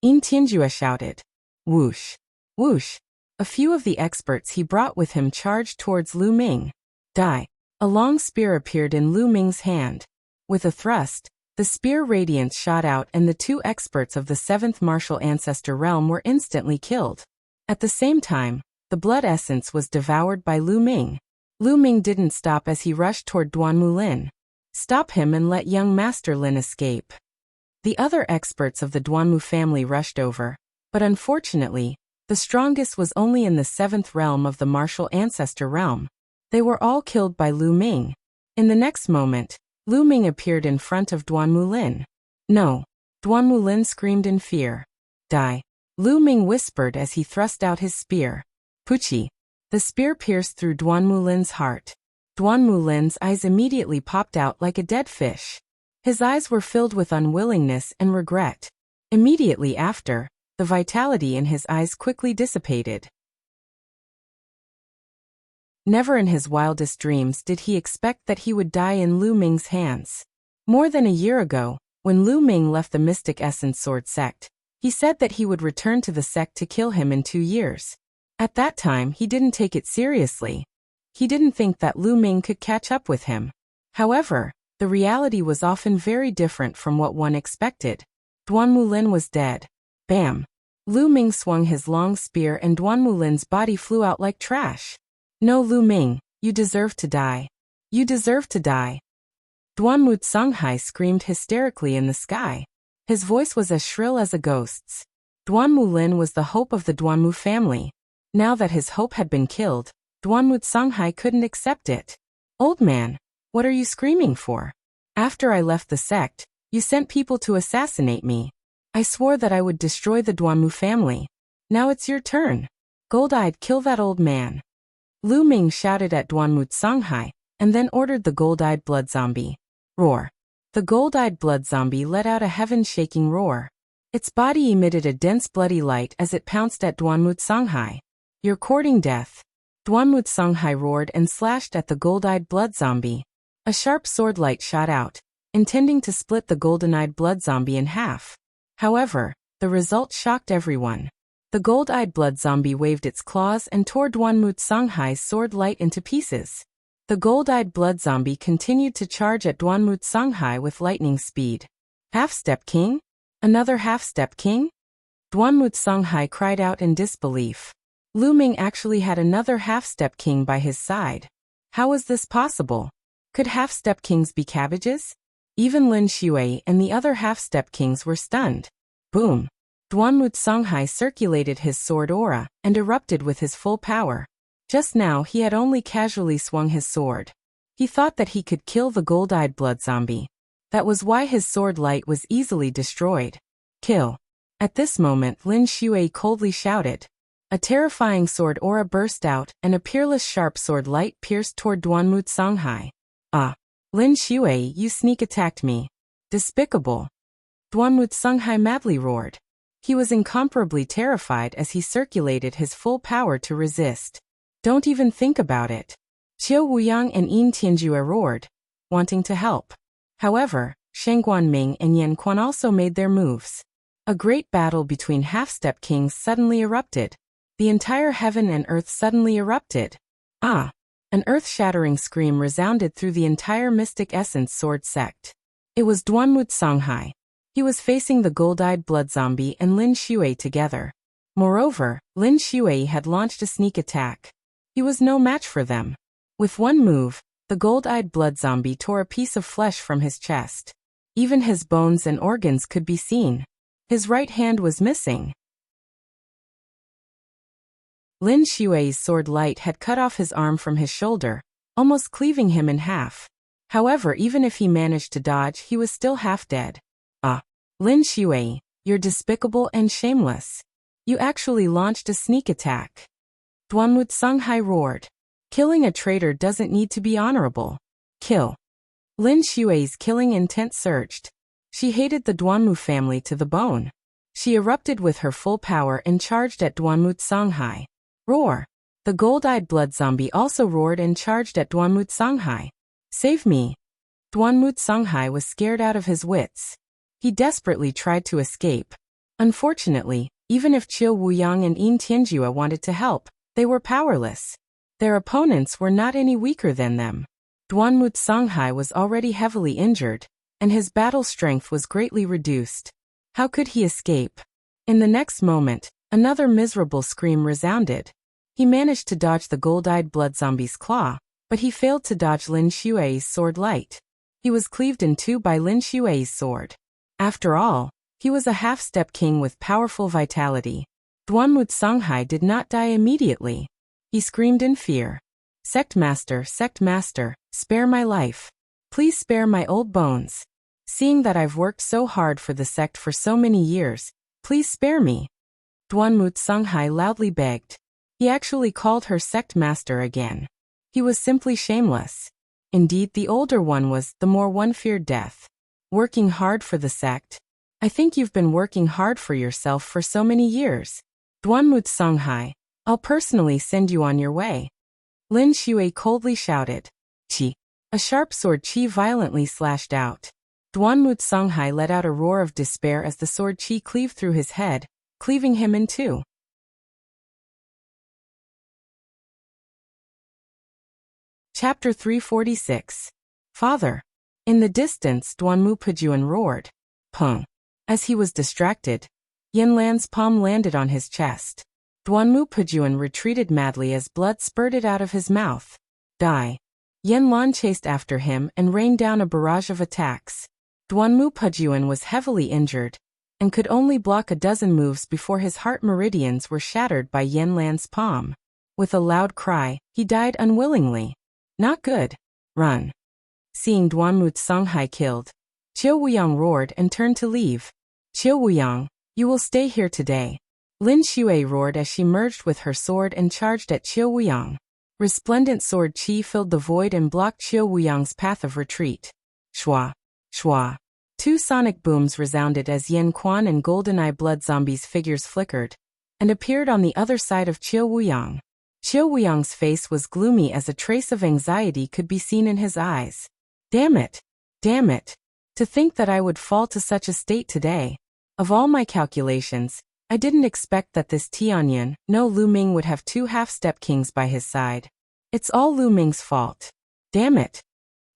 In Tianjua shouted. Whoosh. Whoosh. A few of the experts he brought with him charged towards Lu Ming. Die. A long spear appeared in Lu Ming's hand. With a thrust, the spear radiance shot out and the two experts of the 7th martial ancestor realm were instantly killed. At the same time, the blood essence was devoured by Lu Ming. Lu Ming didn't stop as he rushed toward Duanmu Lin. Stop him and let young Master Lin escape. The other experts of the Duanmu family rushed over, but unfortunately, the strongest was only in the 7th realm of the martial ancestor realm. They were all killed by Lu Ming. In the next moment, Lu Ming appeared in front of Duanmu Lin. No. Duanmu Lin screamed in fear. Die. Lu Ming whispered as he thrust out his spear. Puchi. The spear pierced through Duanmu Lin's heart. Duanmu Lin's eyes immediately popped out like a dead fish. His eyes were filled with unwillingness and regret. Immediately after, the vitality in his eyes quickly dissipated. Never in his wildest dreams did he expect that he would die in Lu Ming's hands. More than a year ago, when Lu Ming left the Mystic Essence Sword sect, he said that he would return to the sect to kill him in 2 years. At that time he didn't take it seriously. He didn't think that Lu Ming could catch up with him. However, the reality was often very different from what one expected. Duanmu Lin was dead. Bam! Lu Ming swung his long spear and Duanmu Lin's body flew out like trash. No, Lu Ming, you deserve to die. You deserve to die. Duanmu Songhai screamed hysterically in the sky. His voice was as shrill as a ghost's. Duanmu Lin was the hope of the Duanmu family. Now that his hope had been killed, Duanmu Songhai couldn't accept it. Old man, what are you screaming for? After I left the sect, you sent people to assassinate me. I swore that I would destroy the Duanmu family. Now it's your turn. Gold-eyed, kill that old man. Lu Ming shouted at Duanmu Songhai, and then ordered the gold-eyed blood zombie. Roar. The gold-eyed blood zombie let out a heaven-shaking roar. Its body emitted a dense bloody light as it pounced at Duanmu Songhai. You're courting death. Duanmu Songhai roared and slashed at the gold-eyed blood zombie. A sharp sword light shot out, intending to split the golden-eyed blood zombie in half. However, the result shocked everyone. The gold-eyed blood zombie waved its claws and tore Duanmu Songhai's sword light into pieces. The gold-eyed blood zombie continued to charge at Duanmu Songhai with lightning speed. Half-step king? Another half-step king? Duanmu Songhai cried out in disbelief. Lu Ming actually had another half-step king by his side. How was this possible? Could half-step kings be cabbages? Even Lin Shui and the other half-step kings were stunned. Boom! Duanmu Songhai circulated his sword aura and erupted with his full power. Just now he had only casually swung his sword. He thought that he could kill the gold-eyed blood zombie. That was why his sword light was easily destroyed. Kill. At this moment Lin Shui coldly shouted. A terrifying sword aura burst out and a peerless sharp sword light pierced toward Duanmu Songhai. Ah! Lin Shui, you sneak attacked me. Despicable! Duanmu Songhai madly roared. He was incomparably terrified as he circulated his full power to resist. Don't even think about it. Qiu Wuyang and Yin Tianjue roared, wanting to help. However, Sheng Guanming and Yan Quan also made their moves. A great battle between half-step kings suddenly erupted. The entire heaven and earth suddenly erupted. Ah! An earth-shattering scream resounded through the entire Mystic Essence Sword sect. It was Duanmu Songhai. He was facing the gold-eyed blood zombie and Lin Shui together. Moreover, Lin Shui had launched a sneak attack. He was no match for them. With one move, the gold-eyed blood zombie tore a piece of flesh from his chest. Even his bones and organs could be seen. His right hand was missing. Lin Shui's sword light had cut off his arm from his shoulder, almost cleaving him in half. However, even if he managed to dodge, he was still half dead. Ah! Lin Shui, you're despicable and shameless. You actually launched a sneak attack. Duanmu Songhai roared. Killing a traitor doesn't need to be honorable. Kill. Lin Shui's killing intent surged. She hated the Duanmu family to the bone. She erupted with her full power and charged at Duanmu Songhai. Roar! The gold-eyed blood zombie also roared and charged at Duanmu Songhai. Save me! Duanmu Songhai was scared out of his wits. He desperately tried to escape. Unfortunately, even if Qiu Wuyang and Yin Tianjue wanted to help, they were powerless. Their opponents were not any weaker than them. Duanmu Songhai was already heavily injured, and his battle strength was greatly reduced. How could he escape? In the next moment, another miserable scream resounded. He managed to dodge the gold-eyed blood zombie's claw, but he failed to dodge Lin Shui's sword light. He was cleaved in two by Lin Shui's sword. After all, he was a half-step king with powerful vitality. Duanmu Songhai did not die immediately. He screamed in fear. Sect Master, spare my life. Please spare my old bones. Seeing that I've worked so hard for the sect for so many years, please spare me. Duanmu Songhai loudly begged. He actually called her Sect Master again. He was simply shameless. Indeed, the older one was, the more one feared death. Working hard for the sect? I think you've been working hard for yourself for so many years. Duanmu Songhai, I'll personally send you on your way. Lin Shui coldly shouted. Qi. A sharp sword qi violently slashed out. Duanmu Songhai let out a roar of despair as the sword qi cleaved through his head, cleaving him in two. Chapter 346. Father. In the distance, Duanmu Pejuan roared. Pung. As he was distracted, Yanlan's palm landed on his chest. Duanmu Pejuan retreated madly as blood spurted out of his mouth. Die. Yanlan chased after him and rained down a barrage of attacks. Duanmu Pejuan was heavily injured and could only block a dozen moves before his heart meridians were shattered by Yanlan's palm. With a loud cry, he died unwillingly. Not good. Run. Seeing Duanmu Songhai killed, Qiu Wuyang roared and turned to leave. Qiu Wuyang, you will stay here today. Lin Shui roared as she merged with her sword and charged at Qiu Wuyang. Resplendent sword qi filled the void and blocked Qiu Wuyang's path of retreat. Shua. Shua. Two sonic booms resounded as Yan Quan and GoldenEye blood zombies' figures flickered and appeared on the other side of Qiu Wuyang. Qiu Wuyang's face was gloomy as a trace of anxiety could be seen in his eyes. Damn it! Damn it! To think that I would fall to such a state today. Of all my calculations, I didn't expect that this Tianyan, no Lu Ming would have two half-step kings by his side. It's all Lu Ming's fault. Damn it!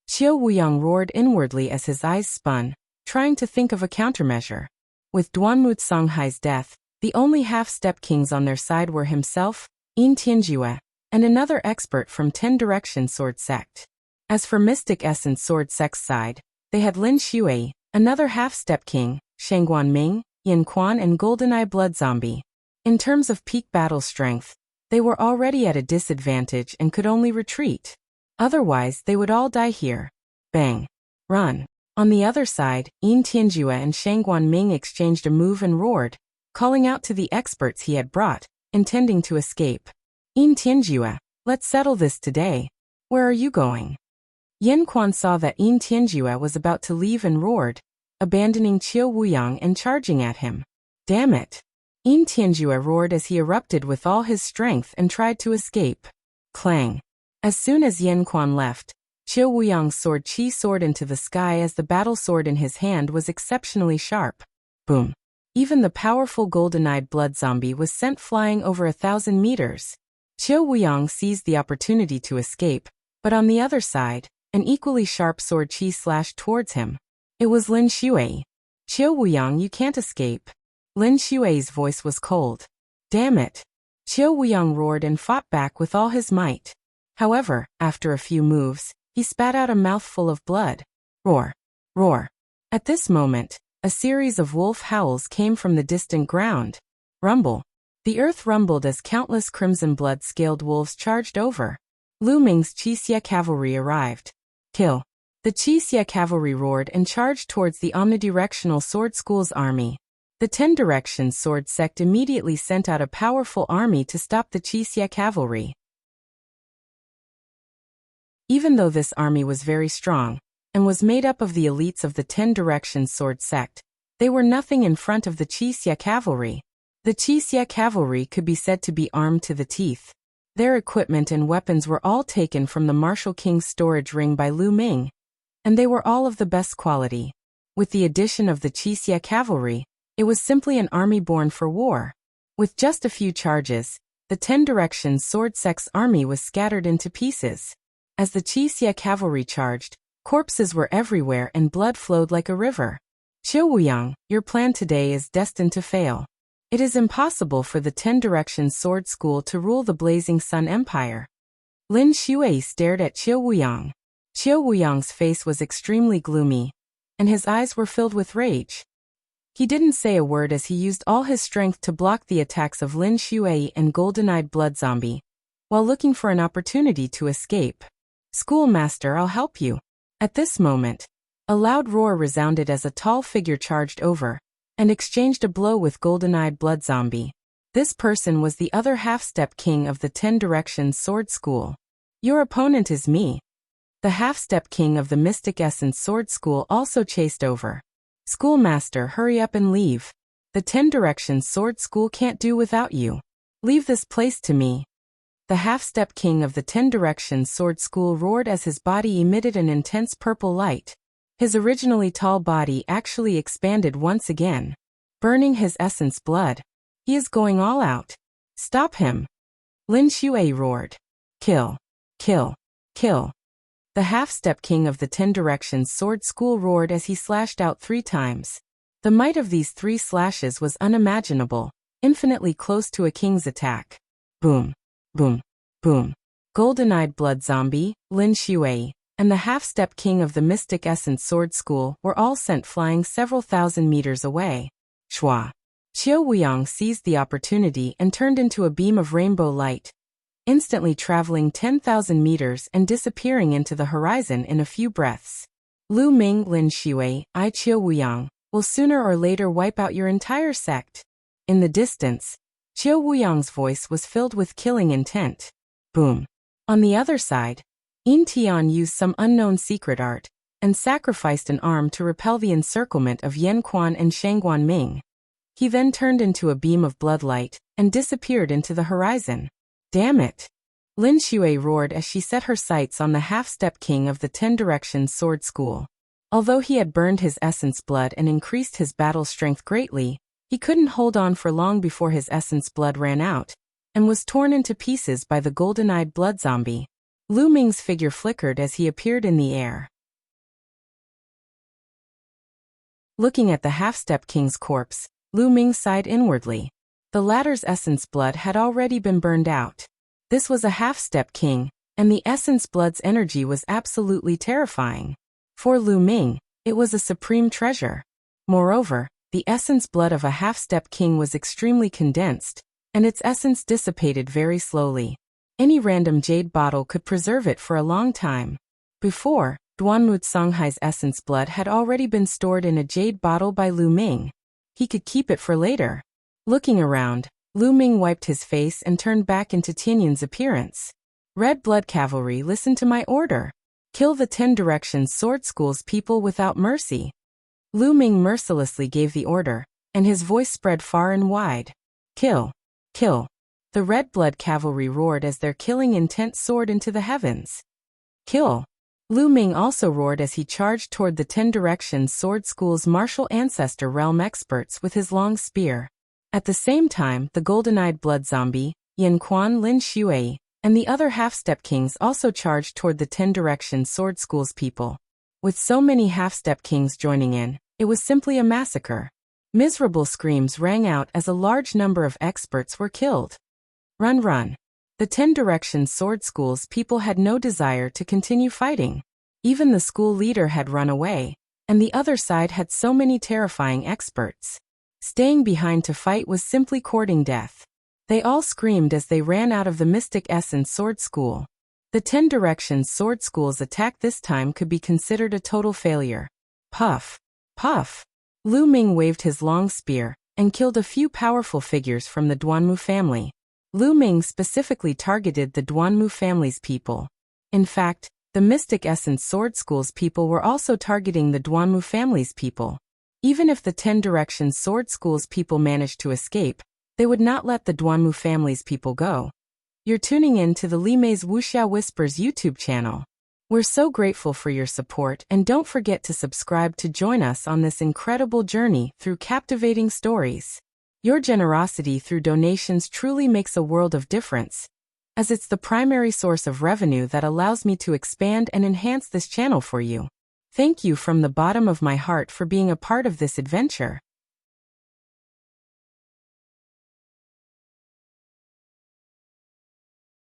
Qiu Wuyang roared inwardly as his eyes spun, trying to think of a countermeasure. With Duanmu Songhai's death, The only half-step kings on their side were himself, Yin Tianjue, and another expert from 10 Direction Sword Sect. As for Mystic Essence Sword Sect's side, they had Lin Shui, another half-step king, Shangguan Ming, Yin Quan and Goldeneye Blood Zombie. In terms of peak battle strength, they were already at a disadvantage and could only retreat. Otherwise, they would all die here. Bang. Run. On the other side, Yin Tianjue and Shangguan Ming exchanged a move and roared, calling out to the experts he had brought, intending to escape. Yin Tianjue, let's settle this today. Where are you going? Yin Quan saw that Yin Tianjue was about to leave and roared, abandoning Qiu Wuyang and charging at him. Damn it. Yin Tianjue roared as he erupted with all his strength and tried to escape. Clang. As soon as Yin Quan left, Qiu Wuyang's sword Qi soared into the sky as the battle sword in his hand was exceptionally sharp. Boom. Even the powerful golden-eyed blood zombie was sent flying over 1,000 meters. Qiu Wuyang seized the opportunity to escape, but on the other side, an equally sharp sword Qi slashed towards him. It was Lin Shui. Qiu Wuyang, you can't escape. Lin Shui's voice was cold. Damn it. Qiu Wuyang roared and fought back with all his might. However, after a few moves, he spat out a mouthful of blood. Roar. Roar. At this moment, a series of wolf howls came from the distant ground. Rumble. The earth rumbled as countless crimson blood-scaled wolves charged over. Lu Ming's Qixia cavalry arrived. Kill. The Qixia cavalry roared and charged towards the omnidirectional sword school's army. The 10 Directions Sword Sect immediately sent out a powerful army to stop the Qixia cavalry. Even though this army was very strong, and was made up of the elites of the 10 Directions Sword Sect, they were nothing in front of the Qixia cavalry. The Qixia cavalry could be said to be armed to the teeth. Their equipment and weapons were all taken from the Martial King's storage ring by Lu Ming, and they were all of the best quality. With the addition of the Qixia cavalry, it was simply an army born for war. With just a few charges, the 10 Directions Sword Sect's army was scattered into pieces. As the Qixia cavalry charged, corpses were everywhere and blood flowed like a river. Qiu Wuyang, your plan today is destined to fail. It is impossible for the 10 Directions Sword School to rule the Blazing Sun Empire. Lin Shui stared at Qiu Wuyang. Qiu Wuyang's face was extremely gloomy, and his eyes were filled with rage. He didn't say a word as he used all his strength to block the attacks of Lin Shui and Golden-Eyed Blood Zombie, while looking for an opportunity to escape. Schoolmaster, I'll help you. At this moment, a loud roar resounded as a tall figure charged over and exchanged a blow with Golden-Eyed Blood Zombie. This person was the other half-step king of the 10 Directions Sword School. Your opponent is me. The half-step king of the Mystic Essence Sword School also chased over. Schoolmaster, hurry up and leave. The 10 Directions Sword School can't do without you. Leave this place to me. The half-step king of the 10 Directions Sword School roared as his body emitted an intense purple light. His originally tall body actually expanded once again, burning his essence blood. He is going all out. Stop him. Lin Shui roared. Kill. Kill. Kill. The half-step king of the 10 Directions Sword School roared as he slashed out 3 times. The might of these 3 slashes was unimaginable, infinitely close to a king's attack. Boom. Boom. Boom. Golden-Eyed Blood Zombie, Lin Shui, and the half-step king of the Mystic Essence Sword School were all sent flying several thousand meters away. Shua. Qiu Wuyang seized the opportunity and turned into a beam of rainbow light, instantly traveling 10,000 meters and disappearing into the horizon in a few breaths. Lu Ming, Lin Shui, Qiu Wuyang, will sooner or later wipe out your entire sect. In the distance, Qiu Wuyang's voice was filled with killing intent. Boom. On the other side, Yin Tian used some unknown secret art and sacrificed an arm to repel the encirclement of Yin Quan and Shangguan Ming. He then turned into a beam of bloodlight and disappeared into the horizon. Damn it! Lin Shui roared as she set her sights on the half-step king of the 10 Directions Sword School. Although he had burned his essence blood and increased his battle strength greatly, he couldn't hold on for long before his essence blood ran out, and was torn into pieces by the golden-eyed blood zombie. Lu Ming's figure flickered as he appeared in the air. Looking at the half-step king's corpse, Lu Ming sighed inwardly. The latter's essence blood had already been burned out. This was a half-step king, and the essence blood's energy was absolutely terrifying. For Lu Ming, it was a supreme treasure. Moreover, the essence blood of a half-step king was extremely condensed, and its essence dissipated very slowly. Any random jade bottle could preserve it for a long time. Before, Duanmu Songhai's essence blood had already been stored in a jade bottle by Lu Ming. He could keep it for later. Looking around, Lu Ming wiped his face and turned back into Tianyin's appearance. Red Blood Cavalry, listen to my order. Kill the 10 Directions Sword School's people without mercy. Lu Ming mercilessly gave the order, and his voice spread far and wide. Kill! Kill! The Red Blood Cavalry roared as their killing intent soared into the heavens. Kill! Lu Ming also roared as he charged toward the 10 Directions Sword School's martial ancestor realm experts with his long spear. At the same time, the golden-eyed blood zombie, Yan Quan Lin Shuai, and the other half-step kings also charged toward the 10 Directions Sword School's people. With so many half-step kings joining in, it was simply a massacre. Miserable screams rang out as a large number of experts were killed. Run, run. The 10 Directions Sword School's people had no desire to continue fighting. Even the school leader had run away, and the other side had so many terrifying experts. Staying behind to fight was simply courting death. They all screamed as they ran out of the Mystic Essence Sword School. The 10 Directions Sword School's attack this time could be considered a total failure. Puff! Puff! Lu Ming waved his long spear and killed a few powerful figures from the Duanmu family. Lu Ming specifically targeted the Duanmu family's people. In fact, the Mystic Essence Sword School's people were also targeting the Duanmu family's people. Even if the 10 Directions Sword School's people managed to escape, they would not let the Duanmu family's people go. You're tuning in to the Li Mei's Wuxia Whispers YouTube channel. We're so grateful for your support, and don't forget to subscribe to join us on this incredible journey through captivating stories. Your generosity through donations truly makes a world of difference, as it's the primary source of revenue that allows me to expand and enhance this channel for you. Thank you from the bottom of my heart for being a part of this adventure.